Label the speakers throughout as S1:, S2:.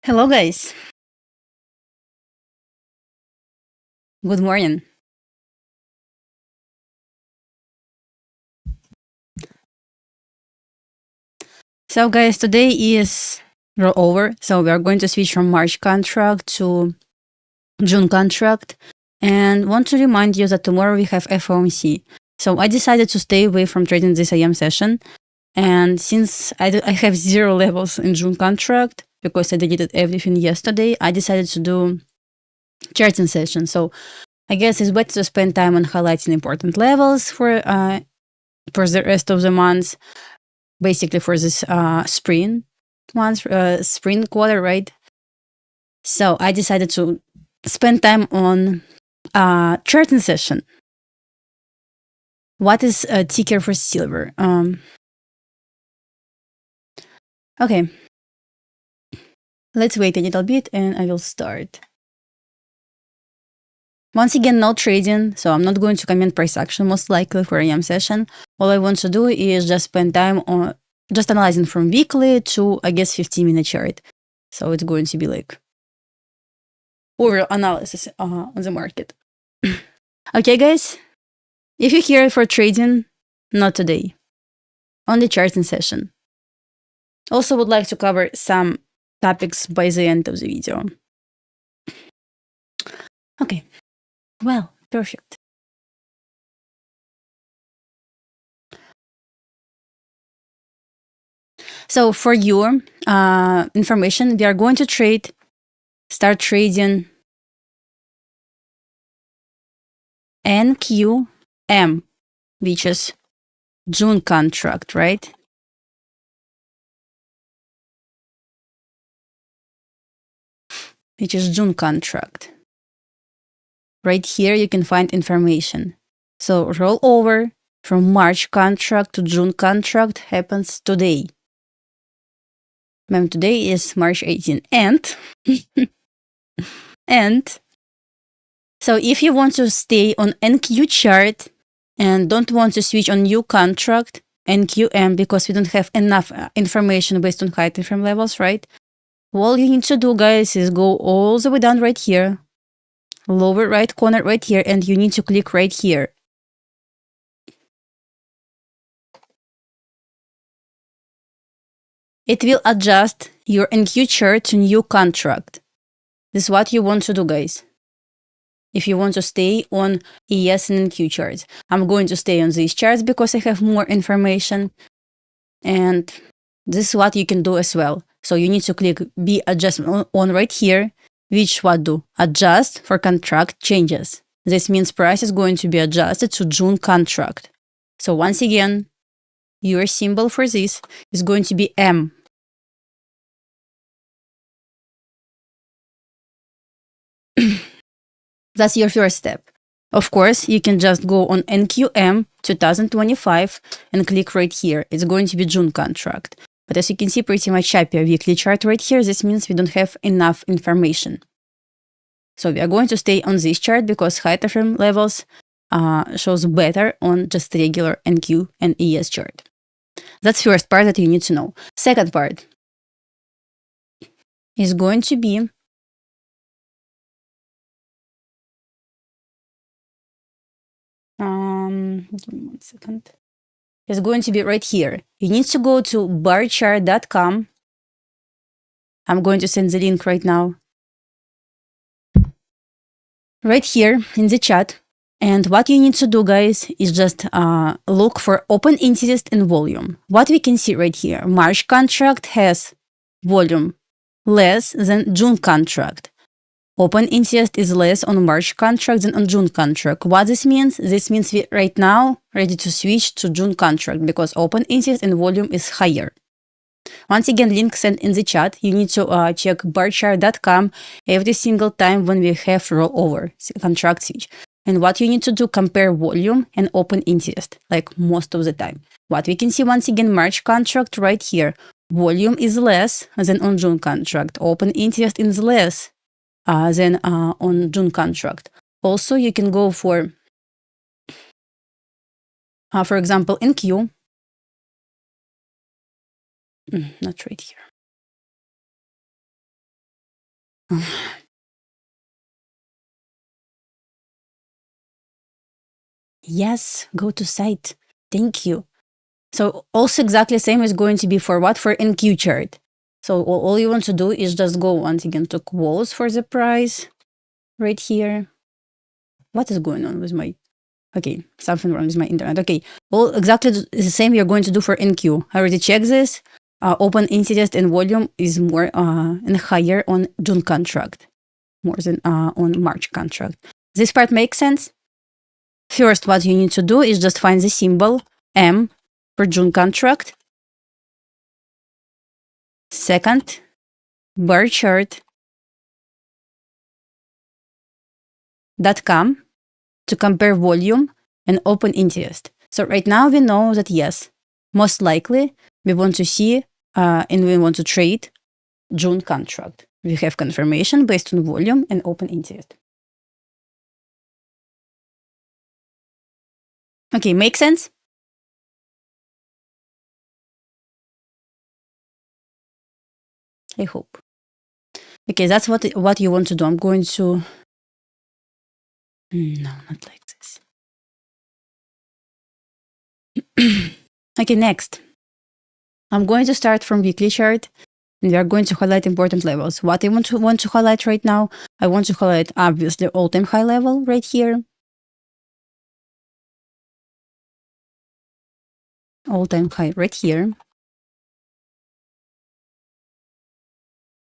S1: Hello, guys. Good morning. So, guys, today is rollover. So, we are going to switch from March contract to June contract. And want to remind you that tomorrow we have FOMC. So, I decided to stay away from trading this AM session. And since I have 0 levels in June contract because I deleted everything yesterday, I decided to do charting session. So, I guess it's better to spend time on highlighting important levels for the rest of the month. Basically for this spring month, spring quarter, right? So I decided to spend time on charting session. What is a ticker for silver? Okay, let's wait a little bit and I will start. Once again, no trading, so I'm not going to comment price action most likely for AM session. All I want to do is just spend time on just analyzing from weekly to, I guess, 15-minute chart. So it's going to be like overall analysis on the market. Okay, guys, if you're here for trading, not today, on the charting session. Also would like to cover some topics by the end of the video. Okay, well, perfect. So for your information, we are going to start trading NQM, which is June contract, right? Which is June contract. Right here, you can find information. So rollover from March contract to June contract happens today. Ma'am, today is March 18. And so if you want to stay on NQ chart and don't want to switch on new contract, NQM, because we don't have enough information based on high time frame levels, right? All you need to do, guys, is go all the way down right here, lower right corner right here, and you need to click right here. It will adjust your NQ chart to new contract. This is what you want to do, guys. If you want to stay on ES and NQ charts. I'm going to stay on these charts because I have more information. And this is what you can do as well. So you need to click B adjustment on right here, which what do? Adjust for contract changes. This means price is going to be adjusted to June contract. So once again, your symbol for this is going to be M. That's your first step. Of course, you can just go on NQM 2025 and click right here. It's going to be June contract. But as you can see, pretty much happy weekly chart right here. This means we don't have enough information. So we are going to stay on this chart because high time frame levels shows better on just regular NQ and ES chart. That's first part that you need to know. Second part is going to be give me 1 second. It's going to be right here. You need to go to barchart.com. I'm going to send the link right now. Right here in the chat. And what you need to do, guys, is just look for open interest and volume. What we can see right here, March contract has volume less than June contract. Open interest is less on March contract than on June contract. What this means? This means we right now ready to switch to June contract because open interest and volume is higher. Once again, link sent in the chat. You need to check barchart.com every single time when we have rollover contract switch. And what you need to do, compare volume and open interest, like most of the time. What we can see once again, March contract right here. Volume is less than on June contract. Open interest is less than on June contract. Also, you can go for example, NQ. Not right here. Yes, go to site. Thank you. So also exactly same is going to be for what? For NQ chart. So all you want to do is just go once again to quotes for the price right here. What is going on with my, okay, something wrong with my internet. Okay, well, exactly the same you're going to do for NQ. I already checked this. Open interest and volume is more and higher on June contract, more than on March contract. This part makes sense? First, what you need to do is just find the symbol M for June contract. Second, bar chart .com to compare volume and open interest. So right now we know that yes, most likely we want to see and we want to trade June contract. We have confirmation based on volume and open interest. Okay, make sense? I hope. Okay, that's what you want to do. I'm going to... No, not like this. Okay, next. I'm going to start from weekly chart. And we are going to highlight important levels. What I want to highlight right now, I want to highlight obviously all-time high level right here. All-time high right here.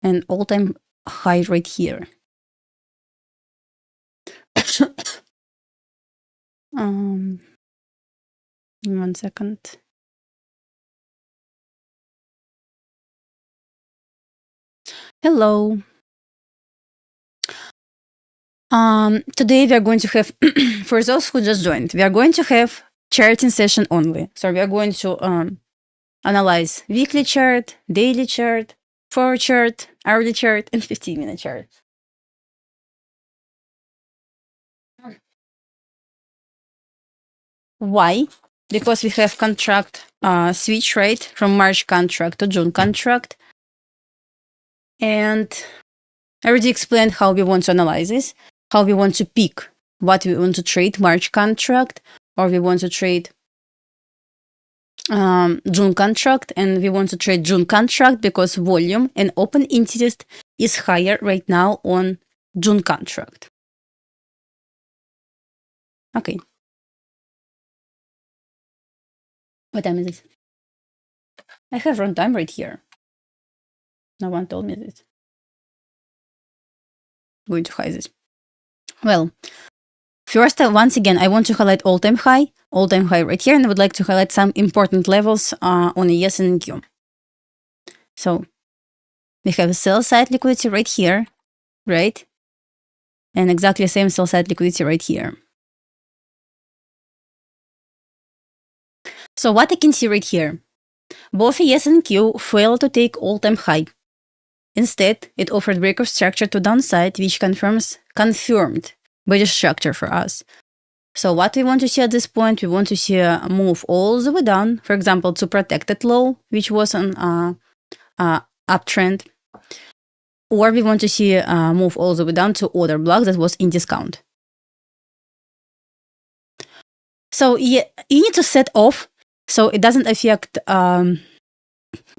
S1: And all-time high right here. 1 second. Hello. Today we are going to have, for those who just joined, we are going to have charting session only. So we are going to analyze weekly chart, daily chart, 4 chart, hourly chart, and 15-minute chart. Why? Because we have contract switch rate from March contract to June contract. And I already explained how we want to analyze this, how we want to pick what we want to trade March contract, or we want to trade June contract, and we want to trade June contract because volume and open interest is higher right now on June contract. Okay. What time is it? I have run time right here. No one told me this. I'm going to hide this. Well, first, once again, I want to highlight all-time high right here, and I would like to highlight some important levels on ES and NQ. So we have sell side liquidity right here, right? And exactly the same sell side liquidity right here. So what I can see right here, both ES and NQ failed to take all-time high. Instead, it offered breakout structure to downside, which confirmed bearish structure for us. So what we want to see at this point, we want to see a move all the way down, for example, to protected low, which was an uptrend. Or we want to see a move all the way down to order block that was in discount. So you need to set off so it doesn't affect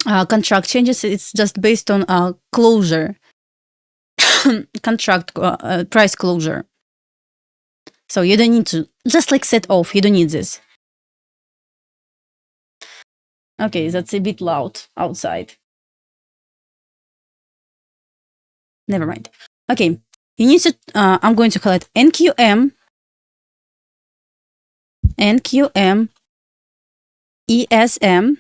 S1: contract changes. It's just based on closure, contract price closure. So you don't need to, just like set off, you don't need this. Okay, that's a bit loud outside. Never mind. Okay, you need to, I'm going to highlight NQM, ESM,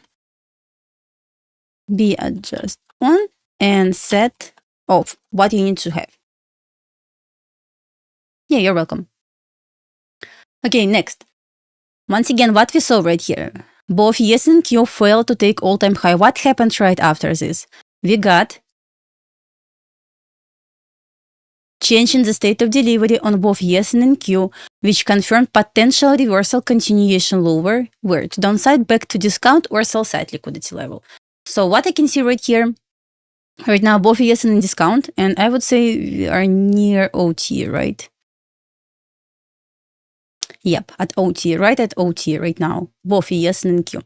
S1: be adjust on, and set off what you need to have. Yeah, you're welcome. Okay, next. Once again, what we saw right here, both ES and Q failed to take all-time high. What happened right after this? We got change in the state of delivery on both ES and NQ, which confirmed potential reversal continuation lower, where to downside back to discount or sell side liquidity level. So what I can see right here, Right now, both ES and discount, and I would say we are near OT, right? Yep, at OT, right at OT right now, both ES and NQ.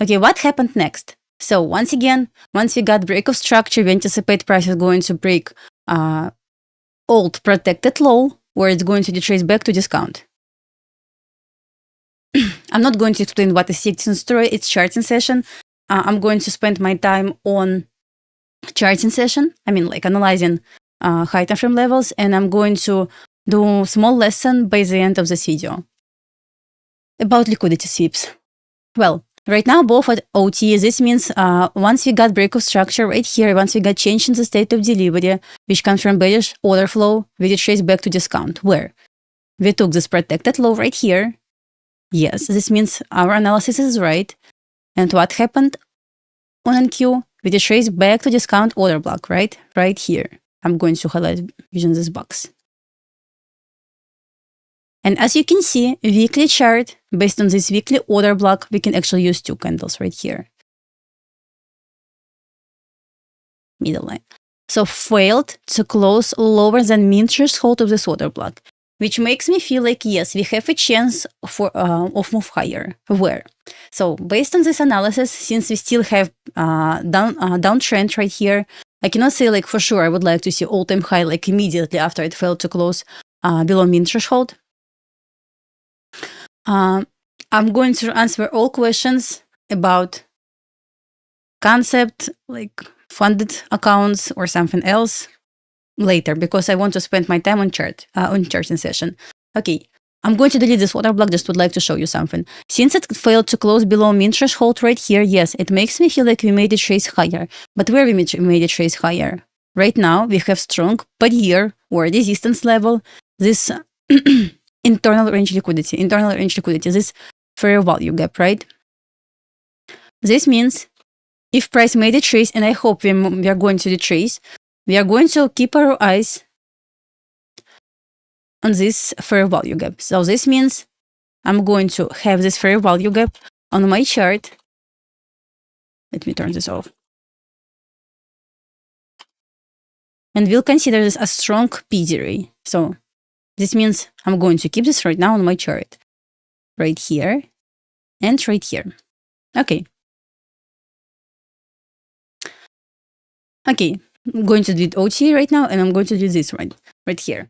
S1: Okay, what happened next? So once again, once we got break of structure, we anticipate price is going to break old protected low, where it's going to retrace back to discount. I'm not going to explain what is CXN story, it's charting session. I'm going to spend my time on charting session, I mean like analyzing high time frame levels, and I'm going to do small lesson by the end of this video about liquidity sweeps. Well, right now both at OT, this means once we got break of structure right here, once we got change in the state of delivery, which comes from bearish order flow, we retrace back to discount, where we took this protected low right here. Yes, this means our analysis is right. And what happened on NQ? We retrace back to discount order block, right? Right here. I'm going to highlight using this box. And as you can see, weekly chart, based on this weekly order block, we can actually use 2 candles right here. Middle line. So failed to close lower than mean threshold of this order block, which makes me feel like, yes, we have a chance for of move higher. Where? So based on this analysis, since we still have downtrend right here, I cannot say like for sure I would like to see all-time high like immediately after it failed to close below mean threshold. I'm going to answer all questions about concept, like funded accounts or something else later, because I want to spend my time on charting session. Okay, I'm going to delete this order block, just would like to show you something. Since it failed to close below mean threshold right here, yes, it makes me feel like we made it trace higher. But where we made it trace higher? Right now, we have strong barrier or resistance level, this internal range liquidity, this fair value gap, right? This means if price made a trace, and I hope we are going to retrace, we are going to keep our eyes on this fair value gap. So this means I'm going to have this fair value gap on my chart. Let me turn this off. And we'll consider this a strong PD ray. So this means I'm going to keep this right now on my chart. Right here and right here. Okay. Okay, I'm going to do OT right now, and I'm going to do this right here.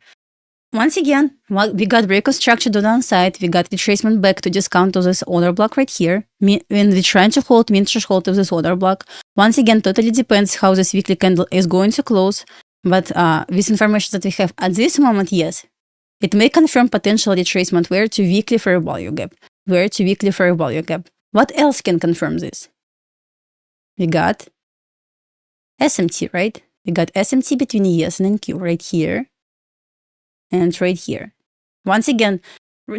S1: Once again, we got break of structure to the downside, we got retracement back to discount of this order block right here. When we're trying to hold mean threshold of this order block, once again, totally depends how this weekly candle is going to close. But with information that we have at this moment, yes, it may confirm potential retracement where to weekly fair value gap. What else can confirm this? We got SMT, right? We got SMT between ES and NQ right here and right here. Once again,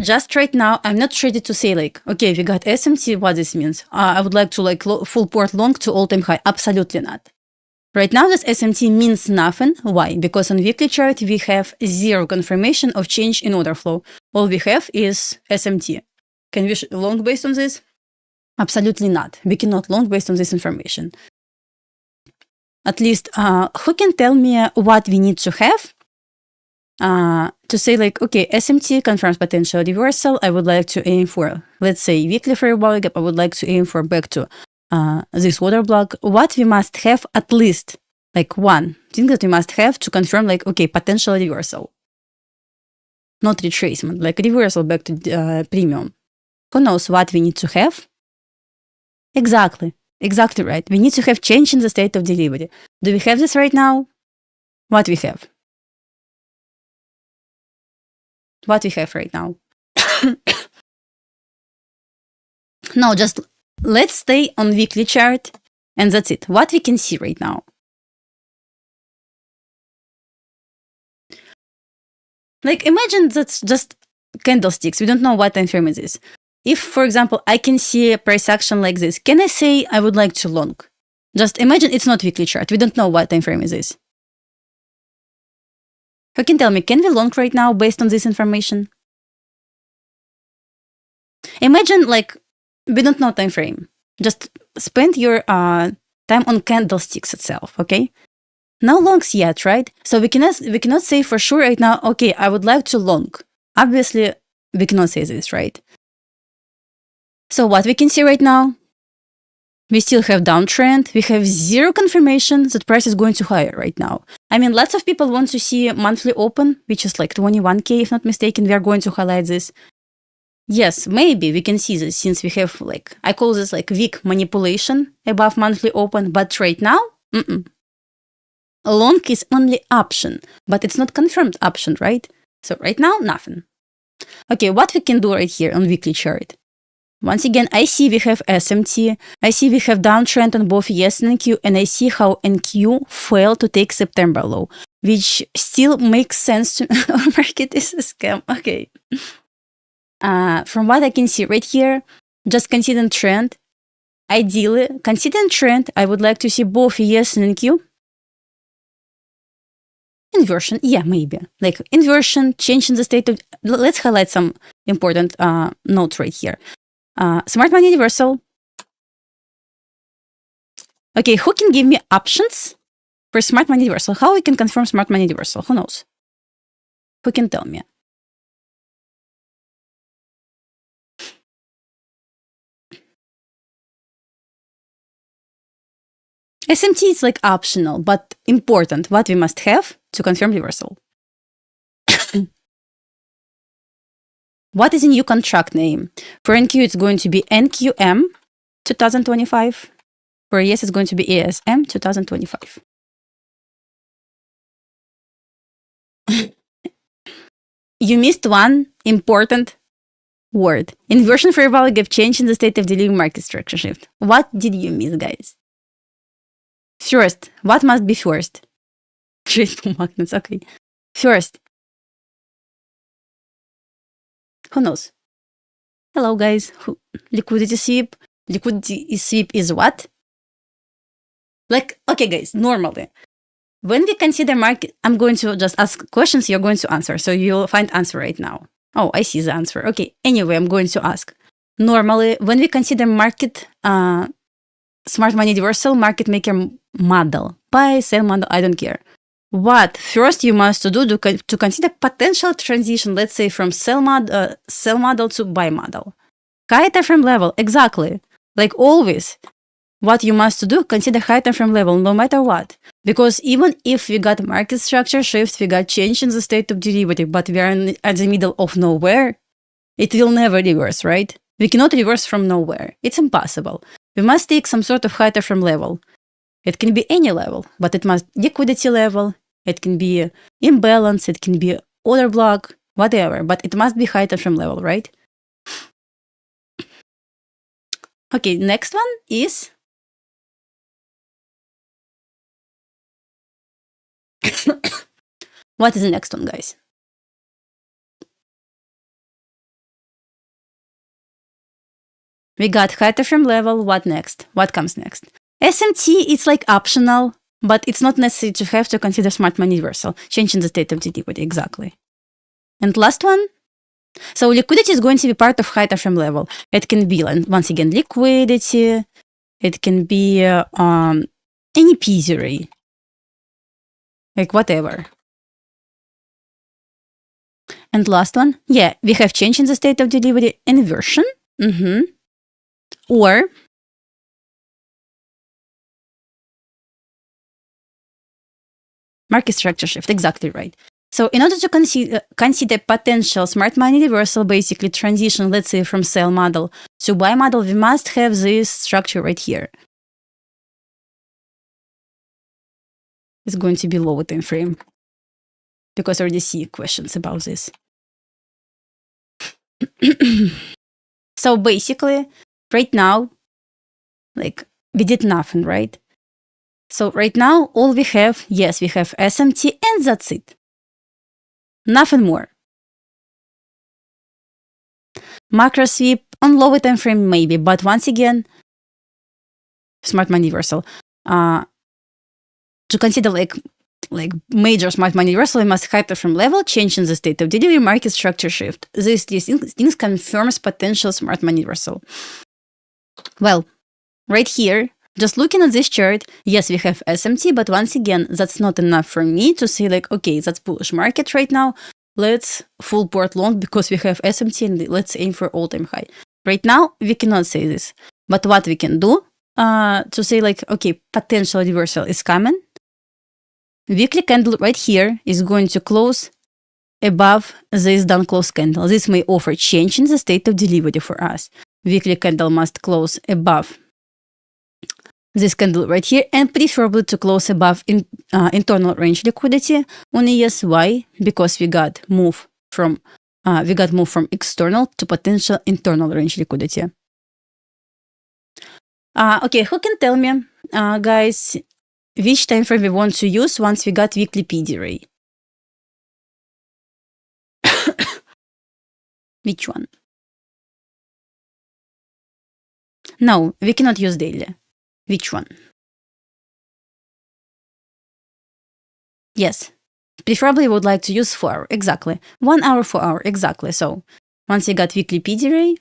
S1: just right now, I'm not ready to say like, okay, we got SMT, what this means. I would like to like full port long to all-time high. Absolutely not. Right now, this SMT means nothing. Why? Because on weekly chart, we have zero confirmation of change in order flow. All we have is SMT. Can we long based on this? Absolutely not. We cannot long based on this information. At least, who can tell me what we need to have to say like, okay, SMT confirms potential reversal. I would like to aim for, let's say, weekly fair value gap. I would like to aim for back to this order block. What we must have at least, like one thing that we must have to confirm like, okay, potential reversal. Not retracement, like reversal back to premium. Who knows what we need to have? Exactly right. We need to have change in the state of delivery. Do we have this right now? What we have? What we have right now? No, just let's stay on weekly chart, and that's it. What we can see right now. Like imagine that's just candlesticks. We don't know what time frame it is. If, for example, I can see a price action like this, can I say I would like to long? Just imagine it's not weekly chart. We don't know what time frame is this. Who can tell me, can we long right now based on this information? Imagine like we don't know time frame. Just spend your time on candlesticks itself, okay? No longs yet, right? So we cannot say for sure right now, okay, I would like to long. Obviously, we cannot say this, right? So what we can see right now, we still have downtrend. We have zero confirmation that price is going to higher right now. I mean, lots of people want to see monthly open, which is like 21K, if not mistaken. We are going to highlight this. Yes, maybe we can see this since we have like, I call this like weak manipulation above monthly open. But right now, long is only option, but it's not confirmed option, right? So right now, nothing. Okay, what we can do right here on weekly chart? Once again, I see we have SMT, I see we have downtrend on both ES and NQ, and I see how NQ failed to take September low, which still makes sense to our market is a scam. Okay. From what I can see right here, just considering trend, ideally, considering trend, I would like to see both ES and NQ. Inversion, yeah, maybe. Like inversion, change in the state of... Let's highlight some important notes right here. Smart money universal. Okay, who can give me options for smart money universal? How we can confirm smart money universal? Who knows? Who can tell me? SMT is like optional, but important. What we must have to confirm reversal. What is a new contract name? For NQ, it's going to be NQM 2025. For ES, it's going to be ESM 2025. You missed one important word. Inversion fair value gap change in the state of delivery market structure shift. What did you miss, guys? First, what must be first? Trade magnets, okay. First. Who knows? Hello, guys. Liquidity sweep. Liquidity sweep is what? Like, okay, guys, normally, when we consider market, I'm going to just ask questions, you're going to answer. So you'll find answer right now. Oh, I see the answer. Okay, anyway, I'm going to ask. Normally, when we consider market, smart money reversal, market maker model, buy, sell model, I don't care. What first you must do to consider potential transition, let's say from sell model to buy model. High time frame level, exactly. Like always, what you must do, consider high time frame level, no matter what. Because even if we got market structure shift, we got change in the state of derivative, but we are at the middle of nowhere, it will never reverse, right? We cannot reverse from nowhere. It's impossible. We must take some sort of high time frame level. It can be any level, but it must liquidity level. It can be imbalance, it can be order block, whatever, but it must be high time frame level, right? Okay, next one is what is the next one, guys? We got high time frame level. What next? What comes next? SMT, it's like optional, but it's not necessary to have to consider smart money reversal. Change in the state of derivative, exactly. And last one. So liquidity is going to be part of high time frame level. It can be, once again, liquidity. It can be any P0, like whatever. And last one, yeah, we have change in the state of delivery, inversion, or market structure shift, exactly right. So in order to consider potential smart money reversal, basically transition, let's say from sell model to buy model, we must have this structure right here. It's going to be lower time frame because I already see questions about this. So basically, right now, like we did nothing, right? So right now, all we have, yes, we have SMT and that's it. Nothing more. Macro sweep on lower time frame maybe, but once again, smart money reversal. To consider like major smart money reversal, we must high time frame level, change in the state of delivery, market structure shift. These things confirms potential smart money reversal. Well, right here, Just looking at this chart, yes, we have SMT, but once again, that's not enough for me to say like, okay, that's bullish market right now. Let's full port long because we have SMT and let's aim for all-time high. Right now, we cannot say this. But what we can do to say like, okay, potential reversal is coming. Weekly candle right here is going to close above this down close candle. This may offer change in the state of delivery for us. Weekly candle must close above this candle right here, and preferably to close above internal range liquidity on ES. Why? Because we got move from external to potential internal range liquidity. Okay, who can tell me, guys, which time frame we want to use once we got weekly PD ray? Which one? No, we cannot use daily. Which one? Yes. Preferably would like to use 4 hour. Exactly. 1 hour, 4 hour. Exactly. So once you got weekly PD ray,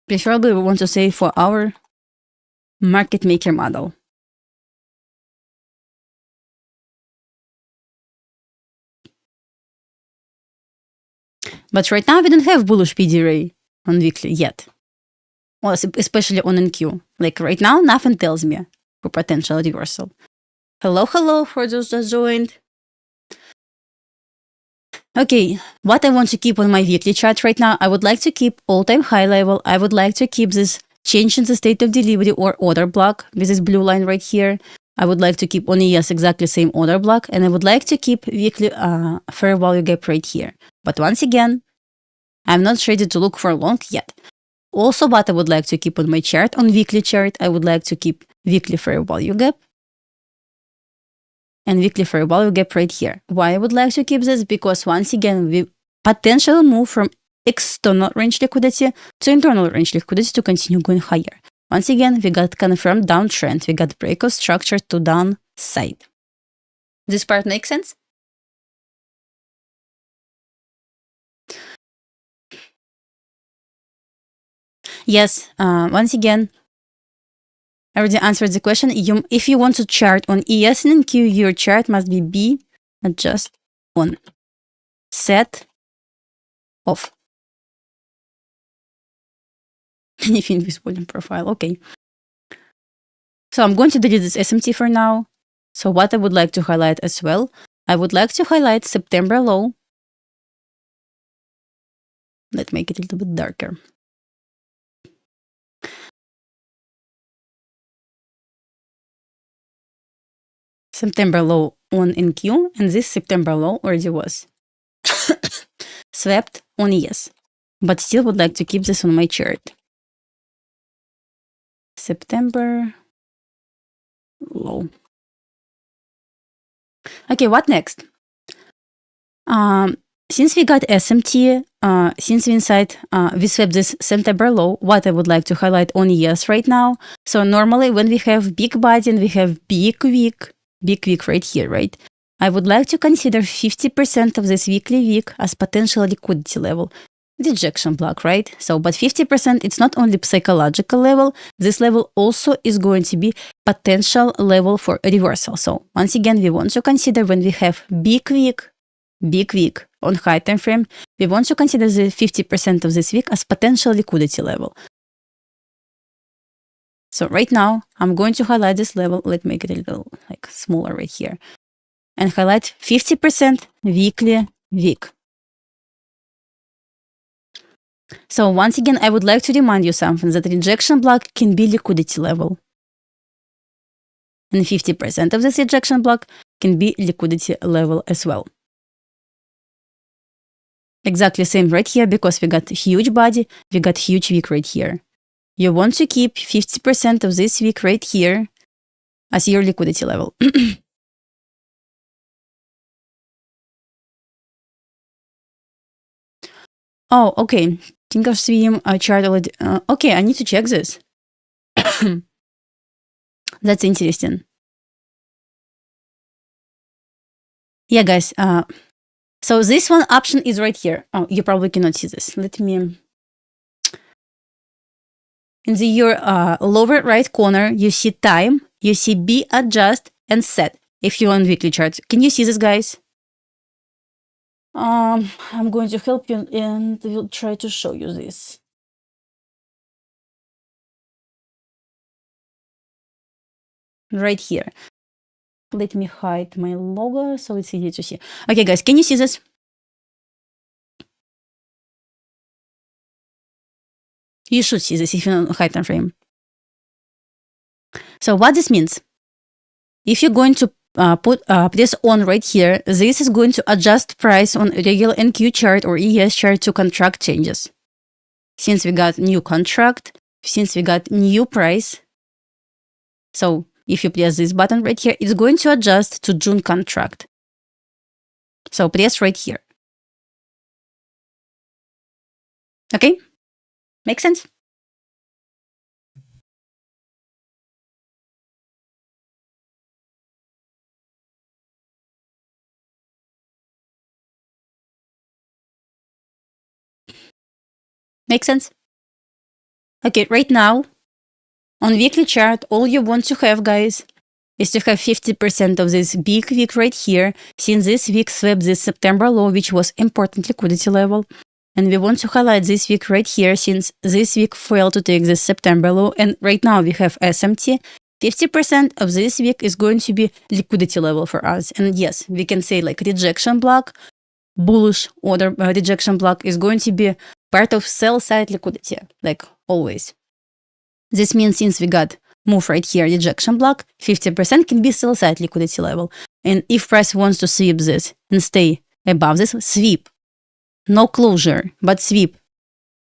S1: preferably we want to say 4 hour market maker model. But right now we don't have bullish PD ray on weekly yet. Well, especially on NQ. Like right now, nothing tells me for potential reversal. Hello for those that joined. Okay, what I want to keep on my weekly chart right now, I would like to keep all-time high level. I would like to keep this change in the state of delivery or order block with this blue line right here. I would like to keep on ES exactly same order block, and I would like to keep weekly fair value gap right here. But once again, I'm not ready to look for long yet. Also, what I would like to keep on my chart, on weekly chart, I would like to keep weekly fair value gap and weekly fair value gap right here. Why I would like to keep this? Because once again, we potentially move from external range liquidity to internal range liquidity to continue going higher. Once again, we got confirmed downtrend. We got breakout structure to downside. This part makes sense? Yes, once again, I already answered the question. If you want to chart on ES and NQ, your chart must be adjust on set off. Anything with volume profile. Okay. So I'm going to delete this SMT for now. So what I would like to highlight as well, I would like to highlight September low. Let's make it a little bit darker. September low on NQ, and this September low already was swept on ES, but still would like to keep this on my chart. September low. Okay, what next? Since we got SMT, since we swept this September low, what I would like to highlight on ES right now. So normally when we have big body and we have big wick right here, right? I would like to consider 50% of this weekly wick as potential liquidity level. Rejection block, right? So, but 50%, it's not only psychological level, this level also is going to be potential level for a reversal. So once again, we want to consider when we have big wick on high time frame, we want to consider the 50% of this wick as potential liquidity level. So right now, I'm going to highlight this level. Let's make it a little like smaller right here. And highlight 50% weekly wick. So once again, I would like to remind you something, that rejection block can be liquidity level. And 50% of this rejection block can be liquidity level as well. Exactly same right here, because we got huge body, we got huge wick right here. You want to keep 50% of this wick right here as your liquidity level. Oh, okay. Think of swim chart already. Okay, I need to check this. That's interesting. Yeah, guys. So this one option is right here. Oh, you probably cannot see this. Let me in the your lower right corner, you see time, you see B, adjust, and set. If you're on weekly chart, can you see this, guys? I'm going to help you and we'll try to show you this. Right here. Let me hide my logo so it's easy to see. Okay, guys, can you see this? You should see this if you're on high time frame. So what this means? If you're going to put this on right here, this is going to adjust price on regular NQ chart or ES chart to contract changes. Since we got new contract, since we got new price, so if you press this button right here, it's going to adjust to June contract. So press right here. Okay? Make sense? Make sense? Okay, right now, on weekly chart, all you want to have, guys, is to have 50% of this big wick right here, since this wick swept this September low, which was important liquidity level. And we want to highlight this wick right here, since this wick failed to take this September low. And right now we have SMT. 50% of this wick is going to be liquidity level for us. And yes, we can say like rejection block, bullish order rejection block is going to be part of sell side liquidity, like always. This means since we got move right here, rejection block, 50% can be sell side liquidity level. And if price wants to sweep this and stay above this, sweep, no closure, but sweep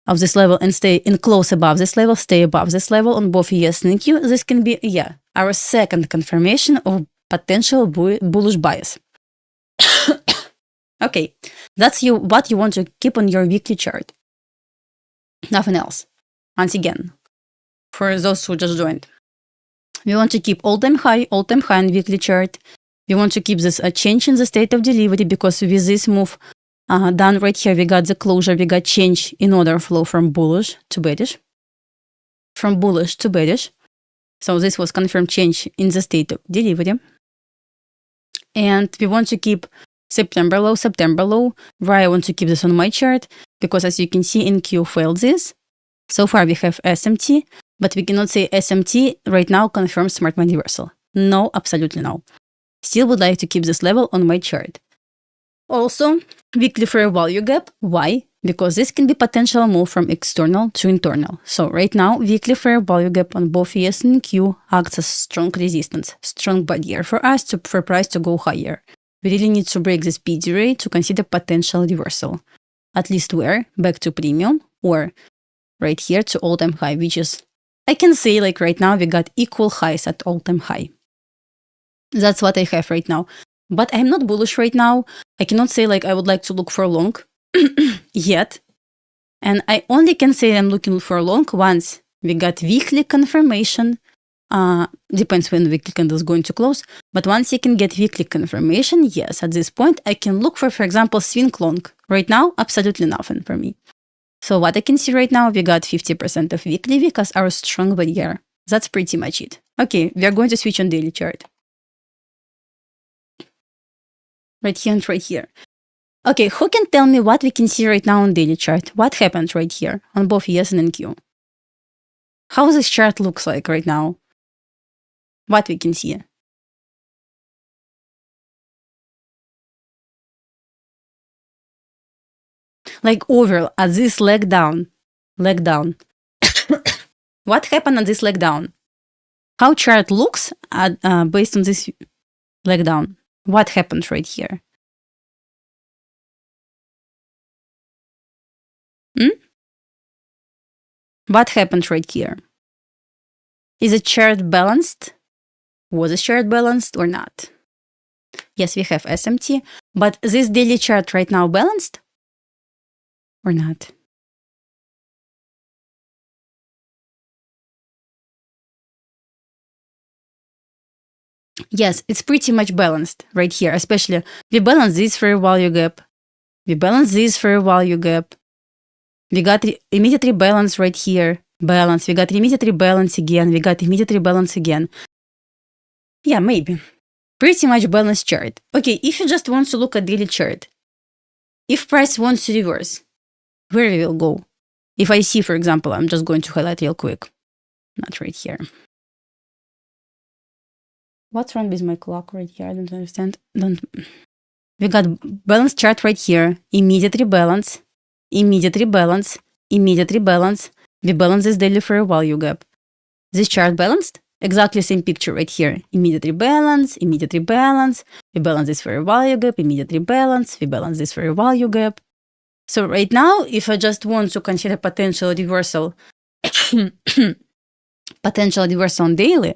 S1: of this level and stay in close above this level, stay above this level on both ES and NQ, this can be, our second confirmation of potential bullish bias. Okay, that's what you want to keep on your weekly chart. Nothing else. Once again, for those who just joined, we want to keep all-time high on weekly chart. We want to keep this change in the state of delivery, because with this move done right here, we got the closure, we got change in order flow from bullish to bearish. From bullish to bearish. So this was confirmed change in the state of delivery. And we want to keep September low. Why I want to keep this on my chart? Because as you can see, NQ failed this. So far we have SMT, but we cannot say SMT right now confirms smart money reversal. No, absolutely no. Still would like to keep this level on my chart. Also, weekly fair value gap. Why? Because this can be potential move from external to internal. So right now, weekly fair value gap on both ES and NQ acts as strong resistance, strong barrier for us for price to go higher. We really need to break this PD rate to consider potential reversal. At least where? Back to premium, or right here to all-time high, which is, I can say like right now we got equal highs at all-time high. That's what I have right now. But I'm not bullish right now. I cannot say like I would like to look for long yet. And I only can say I'm looking for long once we got weekly confirmation. Depends when the weekly candle is going to close. But once you can get weekly confirmation, yes, at this point, I can look for example, swing long. Right now, absolutely nothing for me. So what I can see right now, we got 50% of weekly wick as our strong barrier. That's pretty much it. Okay, we are going to switch on daily chart. Right here and right here. Okay, who can tell me what we can see right now on daily chart? What happened right here on both ES and NQ? How this chart looks like right now? What we can see? Like overall, at this leg down. What happened on this leg down? How chart looks at, based on this leg down? What happened right here? What happened right here? Is the chart balanced? Was the chart balanced or not? Yes, we have SMT, but this daily chart right now balanced or not? Yes, it's pretty much balanced right here, especially we balance this fair value gap. We balance this fair value gap. We got immediate rebalance right here. balance. We got immediate rebalance again. We got immediate rebalance again. Yeah, maybe. Pretty much balanced chart. Okay, if you just want to look at daily chart, if price wants to reverse, where we will go? If I see, for example, I'm just going to highlight real quick. Not right here. What's wrong with my clock right here? I don't understand. We got balanced chart right here. Immediate rebalance, immediate rebalance, immediate rebalance. We balance this daily fair value gap. This chart balanced? Exactly same picture right here. Immediate rebalance, immediate rebalance. We balance this fair value gap, immediate rebalance. We balance this fair value gap. So right now, if I just want to consider potential reversal, potential reversal on daily,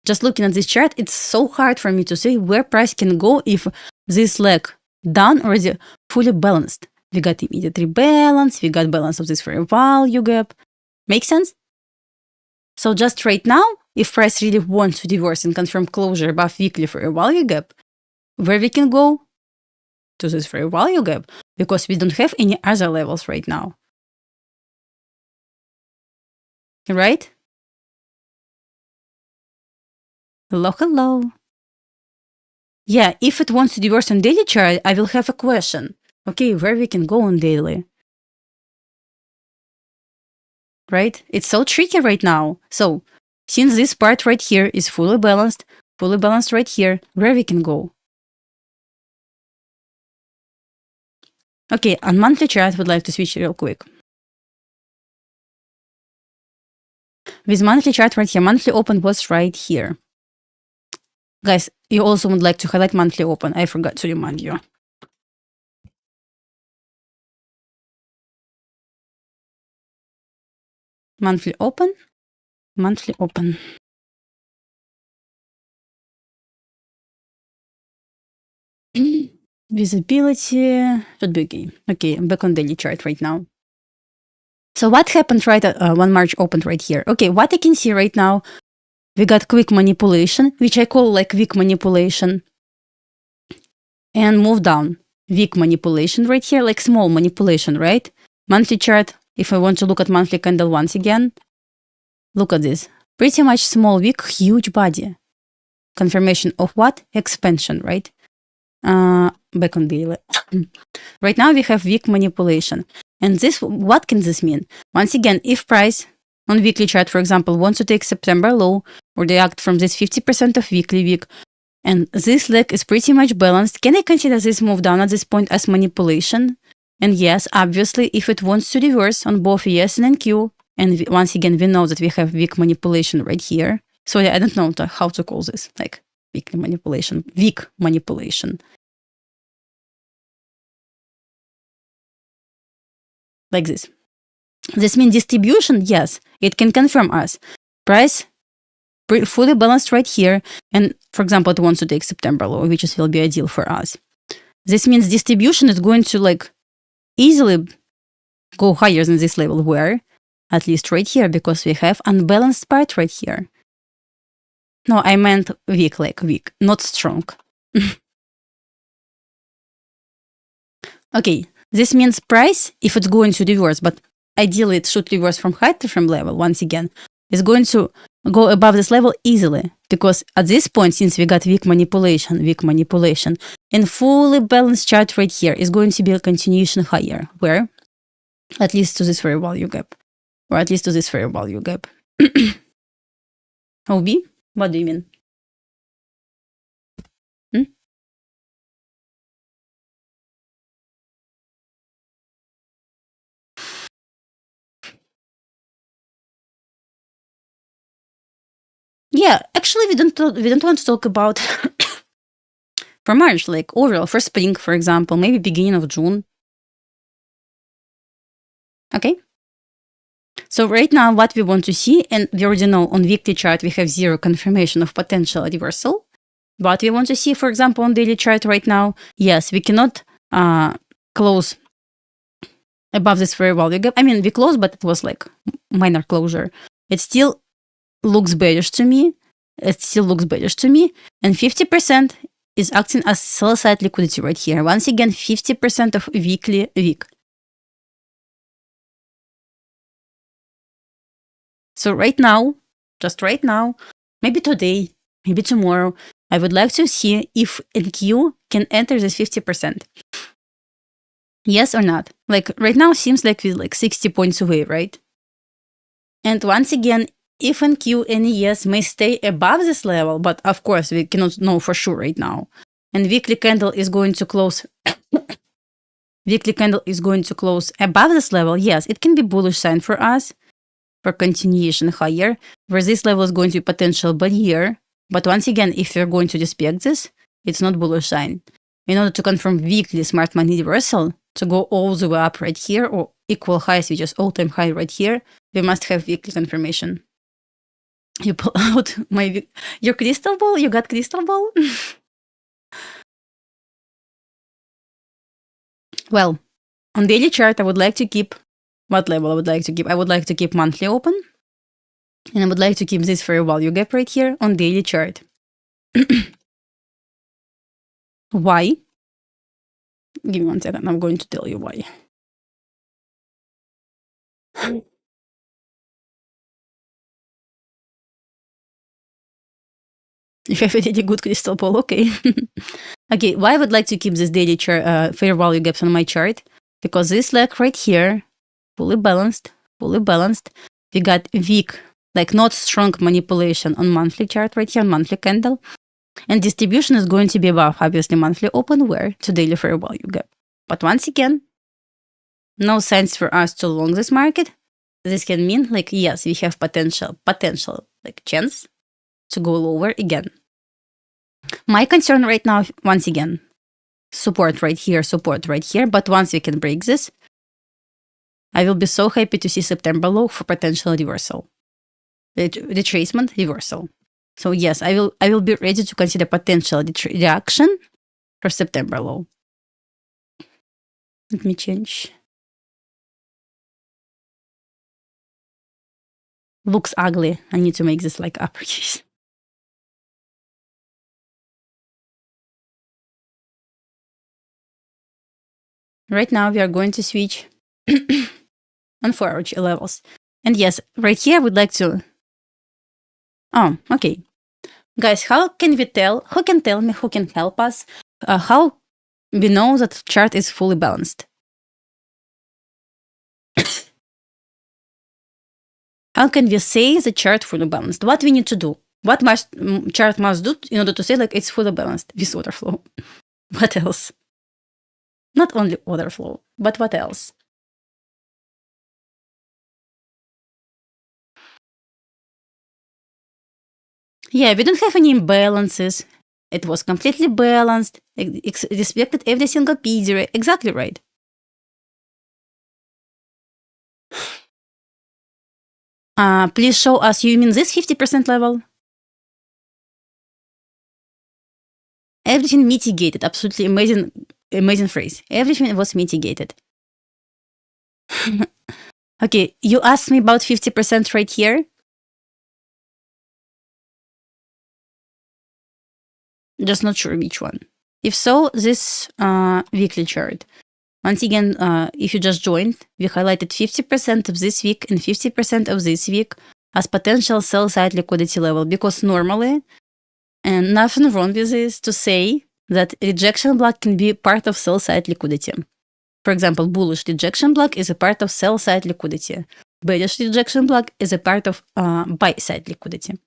S1: just looking at this chart, it's so hard for me to say where price can go if this leg done already fully balanced. We got immediate rebalance, we got balance of this fair value gap. Make sense? So just right now, if price really wants to reverse and confirm closure above weekly fair value gap, where we can go? To this fair value gap, because we don't have any other levels right now. Right? Hello, hello. Yeah, if it wants to reverse on daily chart, I will have a question. Okay, where we can go on daily? Right? It's so tricky right now. So, since this part right here is fully balanced right here, where we can go? Okay, on monthly chart, I would like to switch real quick. With monthly chart right here, monthly open was right here. Guys, you also would like to highlight monthly open. I forgot to remind you. Monthly open, monthly open. Visibility should be okay. Okay, I'm back on daily chart right now. So what happened right when March opened right here? Okay, what I can see right now, we got quick manipulation, which I call like weak manipulation, and move down. Weak manipulation right here, like small manipulation, right? Monthly chart, if I want to look at monthly candle once again, look at this. Pretty much small, weak, huge body. Confirmation of what? Expansion, right? Back on daily. Right now we have weak manipulation. And this, what can this mean? Once again, if price on weekly chart, for example, wants to take September low or react from this 50% of weekly week, and this leg is pretty much balanced, can I consider this move down at this point as manipulation? And yes, obviously, if it wants to reverse on both ES and NQ, and once again, we know that we have weak manipulation right here. So I don't know how to call this, like weak manipulation. Like this. This means distribution, yes, it can confirm us. Price fully balanced right here. And for example, it wants to take September low, which will be ideal for us. This means distribution is going to like easily go higher than this level, where at least right here, because we have unbalanced part right here. No, I meant weak, like weak, not strong. Okay, this means price, if it's going to reverse, but ideally it should reverse from high to from level, once again, is going to go above this level easily, because at this point, since we got weak manipulation, and fully balanced chart right here is going to be a continuation higher, where? At least to this fair value gap, or at least to this fair value gap. OB? What do you mean? Yeah, actually, we don't want to talk about for March, like overall for spring, for example, maybe beginning of June. Okay. So right now, what we want to see, and we already know on weekly chart we have zero confirmation of potential reversal. But we want to see, for example, on daily chart right now, yes, we cannot close above this fair value gap. I mean, we closed, but it was like minor closure. It still looks bearish to me. And 50% is acting as sell side liquidity right here. Once again, 50% of weekly week. So right now, just right now, maybe today, maybe tomorrow, I would like to see if NQ can enter this 50%. Yes or not? Like right now seems like we're like 60 points away, right? And once again, if NQ and ES may stay above this level, but of course we cannot know for sure right now. And weekly candle is going to close weekly candle is going to close above this level, yes, it can be bullish sign for us for continuation higher, where this level is going to be potential barrier. But once again, if you're going to dispute this, it's not bullish sign. In order to confirm weekly smart money reversal, to go all the way up right here or equal highs, which is all-time high right here, we must have weekly confirmation. You pull out your crystal ball? You got crystal ball? Well, on daily chart, I would like to keep what level I would like to keep? I would like to keep monthly open, and I would like to keep this fair value gap right here on daily chart. Why? Give me 1 second. I'm going to tell you why. You have a really good crystal ball, okay. Okay, why I would like to keep this daily chart, fair value gaps on my chart? Because this leg right here, fully balanced. We got weak, like not strong manipulation on monthly chart right here, monthly candle. And distribution is going to be above, obviously, monthly open where to daily fair value gap. But once again, no sense for us to long this market. This can mean like, yes, we have potential, like chance to go lower again. My concern right now, once again, support right here. But once we can break this, I will be so happy to see September low for potential reversal, retracement reversal. So yes, I will be ready to consider potential reaction for September low. Let me change. Looks ugly. I need to make this like uppercase. Right now we are going to switch on 4-hour levels. And yes, right here I would like to... Oh, okay. Guys, how can we tell? Who can tell me, who can help us? How we know that chart is fully balanced? How can we say the chart fully balanced? What we need to do? What chart must do in order to say like it's fully balanced with order flow? What else? Not only order flow, but what else? Yeah, we don't have any imbalances. It was completely balanced. It respected every single P0. Exactly right. Please show us, you mean this 50% level? Everything mitigated. Absolutely amazing phrase. Everything was mitigated. Okay, you asked me about 50% right here. Just not sure which one. If so, this weekly chart. Once again, if you just joined, we highlighted 50% of this week and 50% of this week as potential sell-side liquidity level, because normally, and nothing wrong with this, to say that rejection block can be part of sell-side liquidity. For example, bullish rejection block is a part of sell-side liquidity. Bearish rejection block is a part of buy-side liquidity.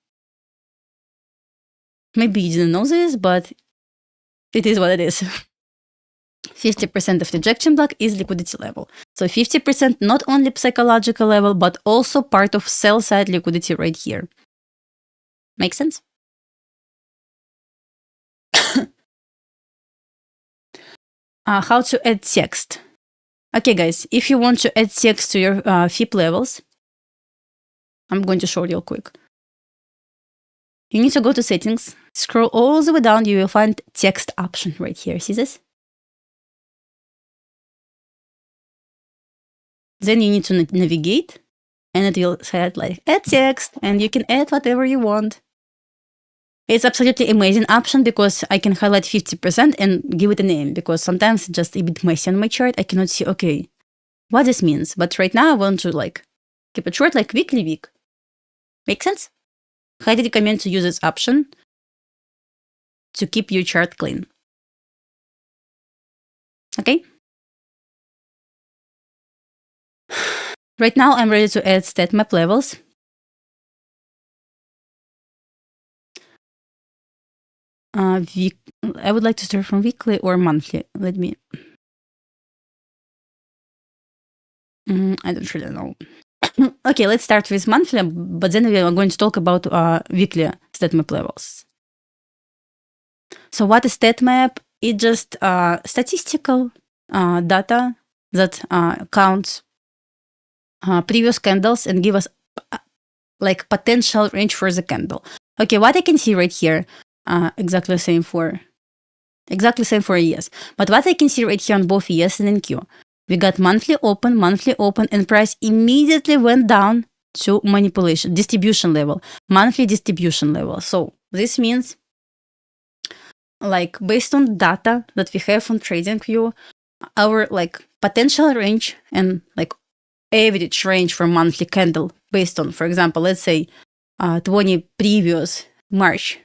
S1: Maybe you didn't know this, but it is what it is. 50% of rejection block is liquidity level. So 50% not only psychological level, but also part of sell-side liquidity right here. Make sense? How to add text. Okay, guys, if you want to add text to your FIP levels, I'm going to show you real quick. You need to go to settings, scroll all the way down, you will find text option right here. See this? Then you need to navigate, and it will say like add text, and you can add whatever you want. It's absolutely amazing option because I can highlight 50% and give it a name, because sometimes it's just a bit messy on my chart. I cannot see, okay, what this means. But right now I want to like keep it short, like weekly week. Make sense? Highly recommend to use this option to keep your chart clean. Okay? Right now, I'm ready to add stat map levels. I would like to start from weekly or monthly. Let me. I don't really know. Okay, let's start with monthly, but then we are going to talk about weekly stat map levels. So what is stat map? It's just statistical data that counts previous candles and give us like potential range for the candle. Okay, what I can see right here, exactly same for ES. But what I can see right here on both ES and NQ, we got monthly open, and price immediately went down to manipulation, distribution level, monthly distribution level. So this means, like, based on data that we have on TradingView, our like potential range and like average range for monthly candle based on, for example, let's say 20 previous March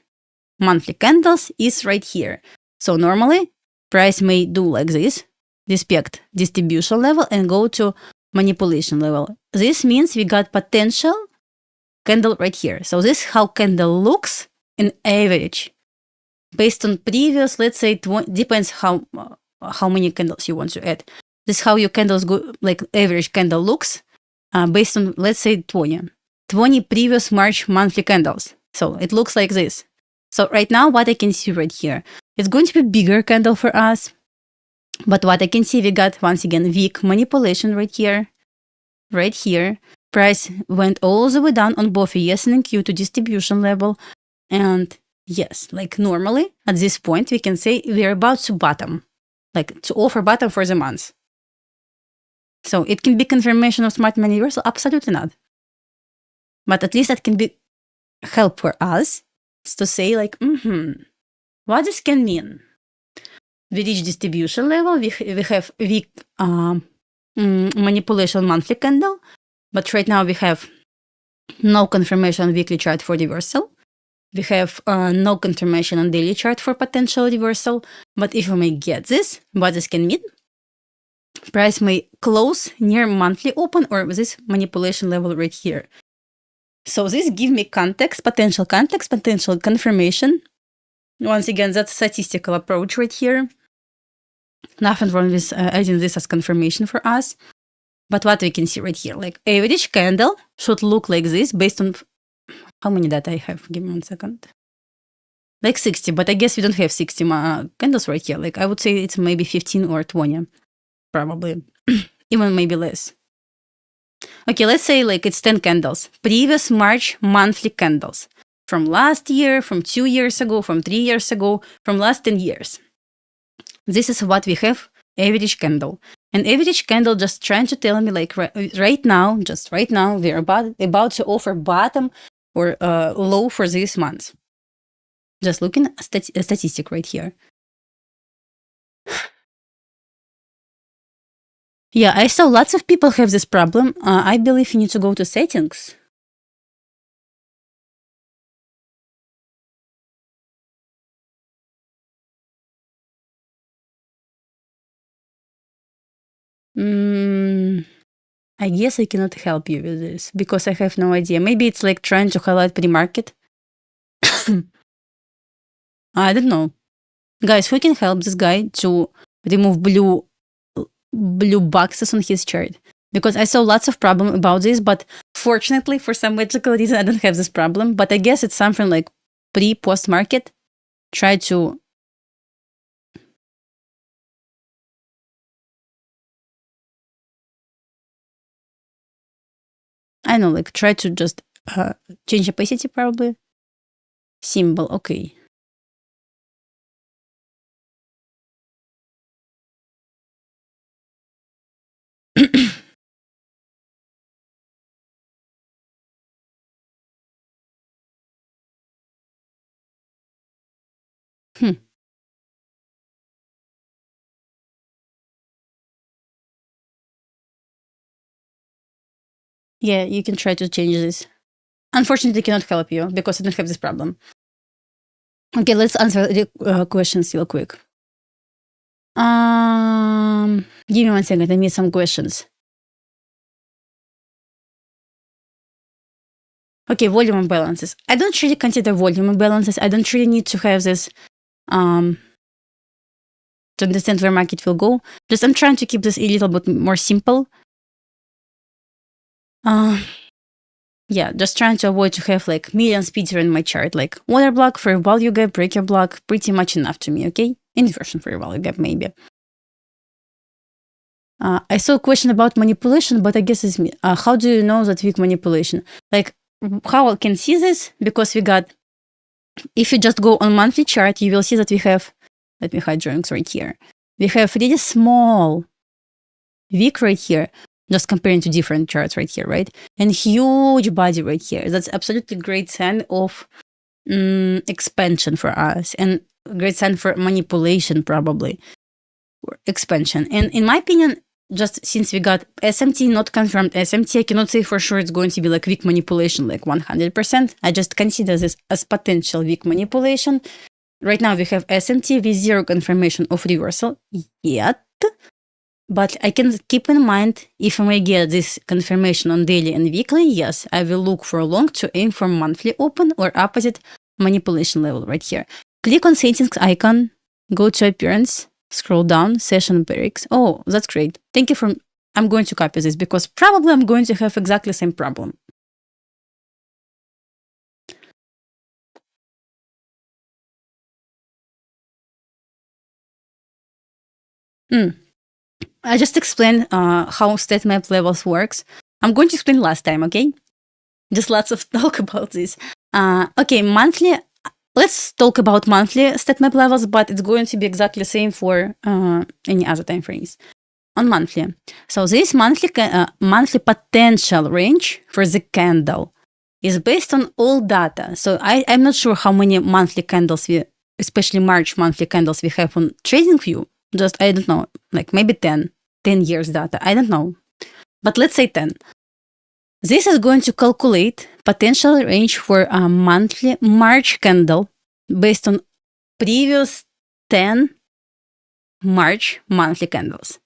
S1: monthly candles is right here. So normally price may do like this, respect distribution level and go to manipulation level. This means we got potential candle right here. So this is how candle looks in average based on previous, let's say, depends how many candles you want to add. This is how your candles go, like average candle looks based on, let's say, 20 previous March monthly candles. So it looks like this. So right now, what I can see right here, it's going to be bigger candle for us. But what I can see, we got, once again, weak manipulation right here. Right here. Price went all the way down on both ES and NQ to distribution level. And yes, like normally, at this point, we can say we're about to bottom. Like to offer bottom for the month. So it can be confirmation of smart money reversal? Absolutely not. But at least that can be help for us to say like, what this can mean. We reach distribution level, we have weak manipulation monthly candle, but right now we have no confirmation on weekly chart for reversal. We have no confirmation on daily chart for potential reversal. But if we may get this, what this can mean? Price may close near monthly open or this manipulation level right here. So this give me potential confirmation. Once again, that's statistical approach right here. Nothing wrong with adding this as confirmation for us. But what we can see right here, like average candle should look like this based on how many data I have. Give me 1 second. Like 60, but I guess we don't have 60 candles right here. Like I would say it's maybe 15 or 20, probably, even maybe less. Okay, let's say like it's 10 candles. Previous March monthly candles from last year, from 2 years ago, from 3 years ago, from last 10 years. This is what we have, average candle. And average candle just trying to tell me like right now, we're about to offer bottom or low for this month. Just looking at a statistic right here. Yeah, I saw lots of people have this problem. I believe you need to go to settings. I guess I cannot help you with this because I have no idea. Maybe it's like trying to highlight pre-market. I don't know. Guys, who can help this guy to remove blue boxes on his chart? Because I saw lots of problem about this, but fortunately, for some magical reason, I don't have this problem. But I guess it's something like pre-post market. Try to. I know, like try to just change opacity probably. Symbol, okay. Yeah, you can try to change this. unfortunately cannot help you because I don't have this problem. Okay, let's answer the questions real quick. Give me 1 second. I need some questions. Okay, volume imbalances. I don't really consider volume imbalances. I don't really need to have this to understand where market will go. Just I'm trying to keep this a little bit more simple. Yeah, just trying to avoid to have like million speeder in my chart, like order block, fair value gap, breaker block, pretty much enough to me, okay? Inversion fair value gap, maybe. I saw a question about manipulation, but I guess it's me. How do you know that weak manipulation? Like, how I can see this? Because we got, if you just go on monthly chart, you will see that we have, let me hide drawings right here. We have really small wick right here, just comparing to different charts right here, right? And huge body right here. That's absolutely great sign of expansion for us, and great sign for manipulation probably, or expansion. And in my opinion, just since we got SMT, not confirmed SMT, I cannot say for sure it's going to be like weak manipulation, like 100%. I just consider this as potential weak manipulation. Right now we have SMT with zero confirmation of reversal yet. But I can keep in mind, if I may get this confirmation on daily and weekly, yes, I will look for long to aim for monthly open or opposite manipulation level right here. Click on settings icon, go to appearance, scroll down, session breaks. Oh, that's great. Thank you for, I'm going to copy this because probably I'm going to have exactly the same problem. I just explained how stat map levels works. I'm going to explain last time, okay? Just lots of talk about this. Okay, monthly. Let's talk about monthly stat map levels, but it's going to be exactly the same for any other time frames. On monthly. So this monthly potential range for the candle is based on all data. So I'm not sure how many monthly candles especially March monthly candles we have on TradingView. Just, I don't know, like maybe 10 years data. I don't know. But let's say 10. This is going to calculate potential range for a monthly March candle based on previous 10 March monthly candles.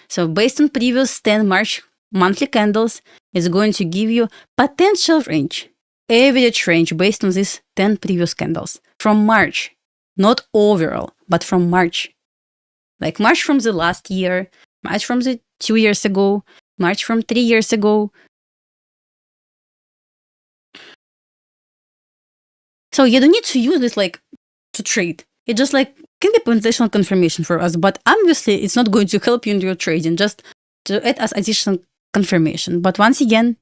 S1: So based on previous 10 March monthly candles, it's going to give you potential range, average range based on these 10 previous candles from March, not overall, but from March. Like March from the last year, March from the 2 years ago, March from 3 years ago. So you don't need to use this like to trade. It just like can be potential confirmation for us, but obviously it's not going to help you in your trading, just to add as additional confirmation. But once again,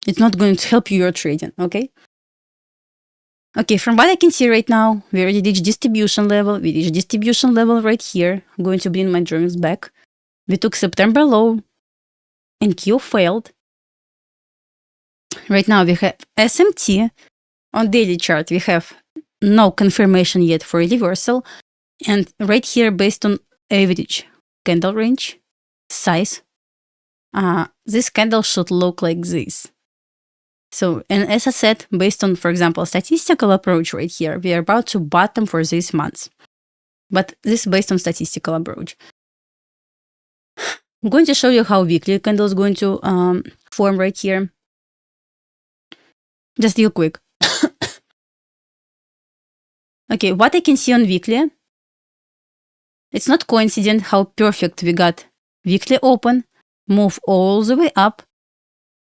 S1: it's not going to help you your trading, okay? Okay, from what I can see right now, we already reached distribution level. We reached distribution level right here. I'm going to bring my drawings back. We took September low and Q failed. Right now we have SMT. On daily chart, we have no confirmation yet for a reversal. And right here, based on average candle range, size, this candle should look like this. So, and as I said, based on, for example, statistical approach right here, we are about to bottom for this month. But this is based on statistical approach. I'm going to show you how weekly candle is going to form right here. Just real quick. Okay, what I can see on weekly, it's not coincident how perfect we got weekly open, move all the way up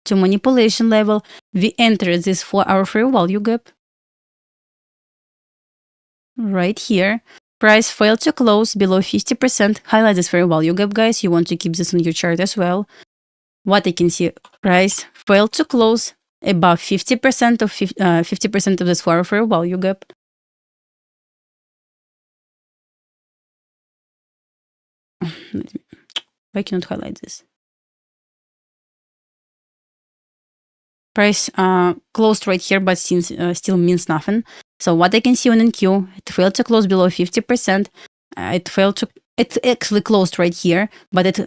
S1: to manipulation level. We entered this 4-hour fair value gap right here. Price failed to close below 50%. Highlight this fair value gap, guys. You want to keep this on your chart as well. What I can see, price failed to close above 50% of 50% of this 4-hour fair value gap. Why cannot highlight this? Price closed right here, but since still means nothing. So what I can see on NQ, it failed to close below 50%. It actually closed right here, but it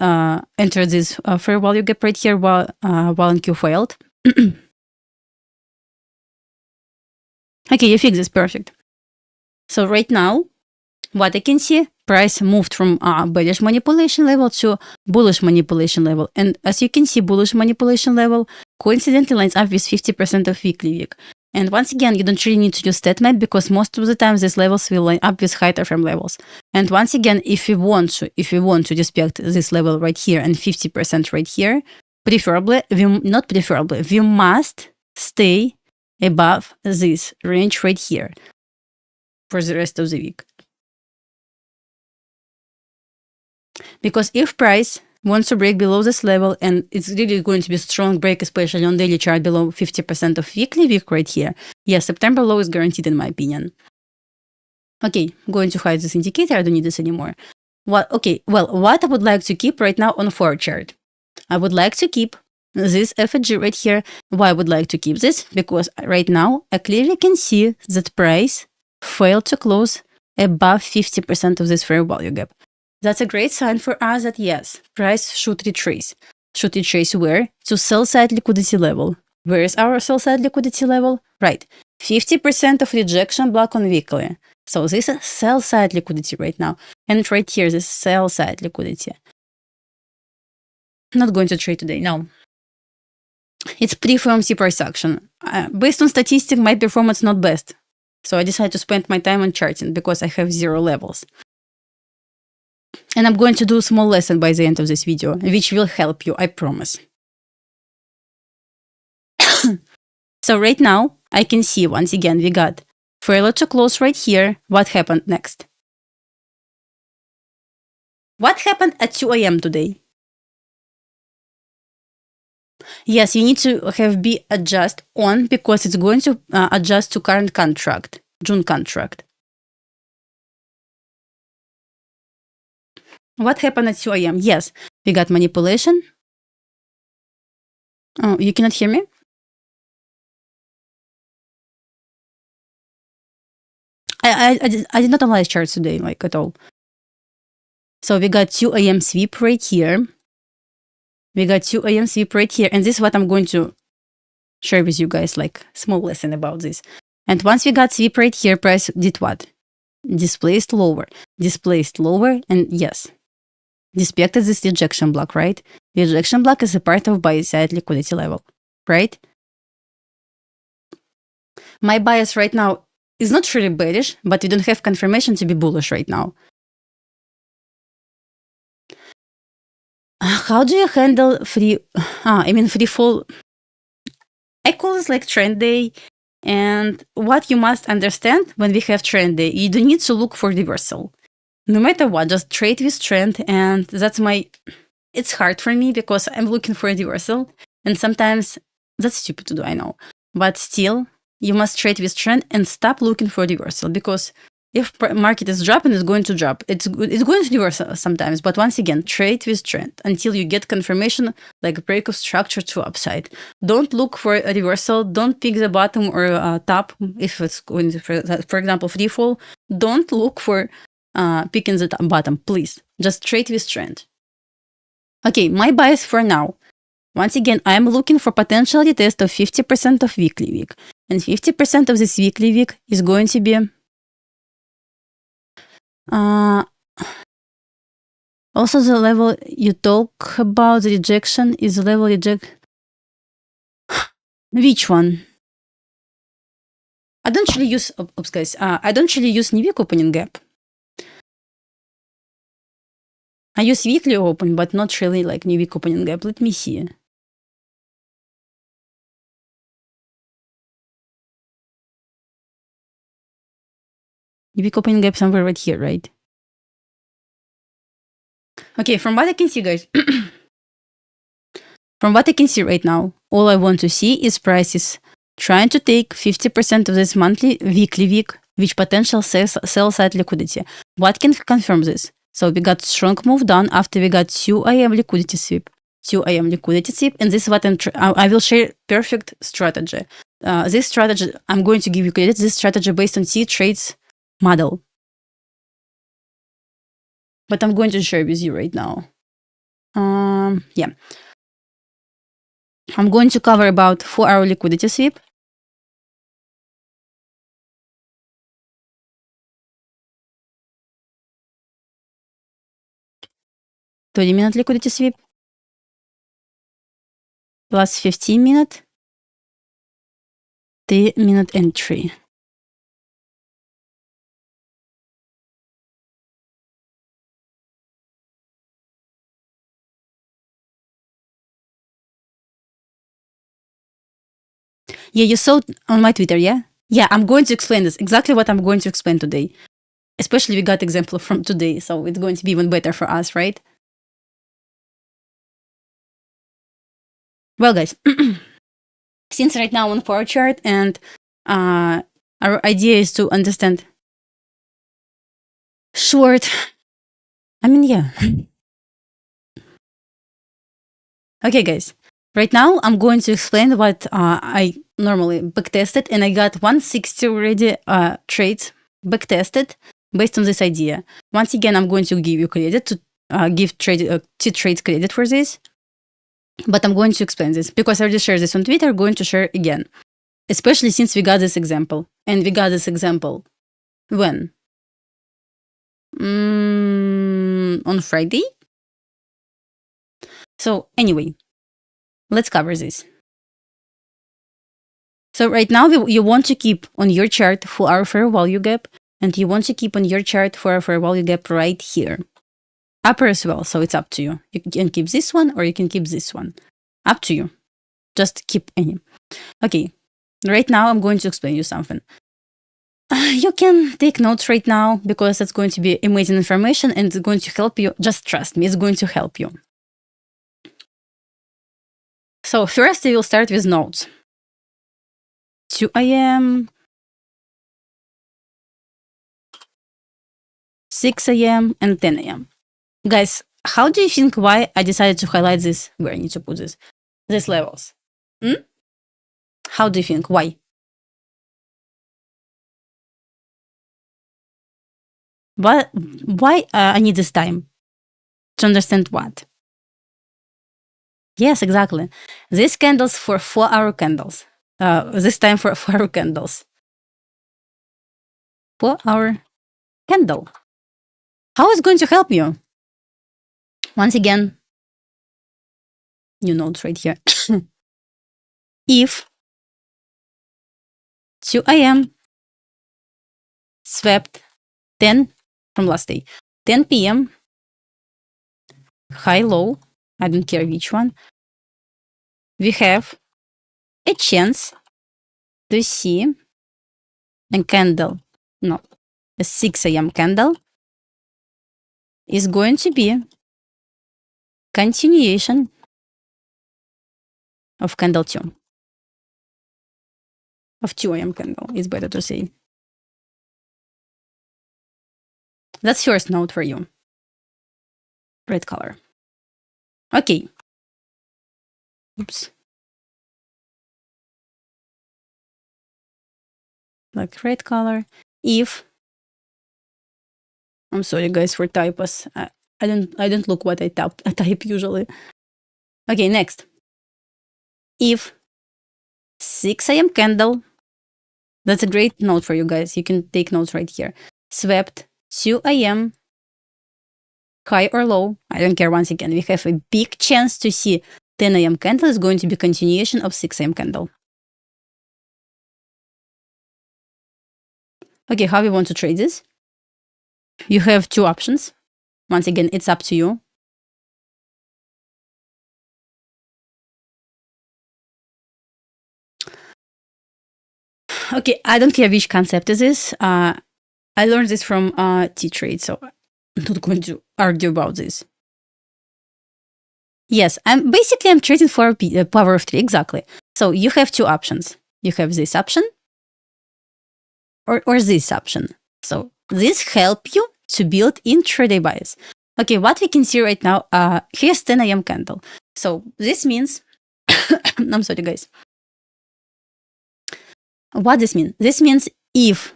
S1: entered this fair value gap right here while NQ failed. Okay, you fix this, perfect. So right now, what I can see, price moved from bearish manipulation level to bullish manipulation level. And as you can see, bullish manipulation level coincidentally lines up with 50% of weekly wick. And once again, you don't really need to use stat map because most of the time these levels will line up with high time frame levels. And once again, if you want to respect this level right here and 50% right here, we must stay above this range right here for the rest of the week. Because if price wants to break below this level, and it's really going to be a strong break, especially on daily chart below 50% of weekly wick right here, yes, September low is guaranteed in my opinion. Okay, I'm going to hide this indicator. I don't need this anymore. What I would like to keep right now on 4 chart. I would like to keep this FG right here. Why I would like to keep this? Because right now I clearly can see that price failed to close above 50% of this fair value gap. That's a great sign for us that yes, price should retrace. Should retrace where? To sell side liquidity level. Where is our sell side liquidity level? Right, 50% of rejection block on weekly. So this is sell side liquidity right now. And right here, this sell side liquidity. I'm not going to trade today, no. It's pre-FOMC price action. Based on statistics, my performance not best. So I decided to spend my time on charting because I have 0 levels. And I'm going to do a small lesson by the end of this video, which will help you, I promise. So right now, I can see, once again, we got failure to close right here. What happened next? What happened at 2 a.m. today? Yes, you need to have B adjust on because it's going to adjust to current contract, June contract. What happened at 2 a.m.? Yes, we got manipulation. Oh, you cannot hear me? I did not analyze charts today, like at all. So we got 2 a.m. sweep right here. We got 2 a.m. sweep right here. And this is what I'm going to share with you guys, like small lesson about this. And once we got sweep right here, price did what? Displaced lower. And yes, respected this rejection block, right? The rejection block is a part of buy side liquidity level, right? My bias right now is not really bearish, but we don't have confirmation to be bullish right now. How do you handle free fall? I call this like trend day. And what you must understand when we have trend day, you don't need to look for reversal. No matter what, just trade with trend. And it's hard for me because I'm looking for a reversal. And sometimes that's stupid to do, I know. But still, you must trade with trend and stop looking for reversal because if market is dropping, it's going to drop. It's going to reverse sometimes, but once again, trade with trend until you get confirmation, like break of structure to upside. Don't look for a reversal. Don't pick the bottom or top if it's going to, for example, free fall. Don't look for picking the bottom, please. Just trade with trend. Okay, my bias for now. Once again, I'm looking for potential retest of 50% of weekly wick. And 50% of this weekly wick is going to be also the level you talk about, the rejection is the level reject. Which one? I don't really use, oops guys, I don't really use new week opening gap. I use weekly open, but not really like new week opening gap. Let me see. New week opening gap somewhere right here, right? Okay, from what I can see, guys, from what I can see right now, all I want to see is prices trying to take 50% of this weekly wick, which potential sell side liquidity. What can confirm this? So we got strong move down after we got 2 a.m. liquidity sweep. 2 a.m. liquidity sweep, and this is what I will share perfect strategy. This strategy, I'm going to give you credit, this strategy based on T-Trades model. But I'm going to share with you right now. Yeah. I'm going to cover about 4-hour liquidity sweep. 20-minute liquidity sweep plus 15-minute, 3-minute entry. Yeah, you saw on my Twitter, yeah? Yeah, I'm going to explain this. Exactly what I'm going to explain today. Especially we got example from today, so it's going to be even better for us, right? Well, guys, since right now on 4 chart and our idea is to understand short, yeah. Okay, guys, right now I'm going to explain what I normally backtested, and I got 160 already trades backtested based on this idea. Once again, I'm going to give you credit to give T-Trades credit for this, but I'm going to explain this because I already shared this on Twitter. I'm going to share again, especially since we got this example, and we got this example when on Friday. So anyway, let's cover this. So right now you want to keep on your chart for our fair value gap, and you want to keep on your chart for our fair value gap right here. Upper as well, so it's up to you. You can keep this one or you can keep this one. Up to you. Just keep any. Okay, right now I'm going to explain you something. You can take notes right now because it's going to be amazing information and it's going to help you. Just trust me, it's going to help you. So first we will start with notes. 2 a.m., 6 a.m., and 10 a.m. Guys, how do you think why I decided to highlight this? Where I need to put this? These levels. How do you think? Why? Why I need this time? To understand what? Yes, exactly. These candles for 4-hour candles. This time for 4-hour candles. 4-hour candle. How is going to help you? Once again, new notes right here. If 2 a.m. swept 10 from last day, 10 p.m. high low, I don't care which one, we have a chance to see a candle, no, a 6 a.m. candle is going to be continuation of candle 2. Of 2 a.m. candle, it's better to say. That's first note for you. Red color. Okay. Oops. Like red color. If I'm sorry guys for typos. I don't look what I type usually. Okay, next. If 6 a.m. candle, that's a great note for you guys. You can take notes right here. Swept 2 a.m. high or low. I don't care. Once again, we have a big chance to see 10 a.m. candle is going to be continuation of 6 a.m. candle. Okay, how we want to trade this? You have 2 options. Once again, it's up to you. Okay, I don't care which concept is this. I learned this from T-Trade, so I'm not going to argue about this. Yes, I'm trading for power of 3, exactly. So you have 2 options. You have this option or this option. So this help you to build intraday bias. Okay, what we can see right now, here's 10 a.m. candle. So this means, I'm sorry guys. What this means? This means if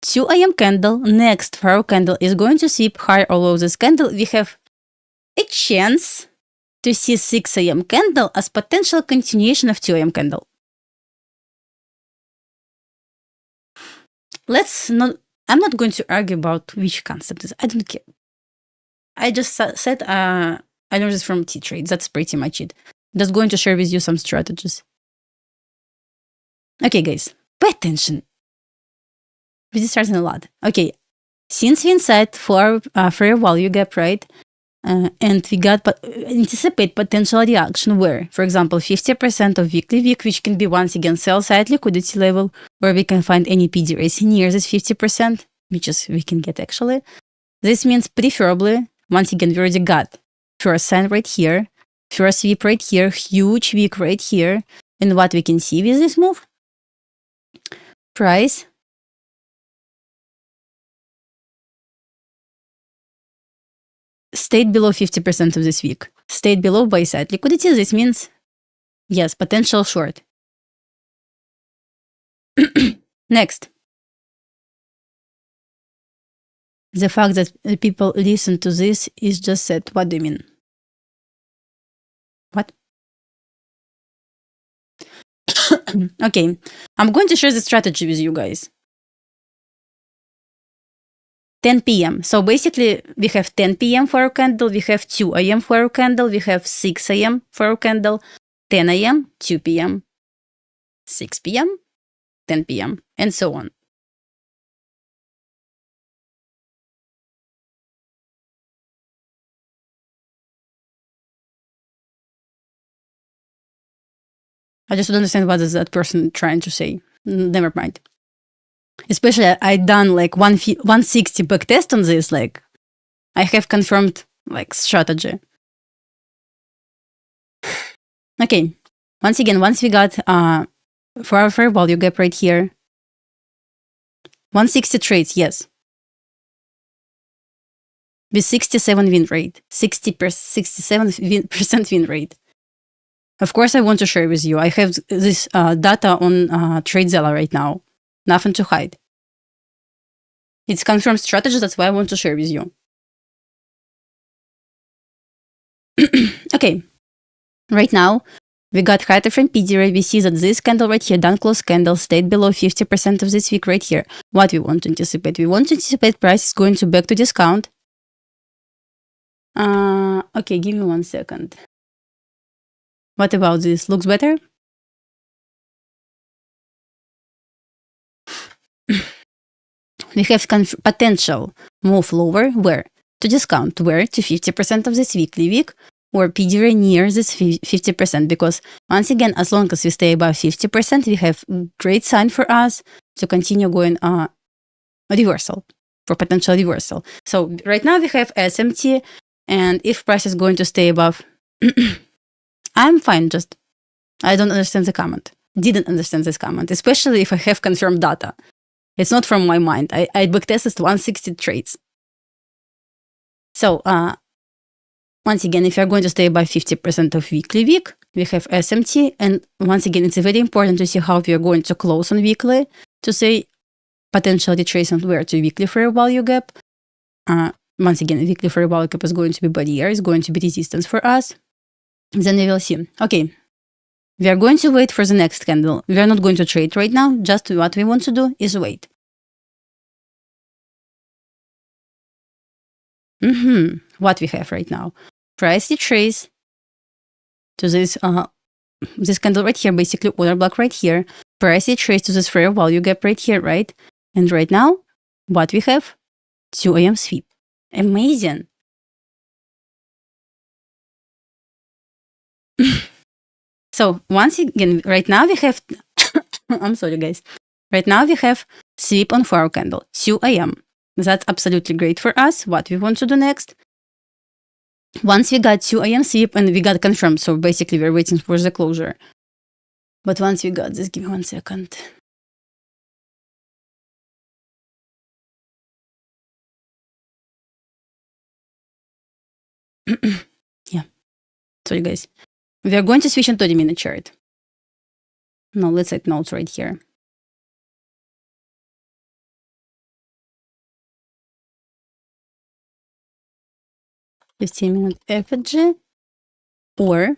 S1: 2 a.m. candle, next 4-hour candle is going to sweep high or low this candle, we have a chance to see 6 a.m. candle as potential continuation of 2 a.m. candle. I'm not going to argue about which concept is. I don't care. I just said I learned this from T-Trade. That's pretty much it. Just going to share with you some strategies. Okay, guys, pay attention. This is starting a lot. Okay, since we inside for fair value gap, right? And we got anticipate potential reaction where, for example, 50% of weekly wick, which can be once again sell side liquidity level, where we can find any PD race near this 50%, which is we can get actually. This means preferably, once again, we already got first sign right here, first sweep right here, huge wick right here. And what we can see with this move, price stayed below 50% of this week. Stayed below buy side liquidity. This means, yes, potential short. Next. The fact that people listen to this is just said. What do you mean? What? Okay, I'm going to share the strategy with you guys. 10 p.m. So basically, we have 10 p.m. for our candle, we have 2 a.m. for our candle, we have 6 a.m. for our candle, 10 a.m., 2 p.m., 6 p.m., 10 p.m., and so on. I just don't understand what is that person trying to say. Never mind. Especially, I done like 160 backtest on this. Like, I have confirmed like strategy. Okay. Once again, once we got for our fair value gap right here, 160 trades, yes. With 67 win rate, 67% win rate. Of course, I want to share with you. I have this data on TradeZella right now. Nothing to hide. It's confirmed strategy. That's why I want to share with you. Okay. Right now, we got high frame PD rate. We see that this candle right here, down close candle, stayed below 50% of this week right here. What we want to anticipate? We want to anticipate price is going to back to discount. Okay, give me 1 second. What about this? Looks better? We have potential move lower where? To discount where? To 50% of this weekly week or PD near this 50% because once again, as long as we stay above 50%, we have great sign for us to continue going reversal, for potential reversal. So right now we have SMT and if price is going to stay above, I'm fine, just I don't understand the comment. Didn't understand this comment, especially if I have confirmed data. It's not from my mind. I backtested 160 trades. So once again, if you're going to stay above 50% of weekly week, we have SMT. And once again, it's very important to see how we are going to close on weekly to say potential retracement where to weekly fair value gap. Once again, weekly fair value gap is going to be barrier, is going to be resistance for us. Then we will see. Okay. We are going to wait for the next candle. We are not going to trade right now. Just what we want to do is wait. What we have right now? Price retrace to this this candle right here, basically order block right here. Price retrace to this fair value gap right here, right? And right now, what we have? 2 a.m. sweep. Amazing. So once again, right now we have, I'm sorry guys. Right now we have sweep on 4 candle, 2 a.m. That's absolutely great for us. What we want to do next? Once we got 2 a.m. sweep and we got confirmed, so basically we're waiting for the closure. But once we got this, give me 1 second. Yeah, sorry guys. We are going to switch on 30-minute chart. No, let's add notes right here. $15-minute FG or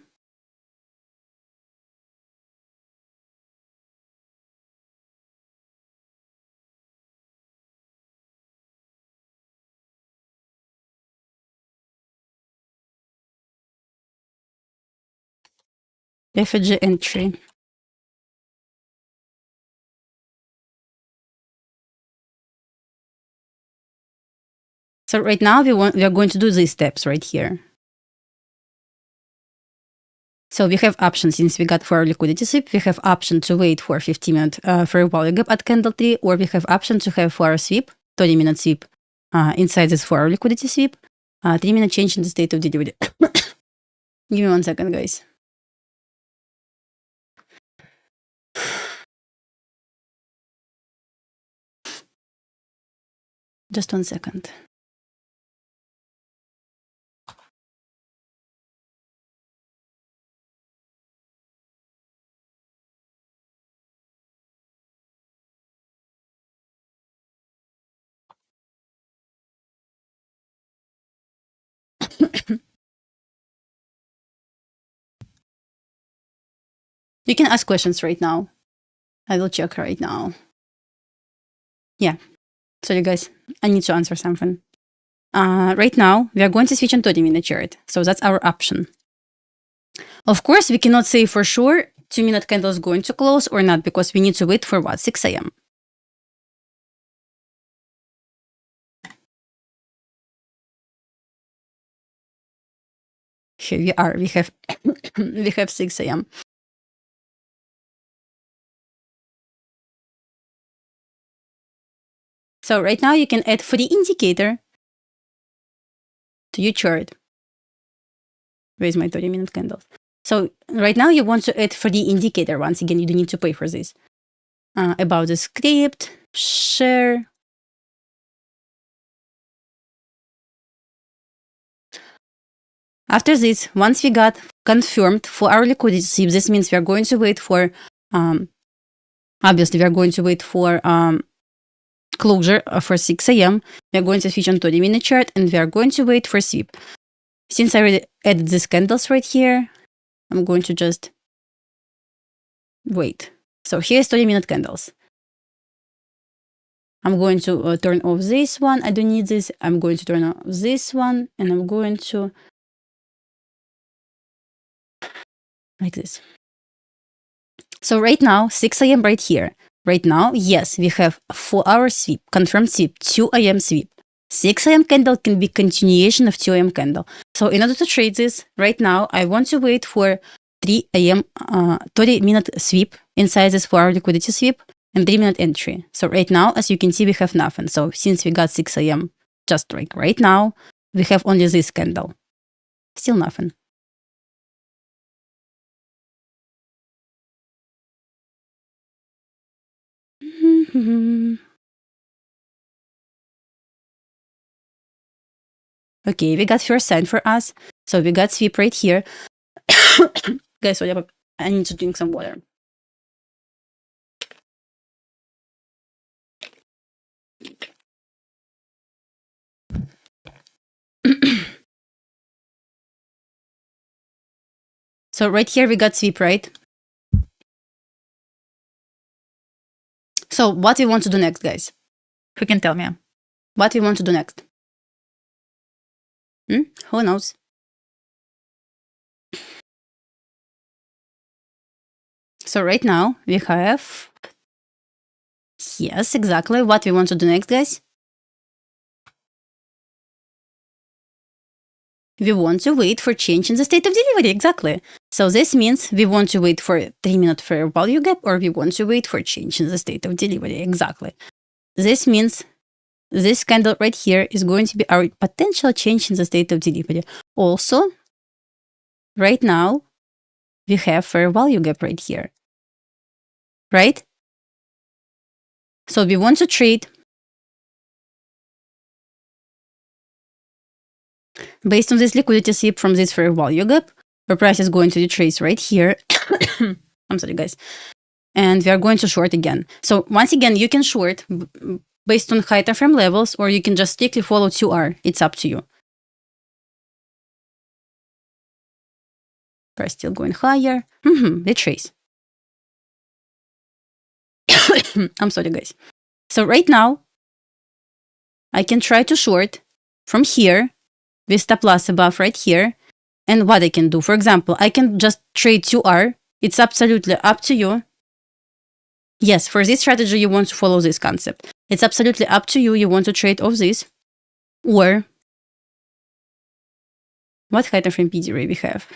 S1: effigy entry. So right now we are going to do these steps right here. So we have options since we got for our liquidity sweep. We have option to wait for 15-minute fair value gap at candle 3, or we have option to have for our sweep 30-minute sweep inside this for our liquidity sweep 3-minute change in the state of delivery. Give me 1 second, guys. Just 1 second. You can ask questions right now. I will check right now. Yeah. Sorry, guys. I need to answer something. Right now, we are going to switch on 30-minute chart. So that's our option. Of course, we cannot say for sure 2-minute candle is going to close or not, because we need to wait for what? 6 a.m. Here we are. We have we have 6 a.m. So right now you can add for the indicator to your chart. Where's my 30-minute candles? So right now you want to add for the indicator. Once again, you don't need to pay for this. About the script, share. After this, once we got confirmed for our liquidity sweep, this means we are going to wait for, obviously we are going to wait for closure for 6 a.m. We are going to switch on 30-minute chart and we are going to wait for sweep. Since I already added these candles right here, I'm going to just wait. So here's 30-minute candles. I'm going to turn off this one. I don't need this. I'm going to turn off this one and I'm going to like this. So right now, 6 a.m. right here. Right now, yes, we have 4-hour sweep, confirmed sweep, 2 a.m. sweep. 6 a.m. candle can be continuation of 2 a.m. candle. So in order to trade this, right now, I want to wait for 3 a.m. 30-minute sweep inside this 4-hour liquidity sweep and 3-minute entry. So right now, as you can see, we have nothing. So since we got 6 a.m. just like right now, we have only this candle. Still nothing. Okay, we got first sign for us. So we got sweep right here. Guys, sorry, I need to drink some water. So right here we got sweep, right? So what we want to do next, guys? Who can tell me? What we want to do next? Who knows? So right now we have, yes, exactly what we want to do next, guys. We want to wait for change in the state of delivery, exactly. So this means we want to wait for 3-minute fair value gap, or we want to wait for change in the state of delivery, exactly. This means this candle right here is going to be our potential change in the state of delivery. Also, right now, we have fair value gap right here, right? So we want to trade based on this liquidity sweep from this fair value gap. Our price is going to retrace right here. I'm sorry, guys. And we are going to short again. So once again, you can short based on high time frame levels, or you can just strictly follow 2R. It's up to you. Price still going higher. Retrace. I'm sorry, guys. So right now, I can try to short from here with stop loss above right here. And what I can do, for example, I can just trade 2R It's absolutely up to you. Yes, for this strategy, you want to follow this concept. It's absolutely up to you. You want to trade off this, or what kind of MPD we have?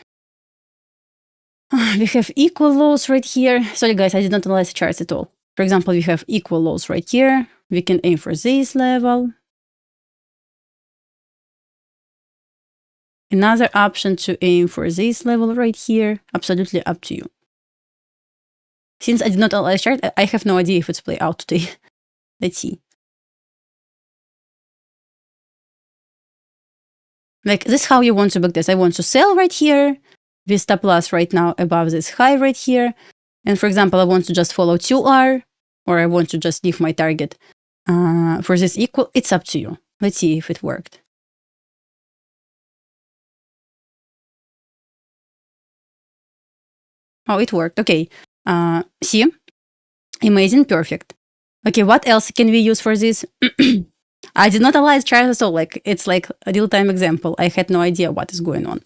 S1: We have equal lows right here. Sorry, guys, I did not analyze the charts at all. For example, we have equal lows right here. We can aim for this level. Another option to aim for this level right here. Absolutely up to you. Since I did not analyze chart, I have no idea if it's play out today. Let's see. Like, this is how you want to backtest. I want to sell right here with stop loss right now above this high right here. And for example, I want to just follow 2R, or I want to just leave my target for this equal. It's up to you. Let's see if it worked. Oh, it worked. Okay. See? Amazing. Perfect. Okay, what else can we use for this? I did not analyze chart at all. Like, it's like a real-time example. I had no idea what is going on.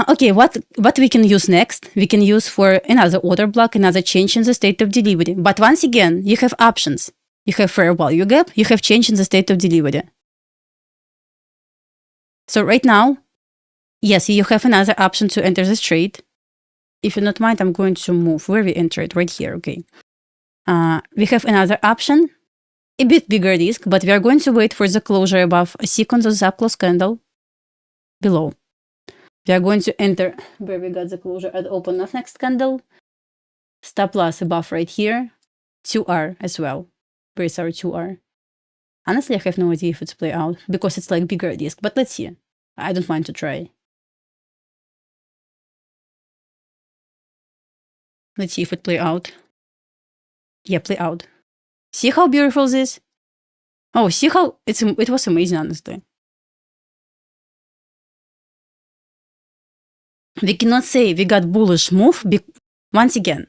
S1: Okay, what we can use next? We can use for another order block, another change in the state of delivery. But once again, you have options. You have fair value gap. You have change in the state of delivery. So right now, yes, you have another option to enter this trade. If you don't mind, I'm going to move where we entered right here. Okay. We have another option, a bit bigger risk, but we are going to wait for the closure above a sequence of the up-close candle below. We are going to enter where we got the closure at the open of next candle. Stop loss above right here. 2R as well. Where is our 2R? Honestly, I have no idea if it's play out because it's like bigger risk, but let's see. I don't mind to try. Let's see if it play out. Yeah, play out. See how beautiful this is? Oh, see how it was amazing, honestly. We cannot say we got bullish move. Once again,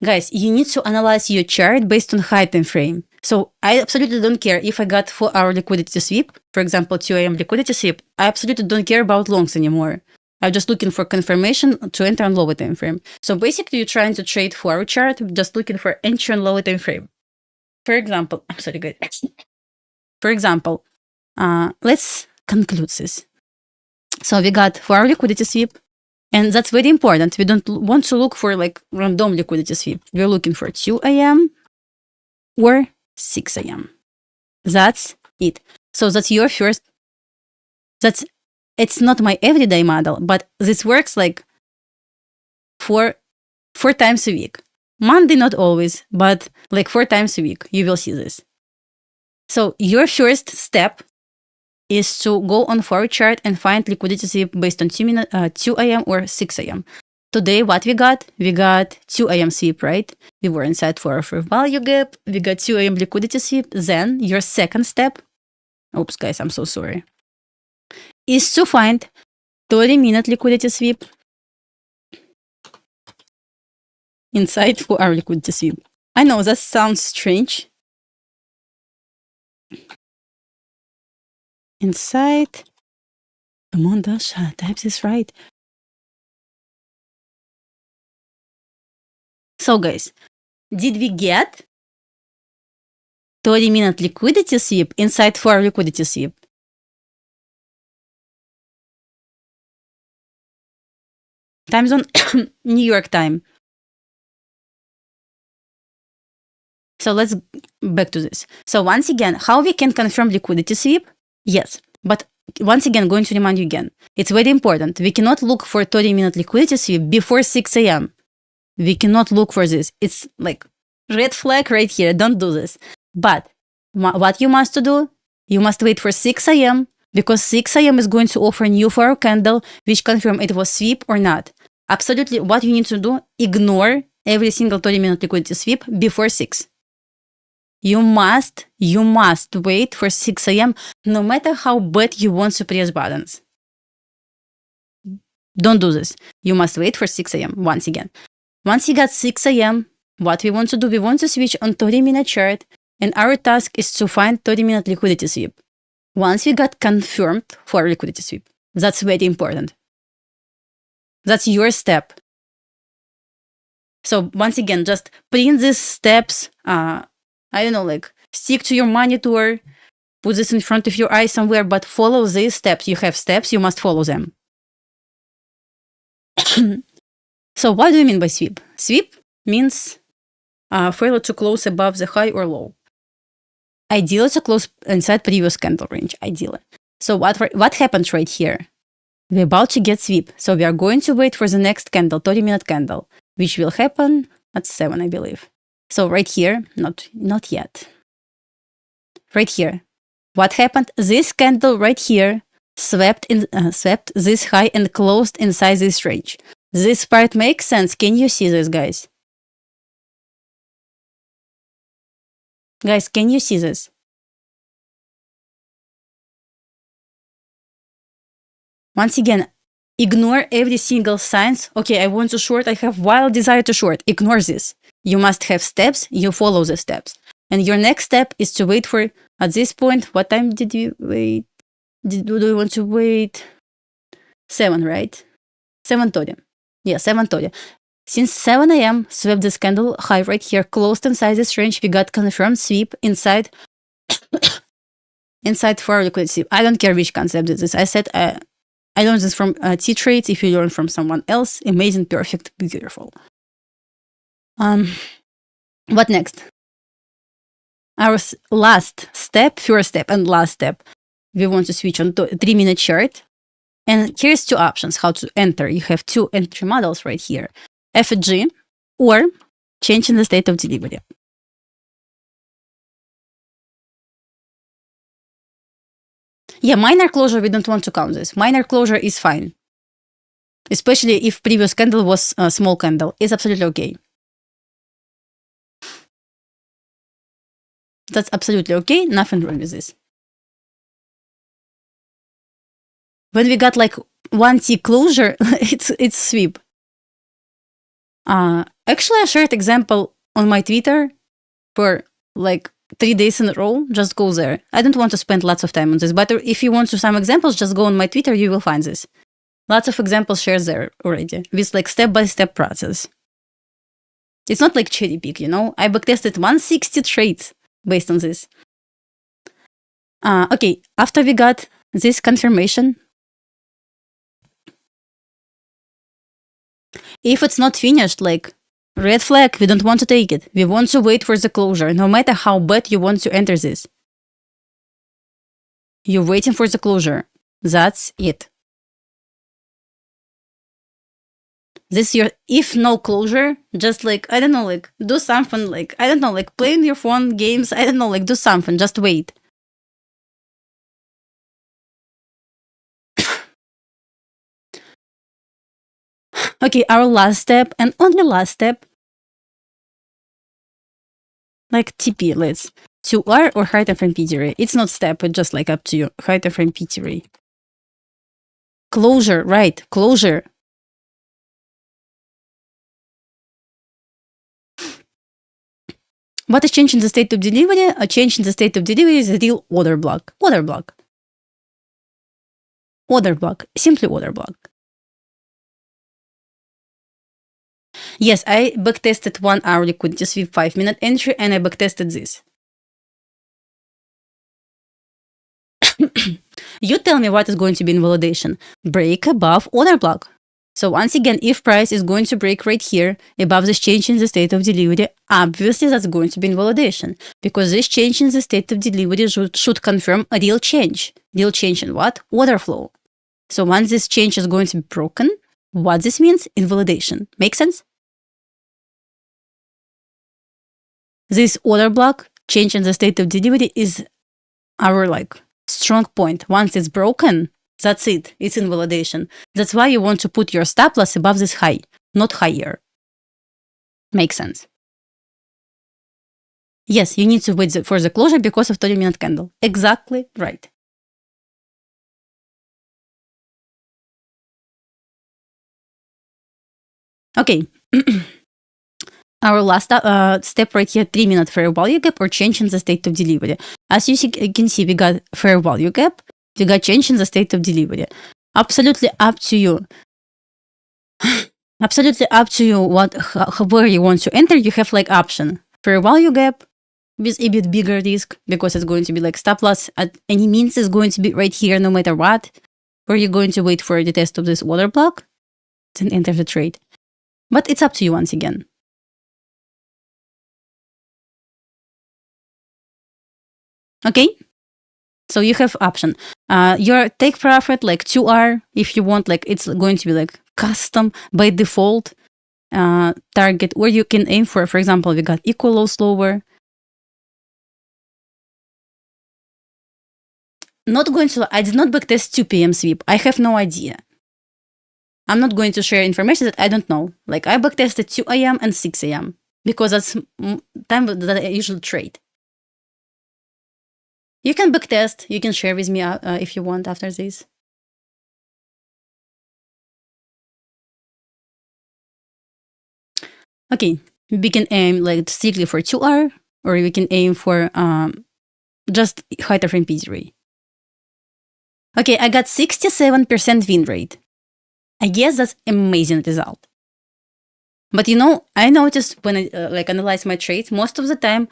S1: guys, you need to analyze your chart based on high time frame. So I absolutely don't care if I got 4-hour liquidity sweep, for example, 2 a.m. liquidity sweep. I absolutely don't care about longs anymore. I'm just looking for confirmation to enter on lower time frame. So basically, you're trying to trade 4-hour chart, just looking for entry on lower time frame. For example, I'm sorry, guys. For example, let's conclude this. So we got 4-hour liquidity sweep, and that's very important. We don't want to look for like random liquidity sweep. We're looking for 2 a.m. or 6 a.m. That's it. So that's your first. It's not my everyday model, but this works like four times a week. Monday, not always, but like 4 times a week, you will see this. So your first step is to go on forward chart and find liquidity sweep based on 2 a.m. or 6 a.m. Today, what we got? We got 2 a.m. sweep, right? We were inside for a fair value gap. We got 2 a.m. liquidity sweep. Then your second step, oops, guys, I'm so sorry, is to find 30-minute liquidity sweep inside for our liquidity sweep. I know that sounds strange. Inside, come on, Dasha, type this right. So guys, did we get 30-minute liquidity sweep inside for our liquidity sweep? Time zone, New York time. So let's back to this. So once again, how we can confirm liquidity sweep? Yes, but once again, going to remind you again, it's very important. We cannot look for 30-minute liquidity sweep before 6 a.m. We cannot look for this. It's like red flag right here. Don't do this. But what you must do, you must wait for 6 a.m. because 6 a.m. is going to offer new 4-hour candle, which confirm it was sweep or not. Absolutely, what you need to do, ignore every single 30-minute liquidity sweep before 6. You must wait for 6 a.m. no matter how bad you want to press buttons. Don't do this. You must wait for 6 a.m. once again. Once you got 6 a.m., what we want to do, we want to switch on 30-minute chart, and our task is to find 30-minute liquidity sweep. Once we got confirmed for liquidity sweep, that's very important. That's your step. So once again, just print these steps. I don't know, like stick to your monitor, put this in front of your eye somewhere, but follow these steps. You have steps, you must follow them. So what do you mean by sweep? Sweep means failure to close above the high or low. Ideally to close inside previous candle range, ideally. So what happened right here? We're about to get sweep. So we are going to wait for the next candle, 30-minute candle, which will happen at 7, I believe. So right here, not yet. Right here. What happened? This candle right here swept this high and closed inside this range. This part makes sense. Can you see this, guys? Guys, can you see this? Once again, ignore every single signs. Okay, I want to short. I have wild desire to short. Ignore this. You must have steps. You follow the steps. And your next step is to wait for, at this point, what time did you wait? Do you want to wait? 7, right? 7:30. Yeah, 7:30. Since 7 a.m., swept this candle high right here, closed inside this range. We got confirmed sweep inside for liquidity. I don't care which concept this is. I said I learned this from T-Trades. If you learn from someone else, amazing, perfect, beautiful. What next? Our last step, first step and last step, we want to switch on to 3-minute chart. And here's 2 options how to enter. You have 2 entry models right here. FG or change in the state of delivery. Yeah, minor closure, we don't want to count this. Minor closure is fine. Especially if previous candle was a small candle. It's absolutely okay. That's absolutely okay. Nothing wrong with this. When we got like 1T closure, it's sweep. Actually, I shared example on my Twitter for like 3 days in a row. Just go there. I don't want to spend lots of time on this, but if you want to some examples, just go on my Twitter. You will find this. Lots of examples shared there already with like step-by-step process. It's not like cherry pick, you know. I backtested 160 trades based on this. Okay, after we got this confirmation, if it's not finished, like red flag, we don't want to take it. We want to wait for the closure, no matter how bad you want to enter this. You're waiting for the closure. That's it. This year, if no closure, just like, I don't know, like do something, like, I don't know, like play on your phone games, I don't know, like do something, just wait. Okay, our last step and only last step, like TP, let's 2R or high time frame PT ray. It's not step, it's just like up to you. High time frame PT ray. Closure, right? Closure. What is changing the state of delivery? A change in the state of delivery is a real order block. Order block. Order block. Simply order block. Yes, I backtested 1 hour liquidity sweep 5-minute entry and I backtested this. You tell me what is going to be invalidation. Break above order block. So once again, if price is going to break right here above this change in the state of delivery, obviously that's going to be invalidation because this change in the state of delivery should confirm a real change. Real change in what? Order flow. So once this change is going to be broken, what this means? Invalidation. Make sense? This order block, change in the state of delivery, is our like strong point. Once it's broken, that's it. It's invalidation. That's why you want to put your stop loss above this high, not higher. Makes sense. Yes, you need to wait for the closure because of 30-minute candle. Exactly right. Okay. Our last step right here, 3-minute fair value gap or change in the state of delivery. As you can see, we got fair value gap. We got change in the state of delivery. Absolutely up to you. Absolutely up to you where you want to enter. You have like option fair value gap with a bit bigger risk because it's going to be like stop loss at any means is going to be right here no matter what. Or you're going to wait for the test of this order block, then enter the trade. But it's up to you once again. Okay, so you have option. Your take profit like 2R if you want, like it's going to be like custom by default target, or you can aim for example, we got equal low slower. Not going to, I did not backtest 2 p.m. sweep. I have no idea. I'm not going to share information that I don't know. Like I backtested 2 a.m. and 6 a.m. because that's time that I usually trade. You can backtest. You can share with me if you want after this. Okay, we can aim like strictly for 2R, or we can aim for just high time period. Okay, I got 67% win rate. I guess that's amazing result. But you know, I noticed when I analyze my trades, most of the time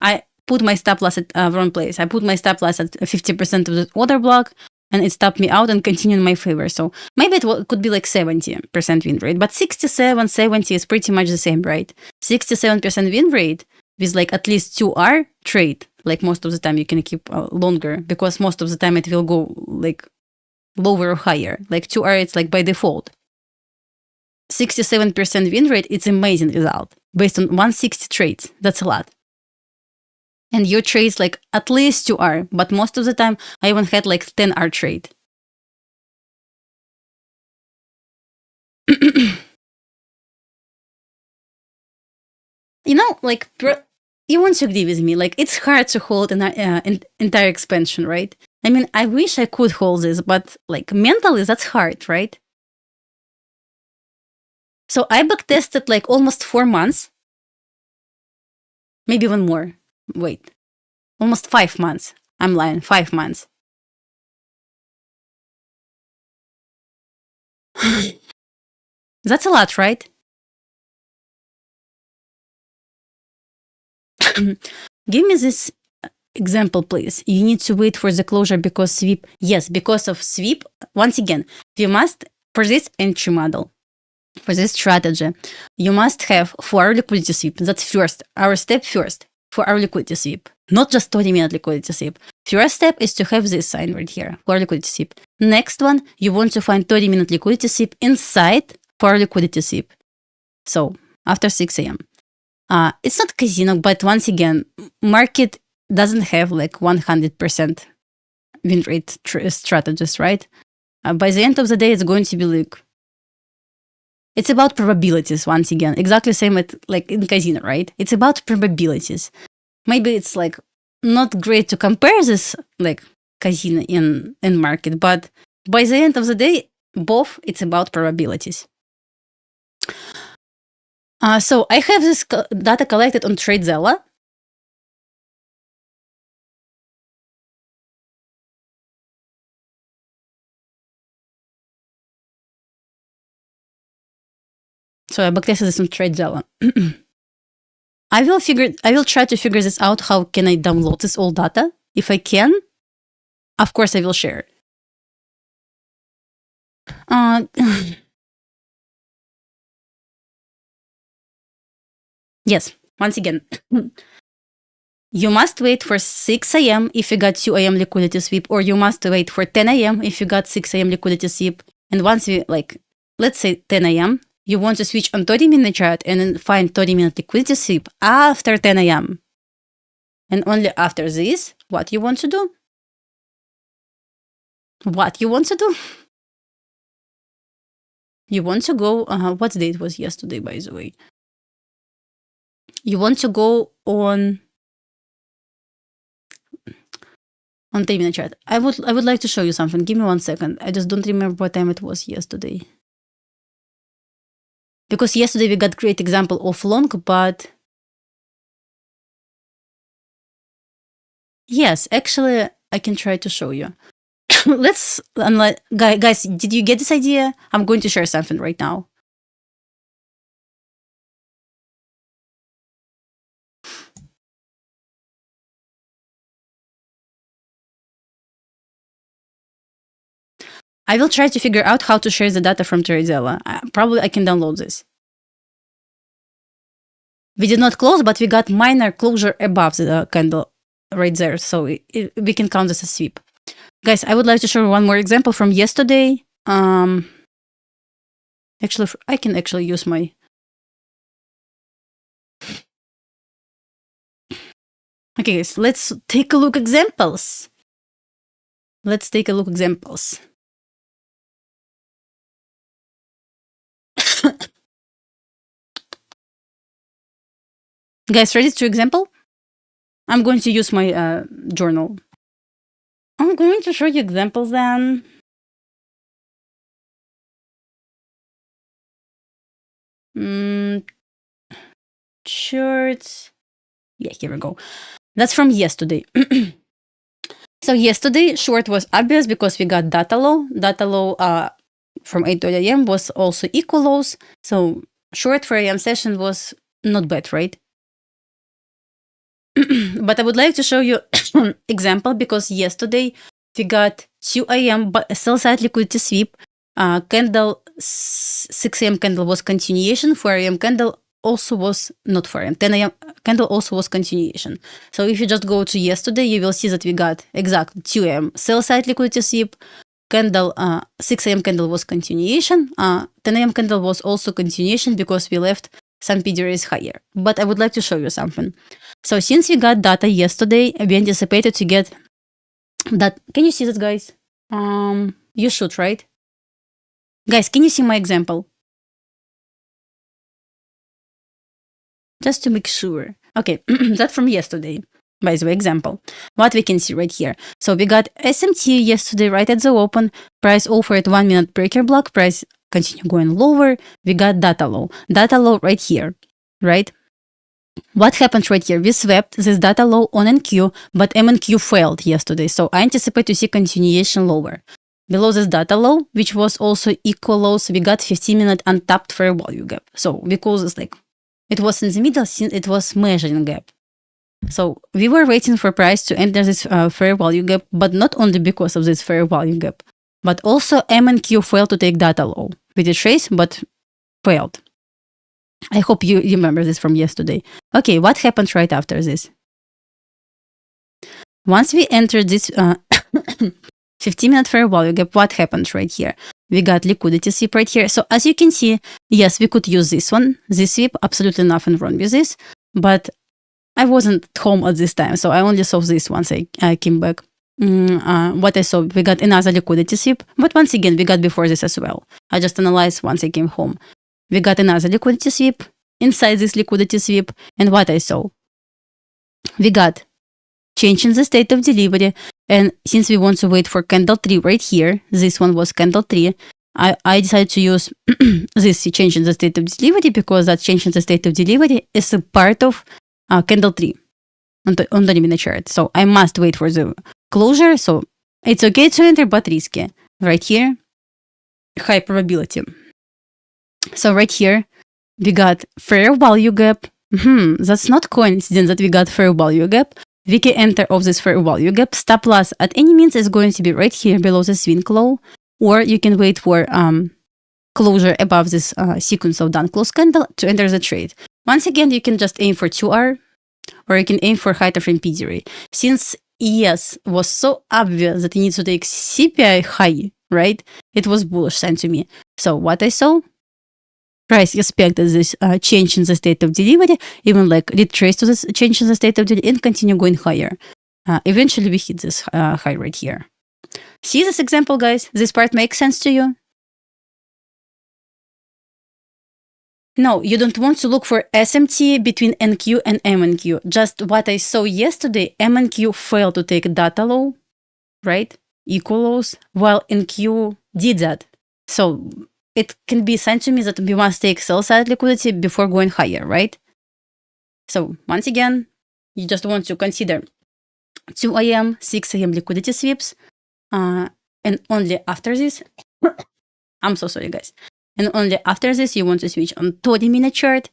S1: I put my stop loss at wrong place. I put my stop loss at 50% of the order block, and it stopped me out and continued in my favor. So maybe it could be like 70% win rate, but 67, 70 is pretty much the same, right? 67% win rate with like at least 2R trade. Like most of the time you can keep longer because most of the time it will go like lower or higher. Like 2R, it's like by default. 67% win rate, it's amazing result based on 160 trades. That's a lot. And your trades like at least 2R, but most of the time I even had like 10R trade. You know, like you won't agree with me. Like it's hard to hold an entire expansion, right? I mean, I wish I could hold this, but like mentally, that's hard, right? So I backtested like almost 4 months, maybe even more. Wait, almost 5 months. I'm lying, 5 months. That's a lot, right? Give me this example, please. You need to wait for the closure because sweep. Yes, because of sweep. Once again, you must, for this entry model, for this strategy, you must have for our liquidity sweep. That's first, our step first for our liquidity sweep, not just 30-minute liquidity sweep. First step is to have this sign right here for liquidity sweep. Next one, you want to find 30-minute liquidity sweep inside for our liquidity sweep. So after 6 a.m. It's not casino, but once again, market doesn't have like 100% win rate strategies, right? By the end of the day, it's going to be like, it's about probabilities once again. Exactly same like in casino, right? It's about probabilities. Maybe it's like not great to compare this like casino in market, but by the end of the day, both it's about probabilities. So I have this data collected on TradeZella. So I backtested this on TradeZella. I will try to figure this out. How can I download this old data? If I can, of course I will share. Yes, once again, you must wait for 6 a.m. if you got 2 a.m. liquidity sweep, or you must wait for 10 a.m. if you got 6 a.m. liquidity sweep. And once you let's say 10 a.m., you want to switch on 30-minute chart and then find 30-minute liquidity sweep after 10 a.m. And only after this, what you want to do? What you want to do? You want to go, what date was yesterday, by the way? You want to go on 10-minute chart. I would like to show you something. Give me 1 second. I just don't remember what time it was yesterday. Because yesterday we got great example of long, but yes, actually I can try to show you. let's, guys, did you get this idea? I'm going to share something right now. I will try to figure out how to share the data from TradeZella. Probably I can download this. We did not close, but we got minor closure above the candle right there. So we can count this as sweep. Guys, I would like to show one more example from yesterday. Actually, I can actually use my... Okay, guys, let's take a look examples. Let's take a look examples. Guys, ready to example? I'm going to use my journal. I'm going to show you examples then. Shorts. Yeah, here we go. That's from yesterday. So yesterday, short was obvious because we got data low. Data low from 8:30 a.m. was also equal lows. So short for AM session was not bad, right? But I would like to show you example because yesterday we got 2 a.m. sell side liquidity sweep. Candle 6 a.m. candle was continuation. 4 a.m. candle also was not 4 a.m. 10 a.m. candle also was continuation. So if you just go to yesterday, you will see that we got exactly 2 a.m. sell side liquidity sweep. Candle 6 a.m. candle was continuation. 10 a.m. candle was also continuation because we left some PDRs higher. But I would like to show you something. So since we got data yesterday, we anticipated to get that. Can you see this, guys? You should, right? Guys, can you see my example? Just to make sure. Okay, that's from yesterday. By the way, example. What we can see right here. So we got SMT yesterday right at the open. Price offer at 1 minute breaker block. Price continue going lower. We got data low. Data low right here, right? What happened right here? We swept this data low on NQ, but MNQ failed yesterday. So I anticipate to see continuation lower. Below this data low, which was also equal lows, we got 15-minute untapped fair value gap. So we call this like, it was in the middle, it was measuring gap. So we were waiting for price to enter this fair value gap, but not only because of this fair value gap, but also MNQ failed to take data low. We did trace, but failed. I hope you remember this from yesterday. Okay, what happened right after this? Once we entered this 15-minute fair value gap, what happened right here? We got liquidity sweep right here. So as you can see, yes, we could use this one, this sweep, absolutely nothing wrong with this, but I wasn't home at this time, so I only saw this once I came back. What I saw, we got another liquidity sweep, but once again, we got before this as well. I just analyzed once I came home. We got another liquidity sweep inside this liquidity sweep, and what I saw, we got change in the state of delivery, and since we want to wait for candle 3 right here, this one was candle 3, I decided to use this change in the state of delivery because that change in the state of delivery is a part of candle 3 on the mini chart. So I must wait for the closure. So it's okay to enter, but risky. Right here, high probability. So right here, we got fair value gap. That's not coincidence that we got fair value gap. We can enter of this fair value gap. Stop loss at any means is going to be right here below the swing low, or you can wait for closure above this sequence of done close candle to enter the trade. Once again, you can just aim for 2R, or you can aim for higher frame PDR. Since ES was so obvious that it needs to take CPI high, right? It was bullish sign to me. So what I saw, price expected this change in the state of delivery, even like retrace to this change in the state of delivery and continue going higher. Eventually we hit this high right here. See this example, guys? This part makes sense to you? No, you don't want to look for SMT between NQ and MNQ. Just what I saw yesterday, MNQ failed to take data low, right? Equal lows, while NQ did that. So it can be sent to me that we must take sell side liquidity before going higher, right? So once again, you just want to consider 2 a.m., 6 a.m. liquidity sweeps, And only after this, I'm so sorry, guys. And only after this, you want to switch on 30-minute chart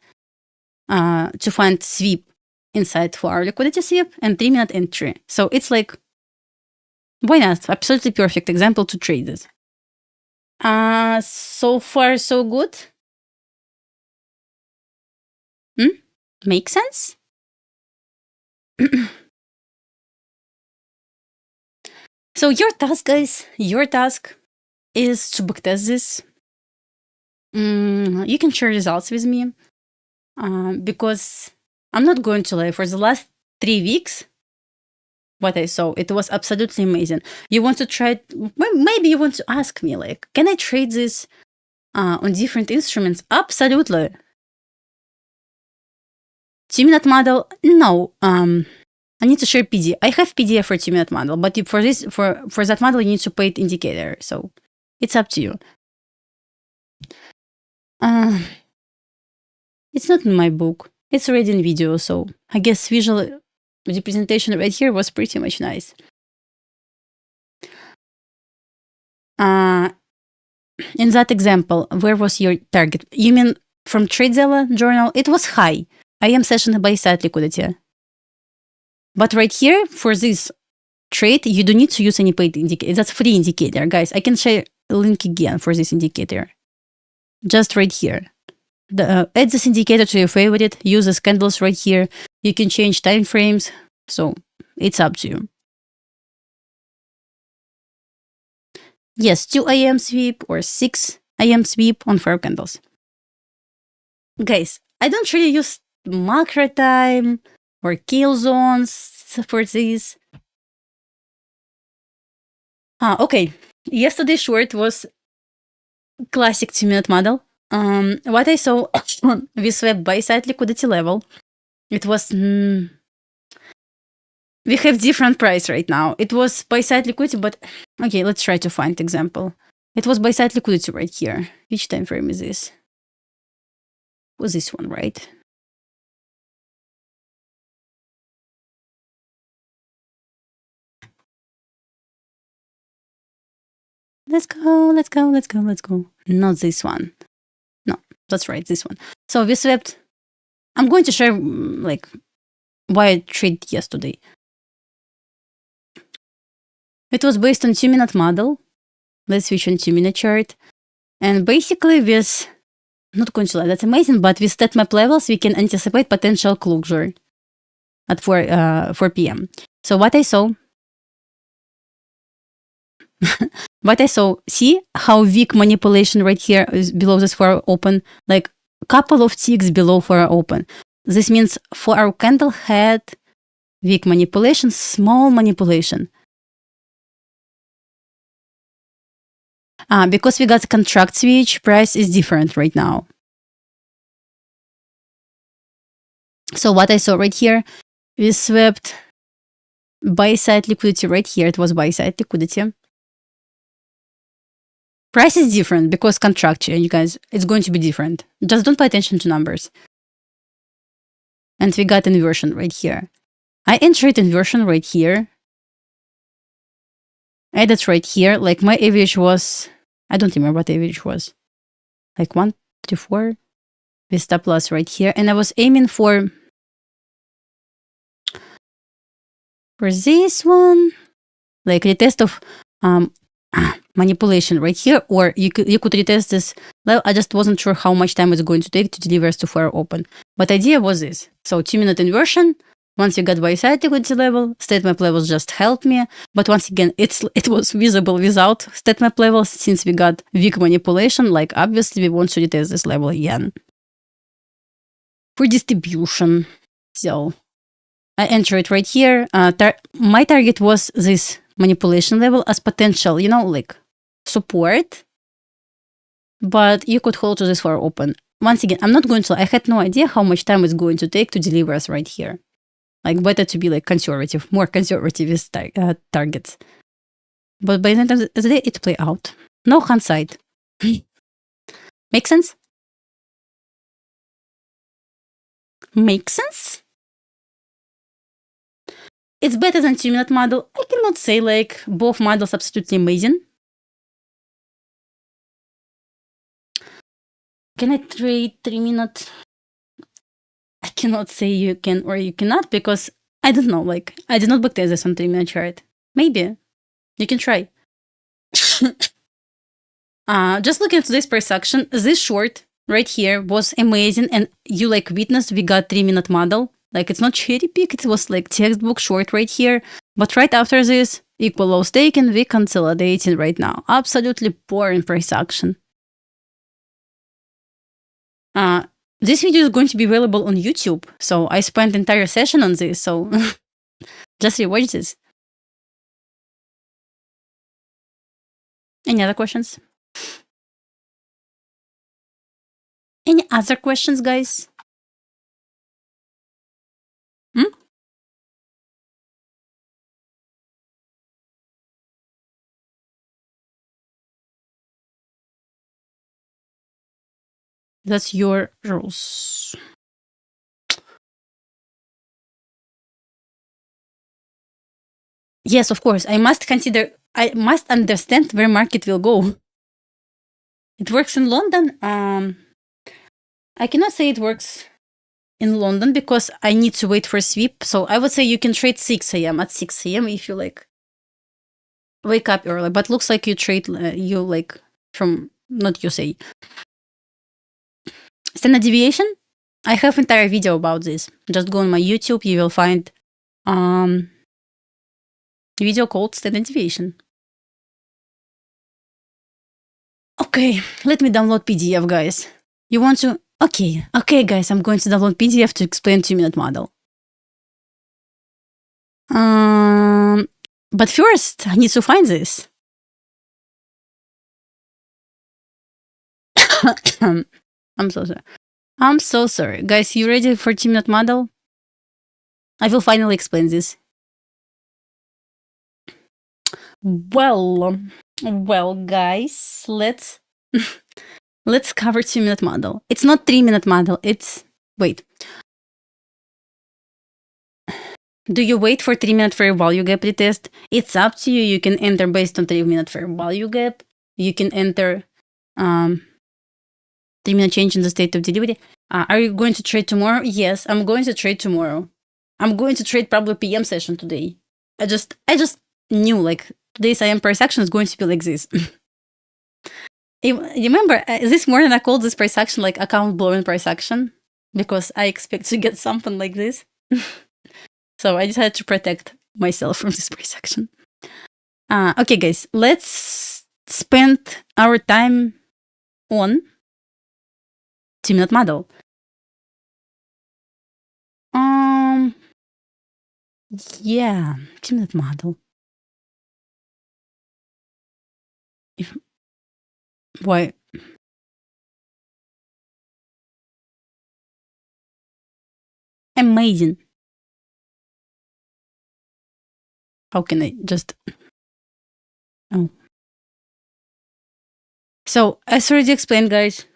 S1: to find sweep inside for our liquidity sweep and 3-minute entry. So it's like, why not? Absolutely perfect example to trade this. So far, so good. Make sense? So your task, guys, your task is to backtest this. You can share results with me because I'm not going to lie. For the last 3 weeks, what I saw, it was absolutely amazing. You want to try, maybe you want to ask me, like, can I trade this on different instruments? Absolutely. 2-minute model, no. I need to share PDF. I have PDF for 2-minute model, but for that model, you need to pay indicator. So it's up to you. It's not in my book. It's already in video, so I guess visual the presentation right here was pretty much nice. In that example, where was your target? You mean from TradeZella journal? It was high. IM session by side liquidity. But right here, for this trade, you don't need to use any paid indicator. That's free indicator, guys. I can share a link again for this indicator. Just right here. Add this indicator to your favorite. Use the candles right here. You can change time frames. So it's up to you. Yes, 2 IM sweep or 6 IM sweep on 4 candles. Guys, I don't really use macro time or kill zones for this. Okay. Yesterday short was classic 2-minute model. What I saw, we swept buy side liquidity level. It was we have different price right now. It was buy side liquidity, but okay, let's try to find example. It was buy side liquidity right here. Which time frame is this? Was this one, right? Let's go. Not this one. No, that's right, this one. So we swept. I'm going to share like why I traded yesterday. It was based on 2-minute model. Let's switch on 2-minute chart. And basically with, not going to lie, that's amazing, but with stat map levels, we can anticipate potential closure at 4 p.m. So what I saw, see how weak manipulation right here is below this 4 open, like a couple of ticks below 4 open. This means 4 candle had weak manipulation, small manipulation. Because we got contract switch, price is different right now. So what I saw right here, we swept buy side liquidity right here. It was buy side liquidity. Price is different because contract, you guys, it's going to be different. Just don't pay attention to numbers. And we got inversion right here. I entered inversion right here. Added right here. Like my average was, I don't remember what average was. Like 134 with stop loss right here. And I was aiming for this one, like retest of manipulation right here, or you could retest this. Well, I just wasn't sure how much time it's going to take to deliver us to 4 open. But idea was this. So 2-minute inversion. Once you got buy side liquidity level, stat map levels just helped me. But once again, it was visible without stat map levels. Since we got weak manipulation, like obviously we want to retest this level again. For distribution. So I enter it right here. My target was this manipulation level as potential, like support. But you could hold to this for open. Once again, I'm not going to, I had no idea how much time it's going to take to deliver us right here. Like better to be like conservative, more conservative with targets. But by the end of the day, it play out. No hindsight. Make sense? Make sense? It's better than 2-minute model. I cannot say like both models absolutely amazing. can I trade 3-minute? I cannot say you can or you cannot because I don't know. Like, I did not backtest this on 3-minute chart. Maybe you can try. Just looking at today's price action, this short right here was amazing, and you like witnessed we got 3-minute model. Like, it's not cherry pick, it was like textbook short right here. But right after this, equal lows taken, we consolidating right now. Absolutely boring price action. This video is going to be available on YouTube, so I spent the entire session on this, so just rewatch this. Any other questions? Any other questions, guys? That's your rules. Yes, of course. I must understand where market will go. It works in London. I cannot say it works in London because I need to wait for sweep. So I would say you can trade 6 a.m. at 6 a.m. if you like wake up early. But looks like you trade you like from not you say. Standard deviation. I have entire video about this. Just go on my YouTube. You will find video called standard deviation. Okay, let me download PDF, guys. You want to? Okay, guys, I'm going to download PDF to explain 2-minute model. But first, I need to find this. I'm so sorry. I'm so sorry. Guys, you ready for 2-minute model? I will finally explain this. Well, guys, let's cover 2-minute model. It's not 3-minute model. It's wait. Do you wait for 3-minute fair value gap retest? It's up to you. You can enter based on 3-minute fair value gap. You can enter 3-minute change in the state of delivery. Are you going to trade tomorrow? Yes, I'm going to trade tomorrow. I'm going to trade probably PM session today. I just knew like today's IM price action is going to be like this. You remember this morning I called this price action like account blowing price action because I expect to get something like this. So I decided to protect myself from this price action. Okay, guys, let's spend our time on 2-minute model. Yeah, 2-minute model. Why? Amazing. How can I just... Oh. So, as already explained, guys,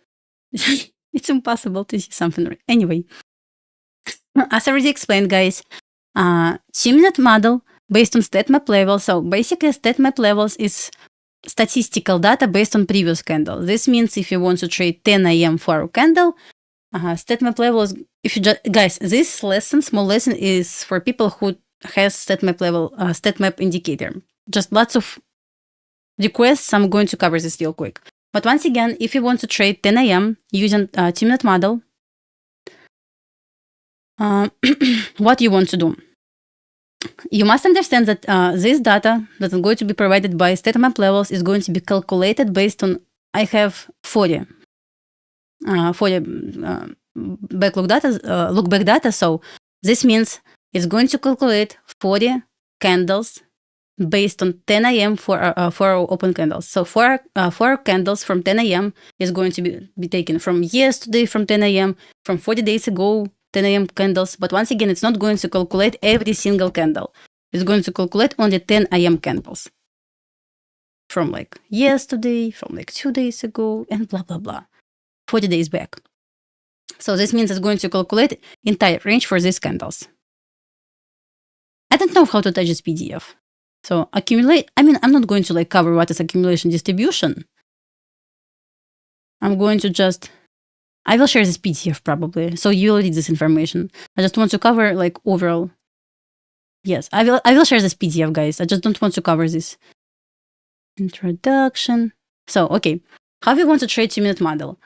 S1: it's impossible to see something right. Anyway, as already explained, guys, 2-minute model based on stat map levels. So, basically, stat map levels is statistical data based on previous candle. This means if you want to trade 10 a.m. for a candle, stat map levels, if you just, guys, this lesson, small lesson is for people who has stat map level, stat map indicator. Just lots of requests. I'm going to cover this real quick. But once again, if you want to trade 10 a.m. using 2-minute model, what you want to do? You must understand that this data that is going to be provided by stat map levels is going to be calculated based on, I have 40 backlog data, look back data. So this means it's going to calculate 40 candles based on 10 a.m. for our open candles. So for candles from 10 a.m. is going to be taken from yesterday from 10 a.m., from 40 days ago, 10 a.m. candles. But once again, it's not going to calculate every single candle. It's going to calculate only 10 a.m. candles. From like yesterday, from like 2 days ago, and blah, blah, blah. 40 days back. So this means it's going to calculate entire range for these candles. I don't know how to touch this PDF. So accumulate, I mean, I'm not going to like cover what is accumulation distribution. I'm going to just I will share this PDF probably, so you'll read this information. I just want to cover like overall. Yes, I will share this PDF, guys. I just don't want to cover this. Introduction. So, okay, how we want to trade 2-minute model.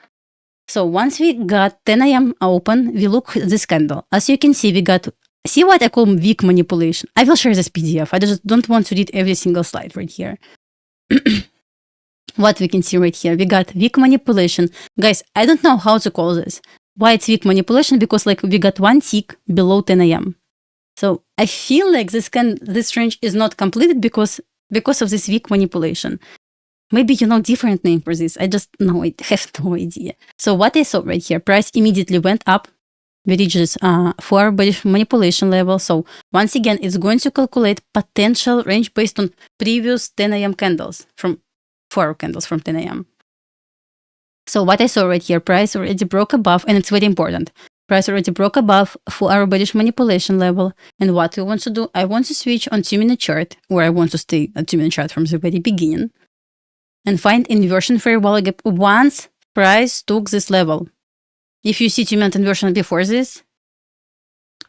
S1: So once we got 10 a.m. open, we look at this candle. As you can see, we got, see what I call weak manipulation. I will share this PDF. I just don't want to read every single slide right here. What we can see right here, we got weak manipulation. Guys, I don't know how to call this. Why it's weak manipulation? Because like we got one tick below 10 a.m. So I feel like this range is not completed because of this weak manipulation. Maybe you know different name for this. I just have no idea. So what I saw right here, price immediately went up. We reached this 4-hour bullish manipulation level. So once again, it's going to calculate potential range based on previous 10 a.m. candles from 4 candles from 10 a.m. So what I saw right here, price already broke above, and it's very important. Price already broke above 4-hour bullish manipulation level. And what we want to do, I want to switch on 2-minute chart, where I want to stay at 2-minute chart from the very beginning, and find inversion fair value gap once price took this level. If you see 2-minute inversion before this,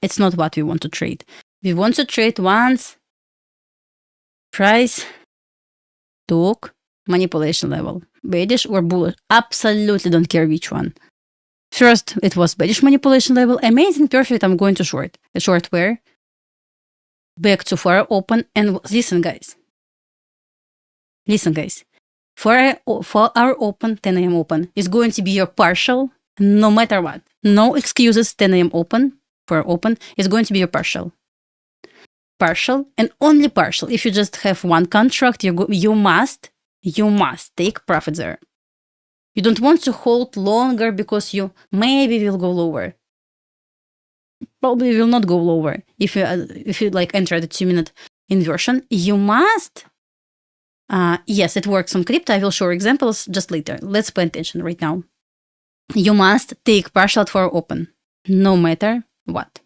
S1: it's not what we want to trade. We want to trade once price took manipulation level, bearish or bullish. Absolutely don't care which one. First, it was bearish manipulation level. Amazing, perfect. I'm going to short. A short where? Back to 4-hour open. And listen, guys. Listen, guys. 4-hour open, 10 a.m. open is going to be your partial no matter what. No excuses. 10 a.m. open, 4-hour open is going to be your partial. Partial and only partial. If you just have one contract, you must take profit there. You don't want to hold longer because you maybe will go lower. Probably will not go lower. If you like enter the 2-minute inversion, you must. Yes, it works on crypto. I will show examples just later. Let's pay attention right now. You must take partial for open, no matter what.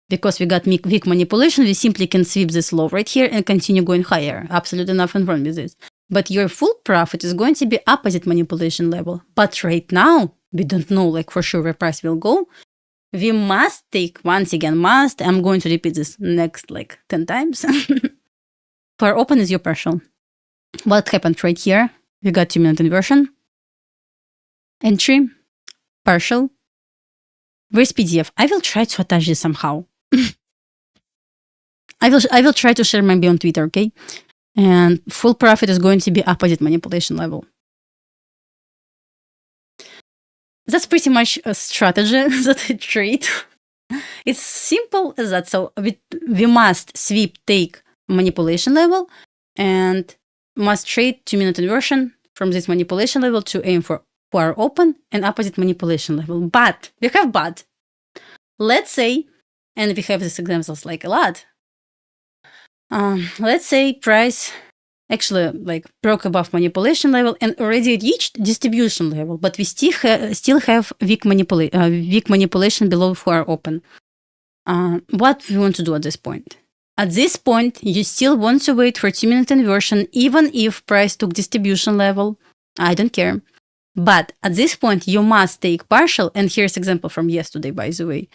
S1: Because we got weak manipulation, we simply can sweep this low right here and continue going higher. Absolutely nothing wrong with this. But your full profit is going to be opposite manipulation level. But right now, we don't know like for sure where price will go. We must take, once again, I'm going to repeat this next like 10 times. For open is your partial. What happened right here? We got 2-minute inversion. Entry, partial. Where's PDF? I will try to attach this somehow. I will try to share maybe on Twitter, okay? And full profit is going to be opposite manipulation level. That's pretty much a strategy that I trade. It's simple as that. So we must sweep, take manipulation level, and must trade 2-minute inversion from this manipulation level to aim for open and opposite manipulation level. But we have let's say, and we have these examples like a lot. Let's say price actually like broke above manipulation level and already reached distribution level, but we still have weak manipulation below 4-hour open. What we want to do at this point? At this point, you still want to wait for 2-minute inversion, even if price took distribution level. I don't care. But at this point, you must take partial, and here's example from yesterday, by the way.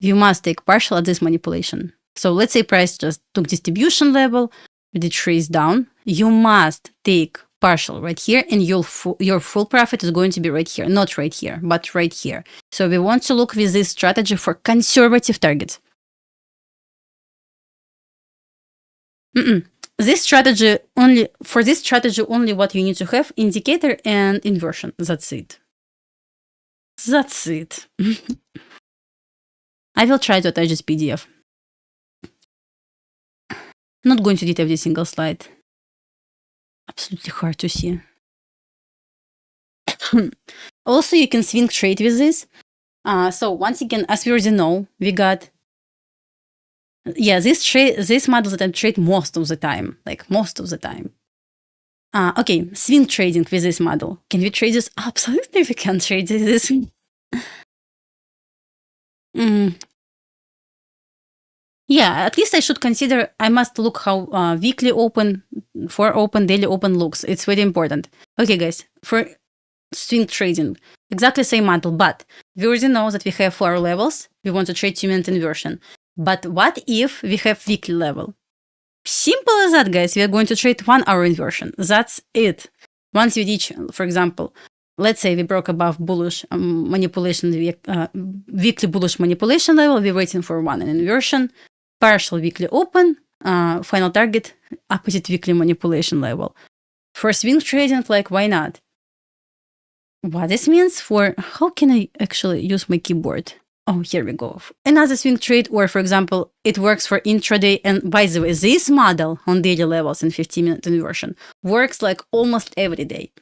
S1: You must take partial at this manipulation. So let's say price just took distribution level, it traced down. You must take partial right here, and your full profit is going to be right here. Not right here, but right here. So we want to look with this strategy for conservative targets. This strategy only what you need to have indicator and inversion. That's it. I will try to attach this PDF. Not going to edit every single slide. Absolutely hard to see. Also, you can swing trade with this. So once again, as we already know, we got this model that I trade most of the time. Okay, swing trading with this model. Can we trade this? Absolutely, we can trade this. Yeah, at least I should consider, I must look how weekly open, for open, daily open looks. It's very important. Okay, guys, for swing trading, exactly same model, but we already know that we have 4 levels. We want to trade 2-minute inversion. But what if we have weekly level? Simple as that, guys. We are going to trade 1 hour inversion. That's it. Once we reach, for example, let's say we broke above bullish manipulation, weekly bullish manipulation level. We're waiting for 1 inversion, partial weekly open, final target, opposite weekly manipulation level. For swing trading, like, why not? What this means for, how can I actually use my keyboard? Oh, here we go. Another swing trade, or for example, it works for intraday. And by the way, this model on daily levels and 15-minute inversion works like almost every day.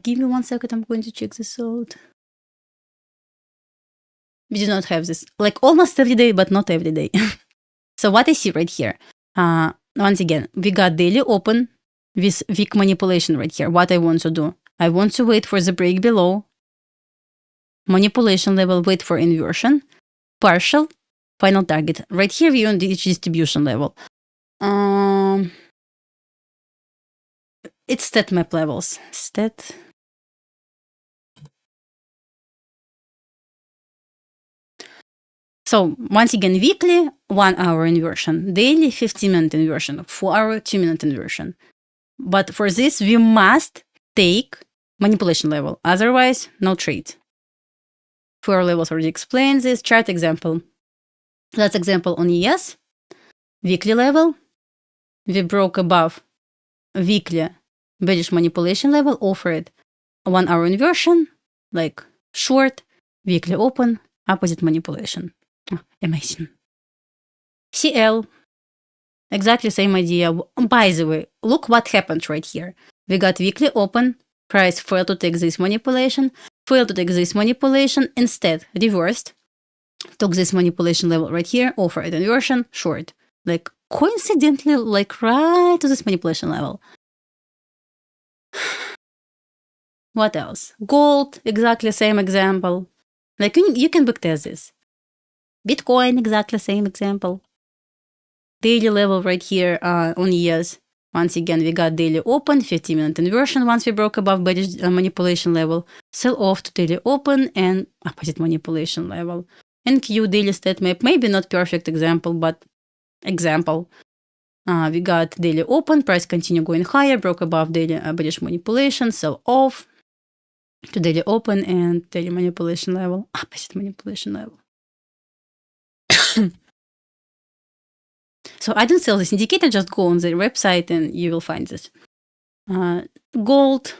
S1: Give me 1 second. I'm going to check this out. We do not have this, like almost every day, but not every day. So what I see right here, once again, we got daily open with weak manipulation right here. What I want to do, I want to wait for the break below manipulation level, wait for inversion, partial, final target. Right here, we on the distribution level. It's stat map levels. Stat. So once again, weekly, 1 hour inversion, daily, 15-minute inversion, 4 hour, 2-minute inversion. But for this, we must take manipulation level. Otherwise, no trade. 4 levels already explained this. Chart example. That's example on ES. Weekly level. We broke above weekly bearish manipulation level, offered 1 hour inversion, like short, weekly open, opposite manipulation. Amazing. CL. Exactly same idea. By the way, look what happened right here. We got weekly open, price failed to take this manipulation, instead reversed, took this manipulation level right here, offered inversion, short. Like coincidentally, like right to this manipulation level. What else? Gold, exactly same example. Like you can backtest this. Bitcoin, exactly same example. Daily level right here on ES. Once again, we got daily open, 15-minute inversion once we broke above bearish manipulation level, sell off to daily open and opposite manipulation level. NQ daily stat map, maybe not perfect example, but example. We got daily open, price continue going higher, broke above daily bearish manipulation, sell off to daily open and daily manipulation level, opposite manipulation level. So I don't sell this indicator, just go on their website and you will find this. Gold,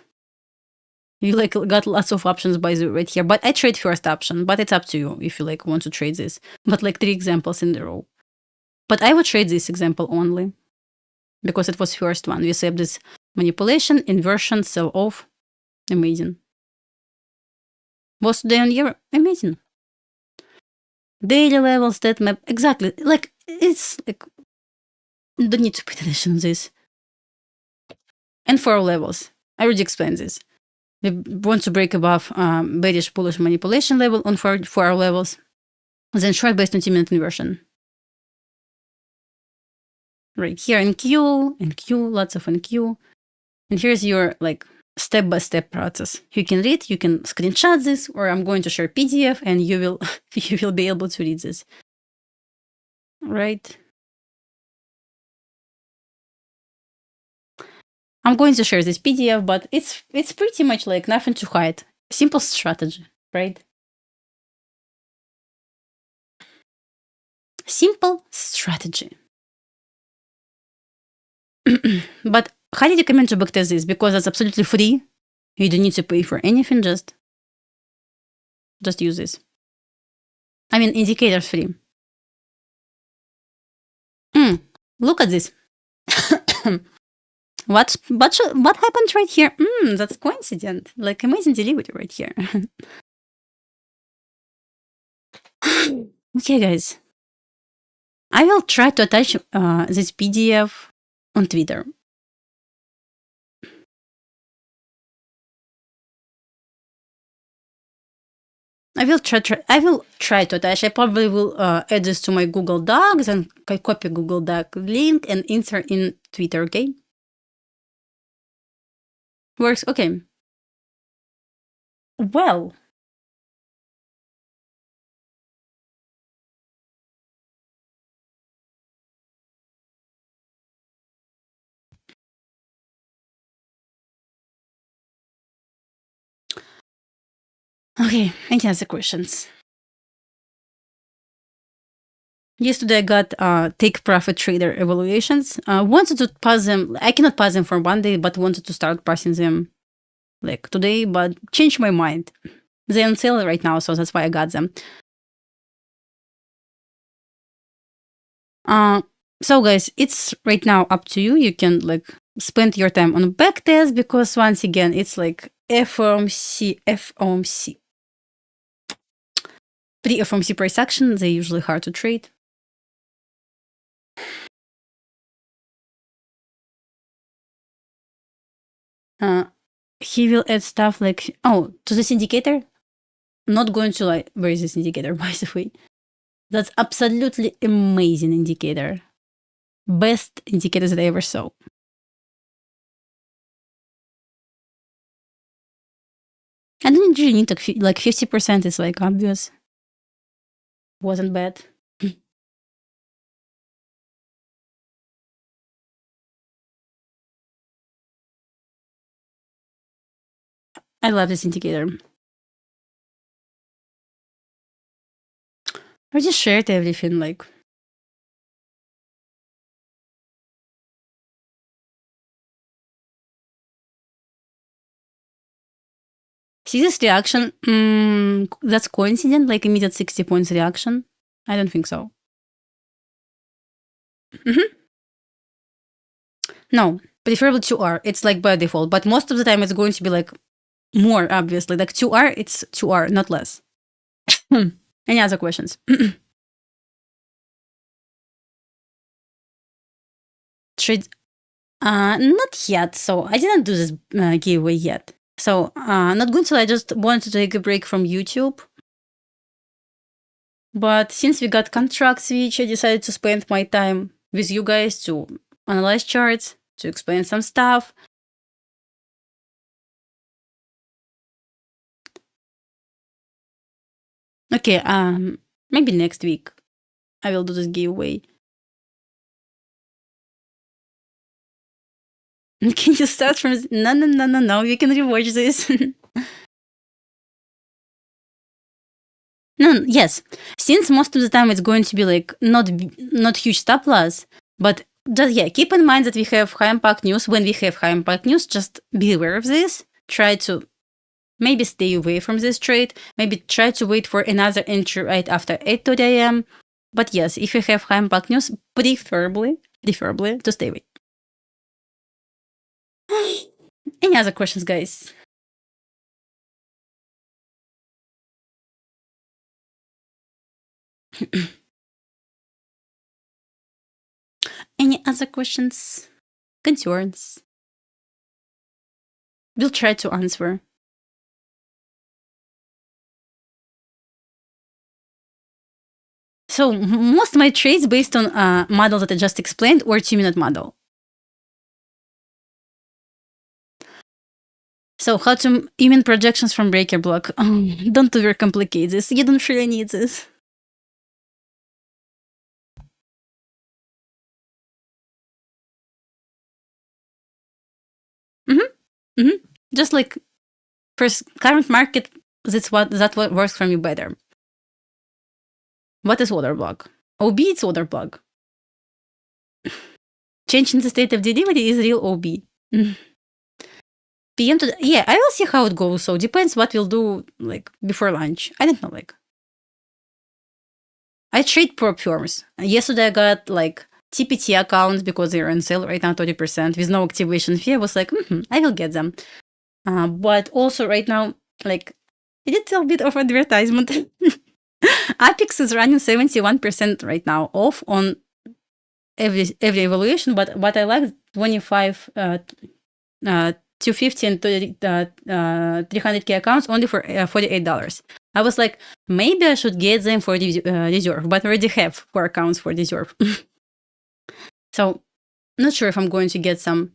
S1: you like got lots of options by the way right here, but I trade first option, but it's up to you if you like want to trade this. But like 3 examples in a row. But I would trade this example only because it was first one. We saved this manipulation, inversion, sell off. Amazing. Was today on year? Amazing. Daily level stat map, exactly. Like it's like don't need to pay attention to this. And 4 levels. I already explained this. We want to break above bearish bullish manipulation level on 4 levels. Then short based on 2-minute inversion. Right here NQ, lots of NQ. And here's your like step-by-step process. You can read, you can screenshot this, or I'm going to share PDF and you will be able to read this. Right? I'm going to share this PDF, but it's pretty much like nothing to hide. Simple strategy, right? Simple strategy. But highly recommend to backtest this because it's absolutely free. You don't need to pay for anything, just use this. I mean, indicators free. Look at this. What happened right here? That's coincident. Like amazing delivery right here. Okay, guys. I will try to attach this PDF on Twitter. I will try to attach. I probably will add this to my Google Docs and copy Google Doc link and insert in Twitter. Okay. Works. Okay. Well, okay, I can answer questions. Yesterday I got take profit trader evaluations. Wanted to pass them. I cannot pass them for one day, but wanted to start passing them like today, but changed my mind. They're on sale right now, so that's why I got them. So guys, it's right now up to you. You can like spend your time on backtest because once again, it's like FOMC. Pre-FOMC price action, they're usually hard to trade. He will add stuff like, oh, to this indicator. Not going to lie, where is this indicator, by the way? That's absolutely amazing indicator. Best indicator that I ever saw. I don't really need like 50% is like obvious. Wasn't bad. I love this indicator. I just shared everything like. See this reaction? That's coincident, like immediate 60 points reaction? I don't think so. No, preferably 2R. It's like by default, but most of the time it's going to be like more, obviously. Like 2R, it's 2R, not less. Any other questions? Trade? Not yet. So I didn't do this giveaway yet. So not going to. I just wanted to take a break from YouTube. But since we got contract switch, I decided to spend my time with you guys to analyze charts, to explain some stuff. Okay, maybe next week I will do this giveaway. Can you start from? No. You can rewatch this. No, yes. Since most of the time it's going to be like not huge stop loss, but just keep in mind that we have high impact news. When we have high impact news, just be aware of this. Try to maybe stay away from this trade. Maybe try to wait for another entry right after 8:30 a.m. But yes, if you have high impact news, preferably to stay away. Any other questions, guys? Any other questions? Concerns? We'll try to answer. So most of my trades based on a model that I just explained or 2-minute model. So how to mean projections from breaker block? Don't overcomplicate this. You don't really need this. Just like first current market, that's what works for me better. What is order block? OB, it's order block. Changing the state of delivery is real OB. PM to I will see how it goes. So depends what we'll do like before lunch. I don't know, like I trade prop firms. Yesterday I got like TPT accounts because they're on sale right now 30% with no activation fee. I was like, I will get them. But also right now, like a little bit of advertisement. Apex is running 71% right now off on every evaluation, but what I like 25 250 and 300k accounts only for $48. I was like, maybe I should get them for reserve, but I already have 4 accounts for reserve. So not sure if I'm going to get some.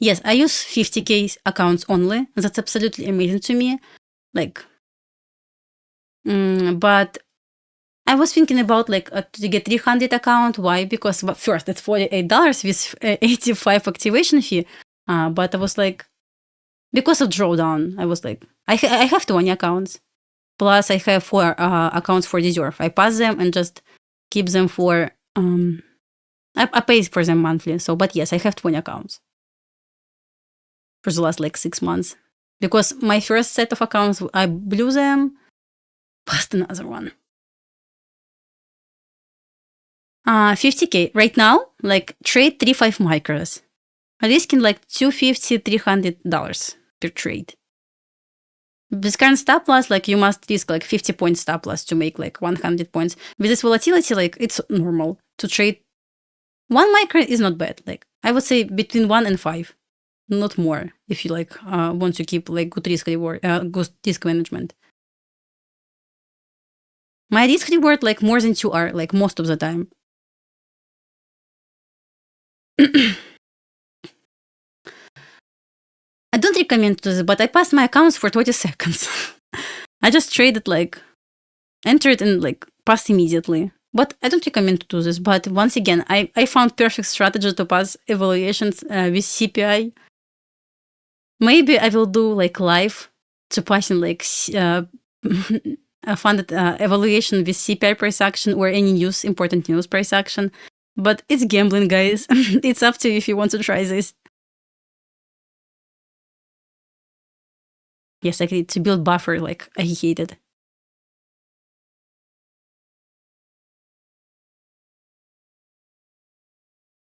S1: Yes, I use 50k accounts only. That's absolutely amazing to me. like, but I was thinking about like to get 300 account. Why? Because first it's $48 with 85 activation fee. But I was like, because of drawdown, I was like, I have 20 accounts. Plus I have 4 accounts for reserve. I pass them and just keep them for, I pay for them monthly. So, but yes, I have 20 accounts for the last like 6 months. Because my first set of accounts, I blew them, passed another one. 50K right now, like trade 3-5 micros. Risking like $250, $300 per trade. With current stop loss, like you must risk like 50 point stop loss to make like 100 points. With this volatility, like it's normal to trade. 1 micro is not bad. Like I would say between 1 and 5, not more. If you like want to keep like good risk reward, good risk management. My risk reward like more than 2 are like most of the time. I don't recommend this, but I passed my accounts for 20 seconds. I just traded like, entered and like passed immediately. But I don't recommend to do this. But once again, I found perfect strategy to pass evaluations with CPI. Maybe I will do like live to passing like a funded evaluation with CPI price action or any news, important news price action. But it's gambling, guys. It's up to you if you want to try this. Yes, I need to build buffer like I hate it.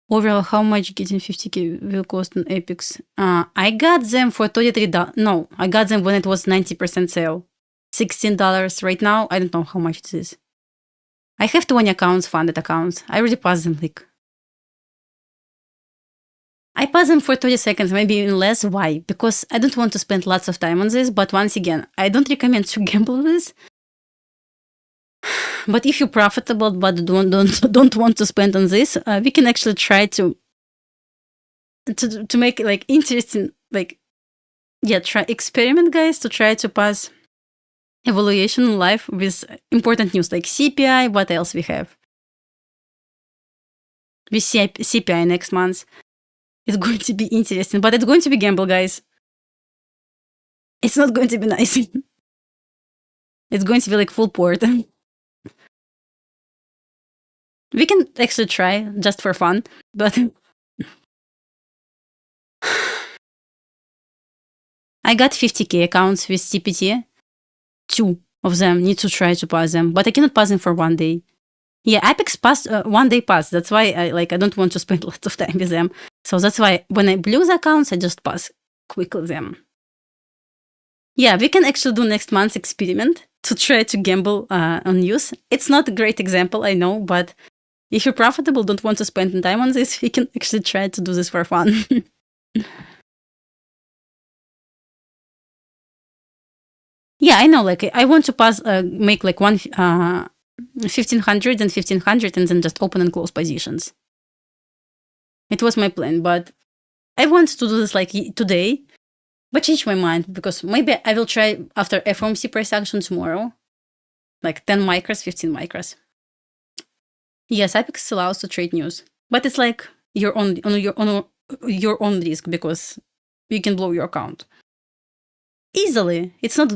S1: Overall, how much getting 50K will cost on Epix? I got them for $33. No, I got them when it was 90% sale. $16 right now. I don't know how much it is. I have 20 accounts, funded accounts. I already passed them like. I pass them for 30 seconds, maybe even less. Why? Because I don't want to spend lots of time on this. But once again, I don't recommend to gamble this. But if you're profitable but don't want to spend on this, we can actually try to make like interesting, like, yeah, try experiment, guys, to try to pass evaluation live with important news like CPI. What else we have? We see CPI next month. It's going to be interesting, but it's going to be gamble, guys. It's not going to be nice. It's going to be like full port. We can actually try just for fun, but I got 50K accounts with CPT. 2 of them need to try to pass them, but I cannot pass them for 1 day. Yeah, Apex passed 1 day pass. That's why I don't want to spend lots of time with them. So that's why when I blew the accounts, I just pass quickly them. Yeah, we can actually do next month's experiment to try to gamble on news. It's not a great example, I know, but if you're profitable, don't want to spend time on this, we can actually try to do this for fun. Yeah, I know, like I want to pass, make like 1500 and 1500 and then just open and close positions. It was my plan, but I want to do this like today, but change my mind because maybe I will try after FOMC price action tomorrow, like 10 micros, 15 micros. Yes, Apex allows to trade news, but it's like your own risk because you can blow your account easily. It's not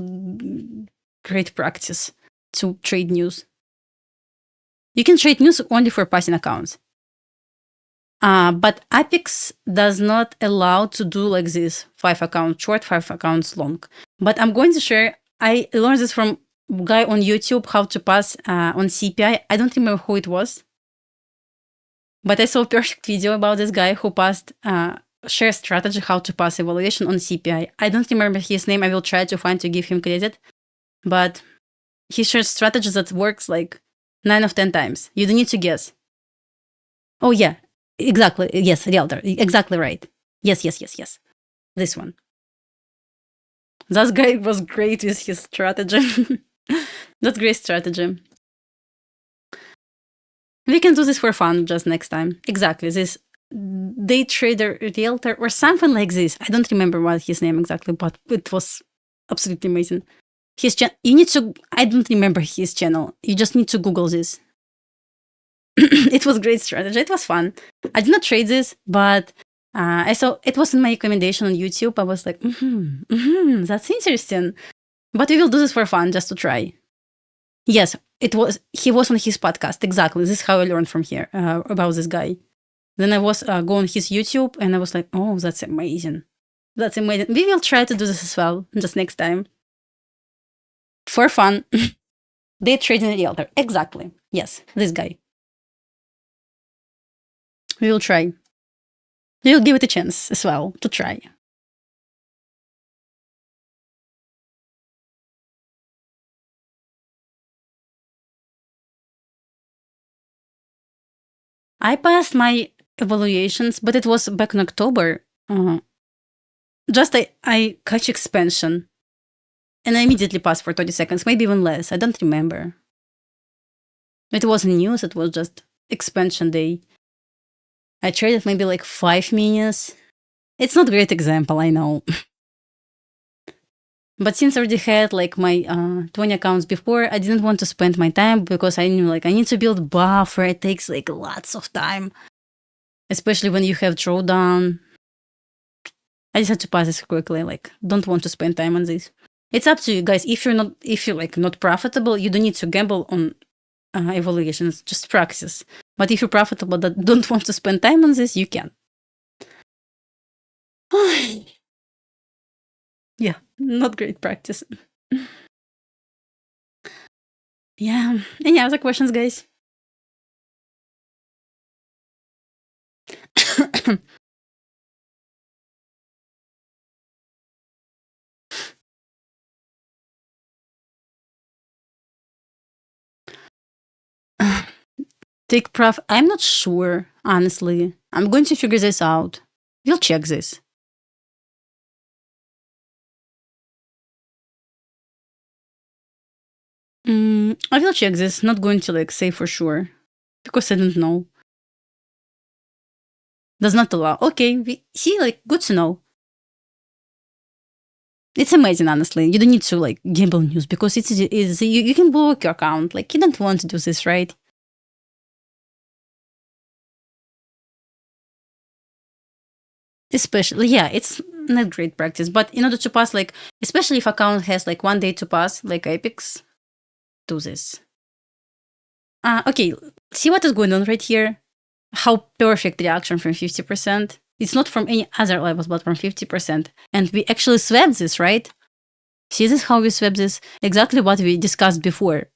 S1: great practice to trade news. You can trade news only for passing accounts. But Apex does not allow to do like this 5 accounts short, 5 accounts long. But I'm going to share, I learned this from a guy on YouTube, how to pass on CPI. I don't remember who it was, but I saw a perfect video about this guy who passed, share strategy, how to pass evaluation on CPI. I don't remember his name. I will try to find to give him credit, but he shares strategies that works like 9 of 10 times. You don't need to guess. Oh yeah, exactly. Yes, Realtor. Exactly right. Yes. This one. That guy was great with his strategy. That's great strategy. We can do this for fun just next time. Exactly. This day trader Realtor or something like this. I don't remember what his name exactly, but it was absolutely amazing. his channel. You need to. I don't remember his channel. You just need to Google this. It was great strategy. It was fun. I did not trade this, but I saw it was in my recommendation on YouTube. I was like, that's interesting. But we will do this for fun, just to try. Yes, it was. He was on his podcast. Exactly. This is how I learned from here about this guy. Then I was going on his YouTube, and I was like, oh, that's amazing. That's amazing. We will try to do this as well, just next time. For fun. Day trading realtor. Exactly. Yes, this guy. We will try. We will give it a chance as well to try. I passed my evaluations, but it was back in October. Just I catch expansion. And I immediately passed for 30 seconds, maybe even less. I don't remember. It wasn't news, it was just expansion day. I traded maybe like 5 minutes. It's not a great example, I know. But since I already had like my 20 accounts before, I didn't want to spend my time because I knew like I need to build buffer. It takes like lots of time, especially when you have drawdown. I just had to pass this quickly. Like, don't want to spend time on this. It's up to you guys. If you're like not profitable, you don't need to gamble on evaluations. Just practice. But if you're profitable that don't want to spend time on this, you can. Yeah, not great practice. Yeah. Any other questions, guys? Take profit. I'm not sure, honestly. I'm going to figure this out. We'll check this. I will check this. Not going to like say for sure because I don't know. Does not allow. Okay, we see. Like, good to know. It's amazing, honestly. You don't need to like gamble news because it's you can block your account. Like, you don't want to do this, right? Especially, yeah, it's not great practice. But in order to pass, like, especially if account has like 1 day to pass, like Apex, do this. Okay, see what is going on right here? How perfect reaction from 50%. It's not from any other levels, but from 50%. And we actually swapped this, right? See this how we swap this? Exactly what we discussed before.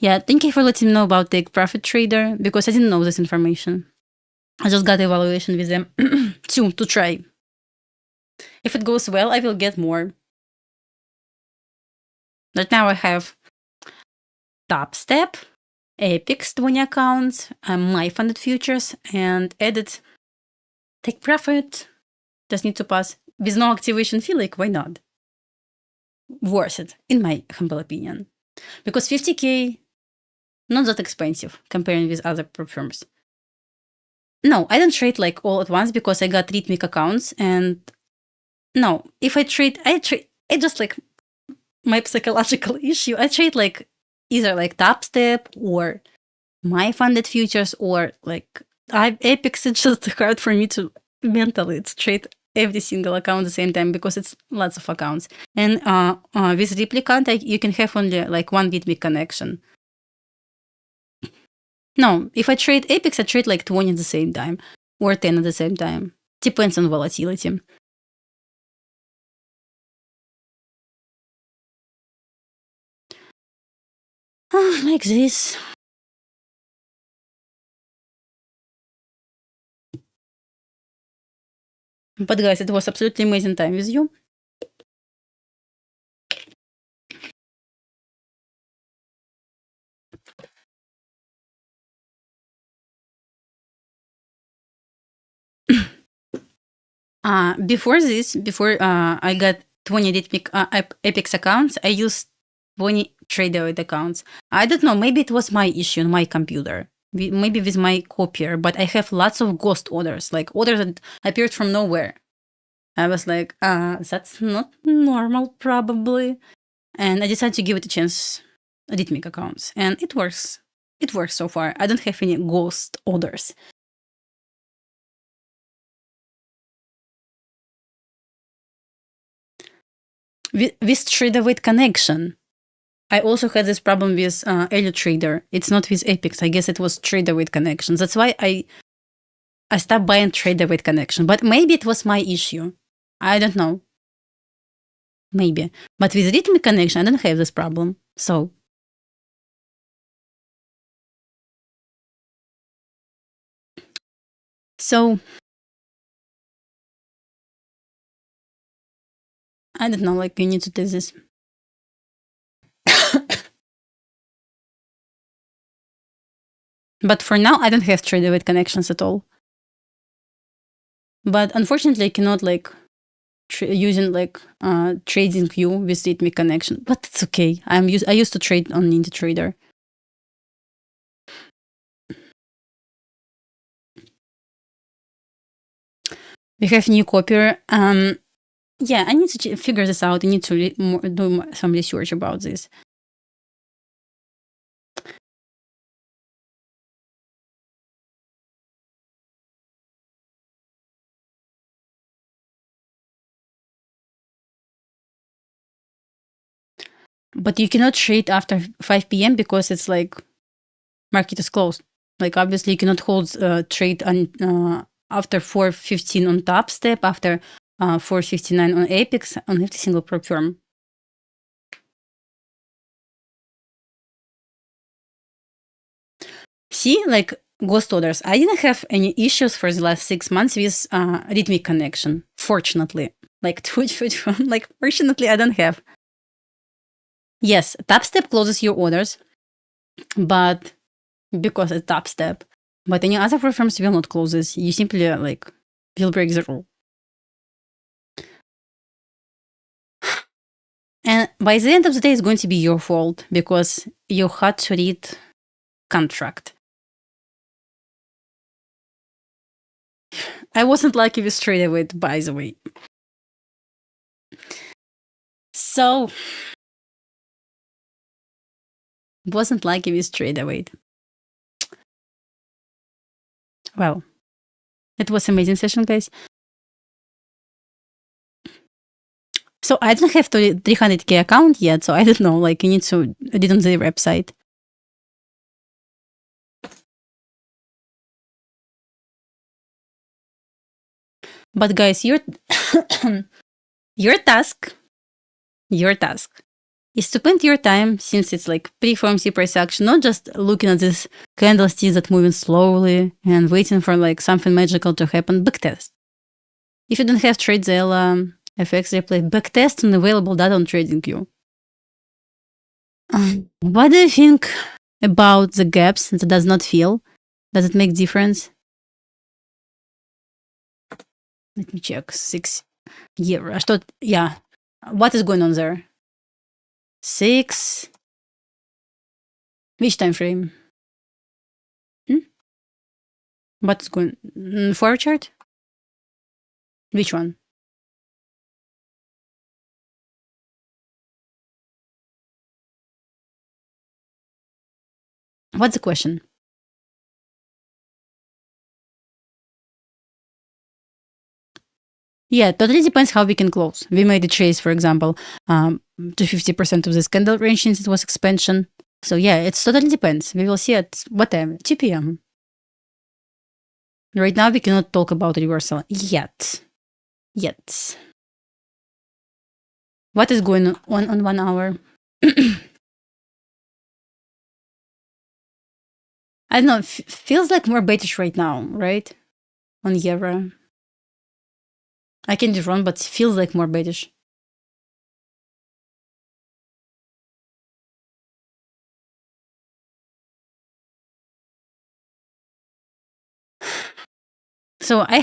S1: Yeah, thank you for letting me know about Take Profit Trader because I didn't know this information. I just got evaluation with them to try. If it goes well, I will get more. Right now I have Top Step, Apex 20 accounts, my funded futures, and edit Take Profit. Just need to pass with no activation fee. Like, why not? Worth it, in my humble opinion. Because 50K, not that expensive comparing with other firms. No, I don't trade like all at once because I got rhythmic accounts. And no, if I trade, I just like my psychological issue. I trade like either like Top Step or my funded futures or like Apex. It's just hard for me to mentally trade every single account at the same time because it's lots of accounts. And with Replikanto, you can have only like one rhythmic connection. No, if I trade Apex, I trade like 20 at the same time or 10 at the same time. Depends on volatility. Like this. But guys, it was absolutely amazing time with you. Before I got 20 Apex accounts, I used 20 TradZella accounts. I don't know, maybe it was my issue on my computer. Maybe with my copier, but I have lots of ghost orders, like orders that appeared from nowhere. I was like, that's not normal, probably. And I decided to give it a chance, Rhythmic accounts. And it works. It works so far. I don't have any ghost orders. With trader weight connection, I also had this problem with Elliott Trader. It's not with Apex. I guess it was trader weight connection. That's why I stopped buying trader weight connection. But maybe it was my issue. I don't know. Maybe. But with rhythmic connection, I don't have this problem. So I don't know, like you need to test this. But for now, I don't have trader weight connections at all. But unfortunately, I cannot like using like TradingView with rhythmic connection. But it's okay. I used to trade on NinjaTrader. We have new copier. Yeah, I need to figure this out. I need to do some research about this. But you cannot trade after 5 p.m. because it's like market is closed. Like obviously you cannot hold trade on after 4:15 on top step, after 4:59 on Apex, on every single prop firm. See, like ghost orders. I didn't have any issues for the last 6 months with rhythmic connection. Fortunately, like like fortunately, I don't have. Yes, top step closes your orders, but because it's top step. But any other prop firms will not close this. You simply like will break the rule. And by the end of the day, it's going to be your fault because you had to read contract. I wasn't lucky with trader weight, by the way. So, wasn't lucky with trader weight. Well, it was amazing session, guys. So I don't have the 300k account yet, so I don't know. Like you need to read on the website. But guys, your your task is to spend your time, since it's like pre-FOMC price action, not just looking at this candlesticks that moving slowly and waiting for like something magical to happen. Backtest. If you don't have TradeZella, FX replay, backtest on available data on TradingView. What do you think about the gaps that does not fill? Does it make difference? Let me check. 6 year. Yeah. What is going on there? 6. Which time frame? What's going? Forward chart? Which one? What's the question? Yeah, totally depends how we can close. We made a chase, for example, to 50% of this candle range since it was expansion. So yeah, it totally depends. We will see at what time? 2 p.m. Right now, we cannot talk about reversal yet. What is going on 1 hour? I don't know. Feels like more bearish right now, right? On euro. I can be wrong, but it feels like more bearish. So I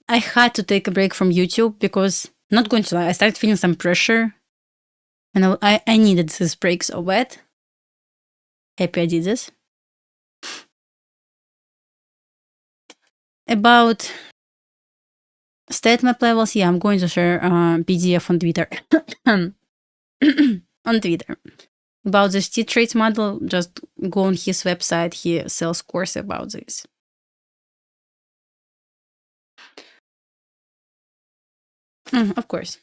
S1: had to take a break from YouTube because, not going to lie, I started feeling some pressure, and I needed this break so bad. Happy I did this. About State map levels, yeah, I'm going to share PDF on Twitter. On Twitter. About this T-Trades model, just go on his website. He sells course about this. Of course.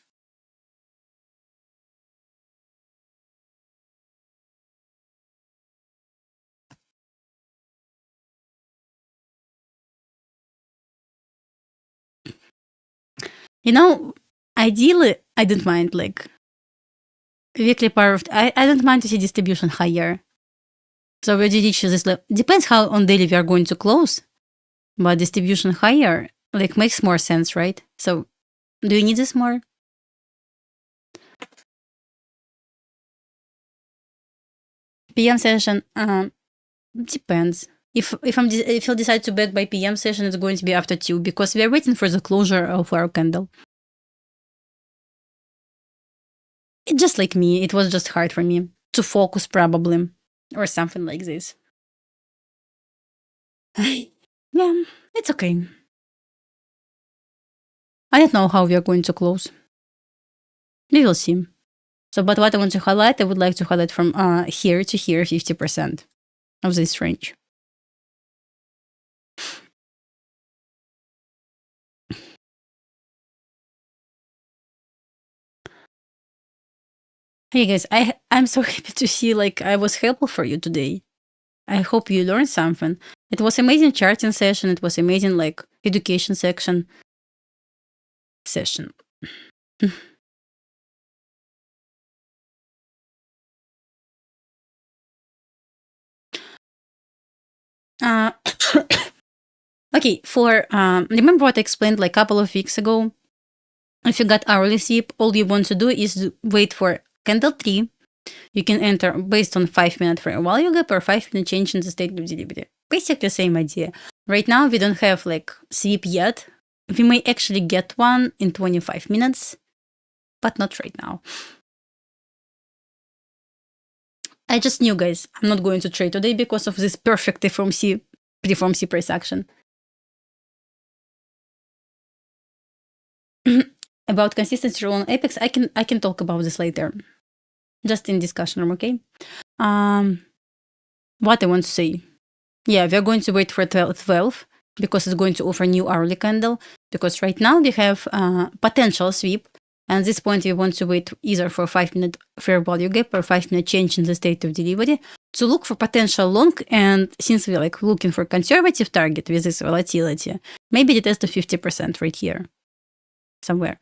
S1: You know, ideally, I don't mind like weekly power of. I don't mind to see distribution higher. So we already reach this level. Depends how on daily we are going to close, but distribution higher like makes more sense, right? So do you need this more? PM session, depends. If I'll decide to back by PM session, it's going to be after 2 because we are waiting for the closure of our candle. Just like me, it was just hard for me to focus probably or something like this. Yeah, it's okay. I don't know how we are going to close. We will see. So, but what I want to highlight, I would like to highlight from here to here 50% of this range. Hey guys, I'm so happy to see like I was helpful for you today. I hope you learned something. It was amazing charting session. It was amazing like education session. Uh, okay, for remember what I explained like a couple of weeks ago? If you got hourly sweep, all you want to do is wait for candle 3. You can enter based on 5-minute fair value gap or 5-minute change in the state of delivery. Basically, same idea. Right now, we don't have like sweep yet. We may actually get one in 25 minutes, but not right now. I just knew, guys, I'm not going to trade today because of this perfect pre-from C price action. About consistency rule on Apex, I can talk about this later, just in discussion room, okay? What I want to say, yeah, we're going to wait for 12 because it's going to offer new hourly candle. Because right now we have potential sweep, and at this point we want to wait either for 5-minute fair value gap or 5-minute change in the state of delivery to look for potential long. And since we're like looking for conservative target with this volatility, maybe the test of 50% right here, somewhere.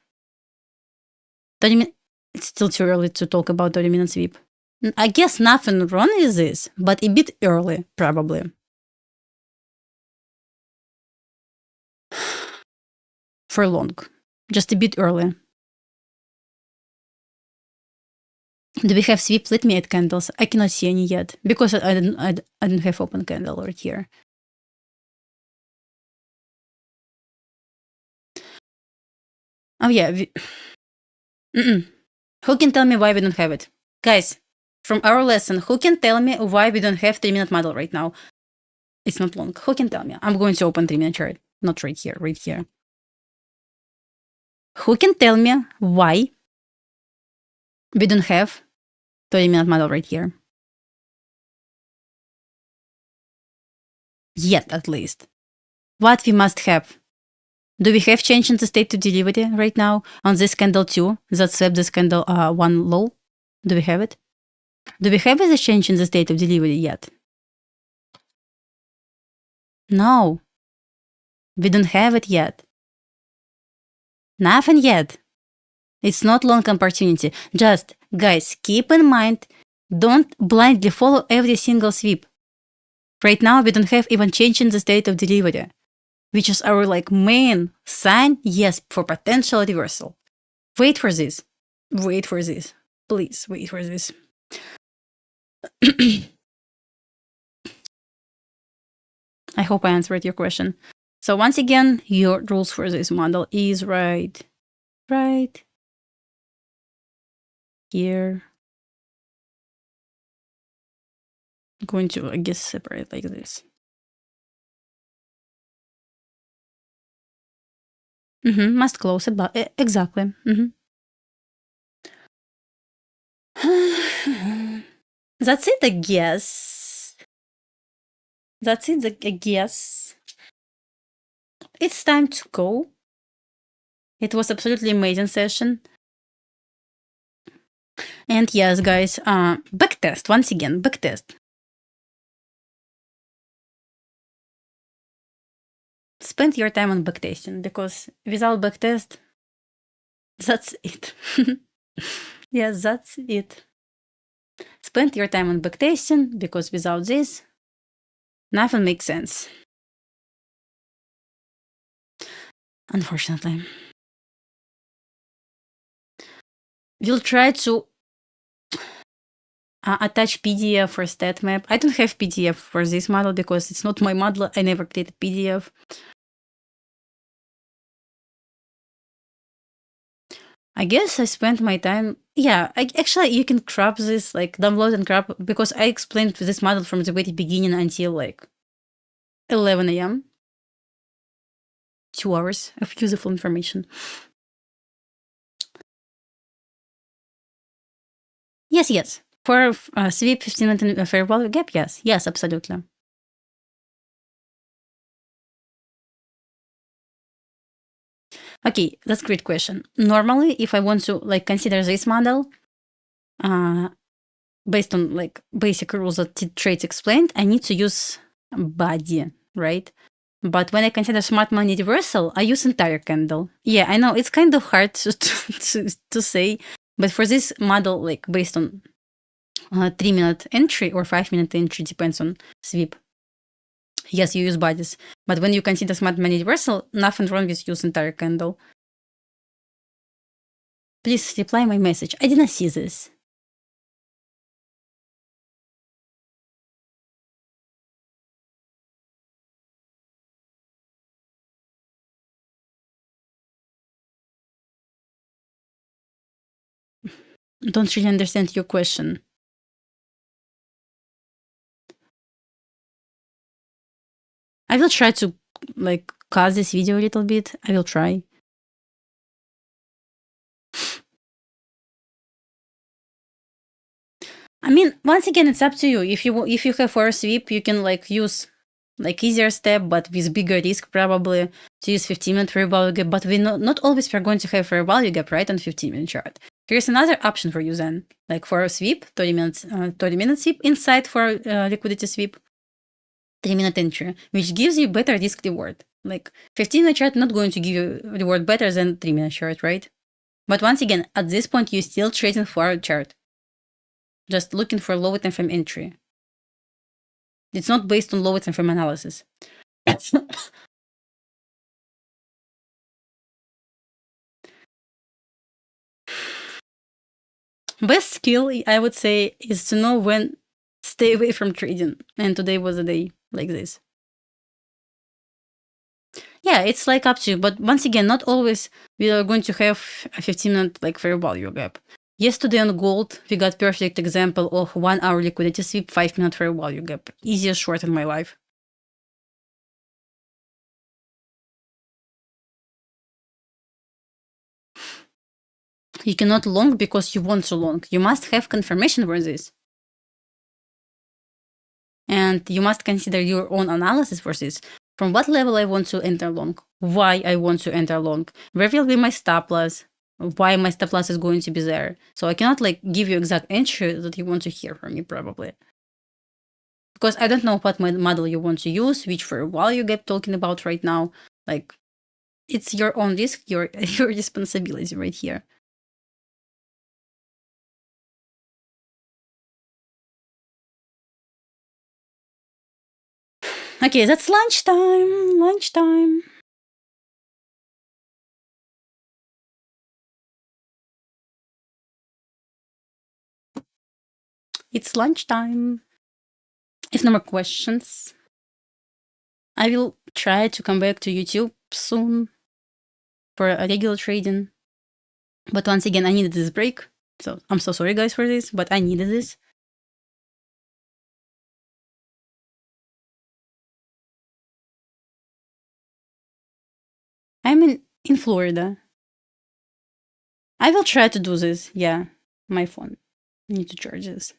S1: 30 it's still too early to talk about 30-minute sweep. I guess nothing wrong with this, but a bit early, probably. For long, just a bit early. Do we have sweep? Let me add candles. I cannot see any yet because I don't have open candle right here. Oh yeah. Who can tell me why we don't have it? Guys, from our lesson, who can tell me why we don't have 3-minute model right now? It's not long. Who can tell me? I'm going to open 3-minute chart. Not right here, right here. Who can tell me why we don't have 30-minute model right here? Yet, at least. What we must have? Do we have change in the state of delivery right now on this candle 2 that swept this candle 1 low? Do we have it? Do we have this change in the state of delivery yet? No. We don't have it yet. Nothing yet. It's not long opportunity. Just, guys, keep in mind, don't blindly follow every single sweep. Right now, we don't have even change in the state of delivery, which is our like main sign, yes, for potential reversal. Wait for this. Wait for this. Please wait for this. I hope I answered your question. So once again, your rules for this model is right here. I'm going to, I guess, separate like this. Must close it, but exactly. That's it, I guess. That's it, I guess. It's time to go. It was absolutely amazing session. And yes, guys, backtest, once again, backtest. Spend your time on backtesting, because without backtest, that's it. Yes, that's it. Spend your time on backtesting, because without this, nothing makes sense. Unfortunately. We'll try to attach PDF for stat map. I don't have PDF for this model because it's not my model. I never created PDF. I guess I spent my time. Yeah, actually, you can crop this, like download and crop, because I explained this model from the very beginning until like 11 a.m. 2 hours of useful information. Yes. For sweep 15-minute fair value gap, yes, absolutely. Okay, that's a great question. Normally, if I want to like consider this model, based on like basic rules that Trades explained, I need to use body, right? But when I consider smart money universal, I use entire candle. Yeah, I know it's kind of hard to say, but for this model, like based on 3-minute entry or 5-minute entry, depends on sweep. Yes, you use bodies, but when you consider smart money universal, nothing wrong with use entire candle. Please reply my message. I didn't see this. Don't really understand your question. I will try to like cut this video a little bit. I will try. I mean, once again, it's up to you. If you have for a sweep, you can like use like easier step, but with bigger risk probably to use 15-minute fair value gap. But we not always we're going to have fair value gap right on 15-minute chart. Here's another option for you then, like for a sweep, 30-minute sweep inside for liquidity sweep, 3-minute entry, which gives you better risk reward. Like 15-minute chart not going to give you reward better than 3-minute chart, right? But once again, at this point, you're still trading for a chart, just looking for lower time frame entry. It's not based on lower time frame analysis. Best skill, I would say, is to know when stay away from trading. And today was a day like this. Yeah, it's like up to you. But once again, not always we are going to have a 15-minute like fair value gap. Yesterday on gold, we got perfect example of 1 hour liquidity sweep, 5-minute fair value gap. Easiest short in my life. You cannot long because you want to long. You must have confirmation for this. And you must consider your own analysis for this. From what level I want to enter long, why I want to enter long, where will be my stop loss, why my stop loss is going to be there. So I cannot like give you exact entry that you want to hear from me probably. Because I don't know what model you want to use, which for value gap talking about right now. Like it's your own risk, your responsibility right here. Okay, that's lunchtime. Lunchtime. It's lunchtime. If no more questions, I will try to come back to YouTube soon for a regular trading. But once again, I needed this break. So I'm so sorry, guys, for this, but I needed this. I mean, in Florida. I will try to do this. Yeah, my phone. I need to charge this.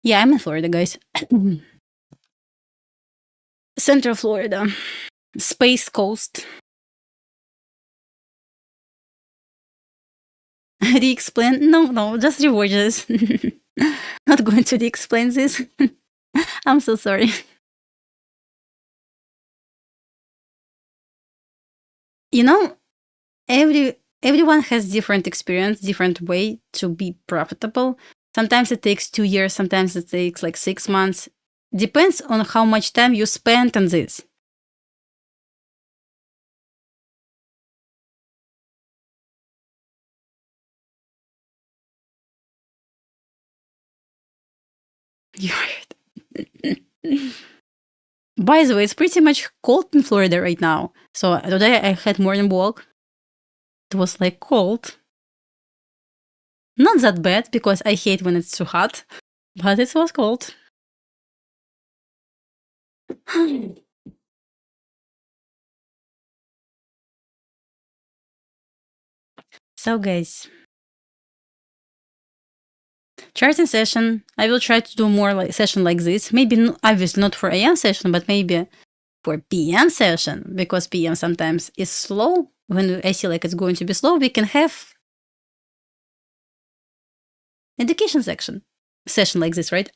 S1: Yeah, I'm in Florida, guys. Central Florida. Space Coast. Re-explain? No, just rewatch this. Not going to re-explain this. I'm so sorry. You know, everyone has different experience, different way to be profitable. Sometimes it takes 2 years, sometimes it takes like 6 months. Depends on how much time you spend on this. You're right. By the way, it's pretty much cold in Florida right now. So today I had morning walk. It was like cold. Not that bad because I hate when it's too hot, but it was cold. So guys, charting session. I will try to do more like session like this. Maybe obviously not for AM session, but maybe for PM session, because PM sometimes is slow. When I see like it's going to be slow, we can have education session like this, right?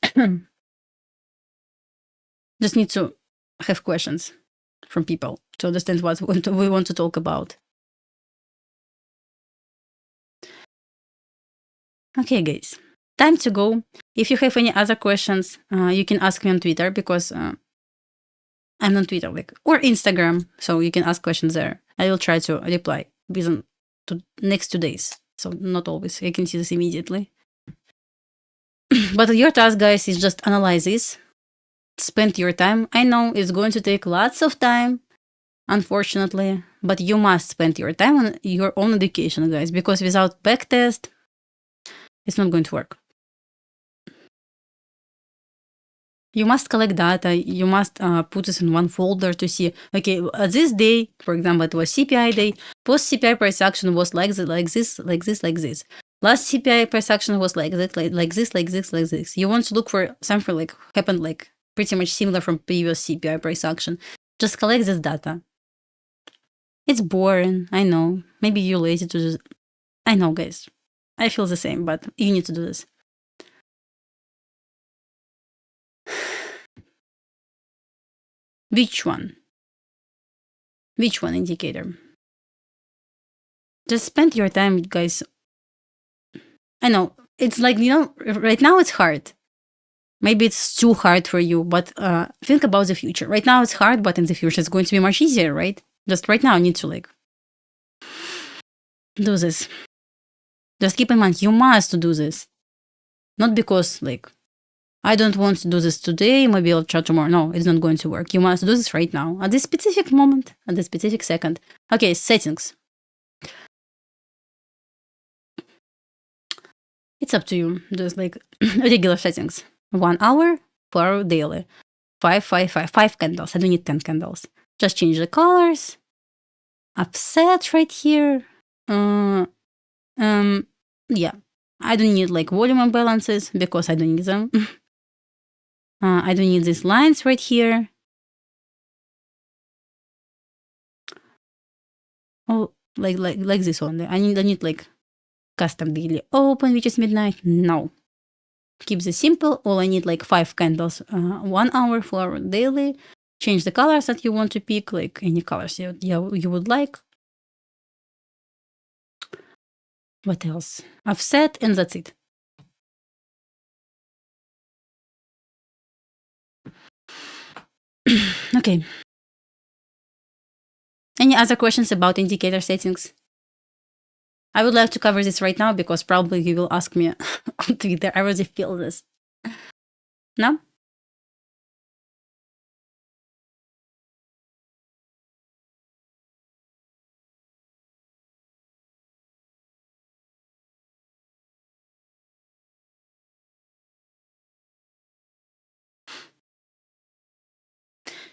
S1: Just need to have questions from people to understand what we want to talk about. Okay, guys, time to go. If you have any other questions, you can ask me on Twitter, because I'm on Twitter, like, or Instagram, so you can ask questions there. I will try to reply within next 2 days. So not always. I can see this immediately. But your task, guys, is just analyze this. Spend your time. I know it's going to take lots of time, unfortunately, but you must spend your time on your own education, guys, because without backtest, it's not going to work. You must collect data. You must put this in one folder to see, okay, this day, for example, it was CPI day. Post CPI price action was like this. Last CPI price action was like this. You want to look for something like happened like pretty much similar from previous CPI price action. Just collect this data. It's boring. I know. Maybe you're lazy to do. I know, guys. I feel the same, but you need to do this. Which one? Which one indicator? Just spend your time, guys. I know. It's like, right now it's hard. Maybe it's too hard for you, but think about the future. Right now it's hard, but in the future it's going to be much easier, right? Just right now you need to like do this. Just keep in mind, you must do this. Not because like, I don't want to do this today, maybe I'll try tomorrow. No, it's not going to work. You must do this right now, at this specific moment, at this specific second. Okay, settings. It's up to you. Just like regular settings. 1 hour, 4 hour daily. 5 candles. I don't need 10 candles. Just change the colors. Offset right here. Yeah. I don't need like volume imbalances because I don't need them. I don't need these lines right here. Oh, like this one. I need like custom daily open, which is midnight. No. Keep this simple. All I need like 5 candles, 1 hour for daily. Change the colors that you want to pick, like any colors you would like. What else? Offset, and that's it. Okay. Any other questions about indicator settings? I would like to cover this right now because probably you will ask me on Twitter. I already feel this. No?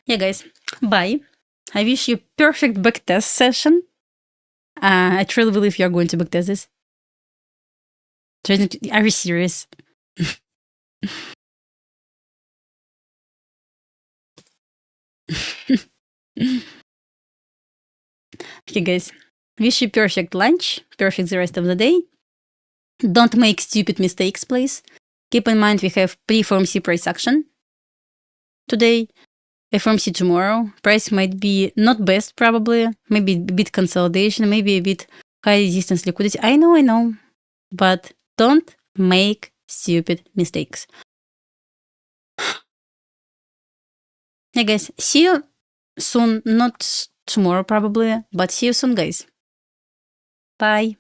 S1: Yeah, guys. Bye. I wish you perfect backtest session. I truly believe you're going to backtest this. Are you serious? Okay, guys. Wish you perfect lunch, perfect the rest of the day. Don't make stupid mistakes, please. Keep in mind we have pre-FOMC price action today, FOMC tomorrow. Price might be not best, probably. Maybe a bit consolidation, maybe a bit high resistance liquidity. I know. But don't make stupid mistakes. Yeah, guys. See you soon. Not tomorrow, probably, but see you soon, guys. Bye.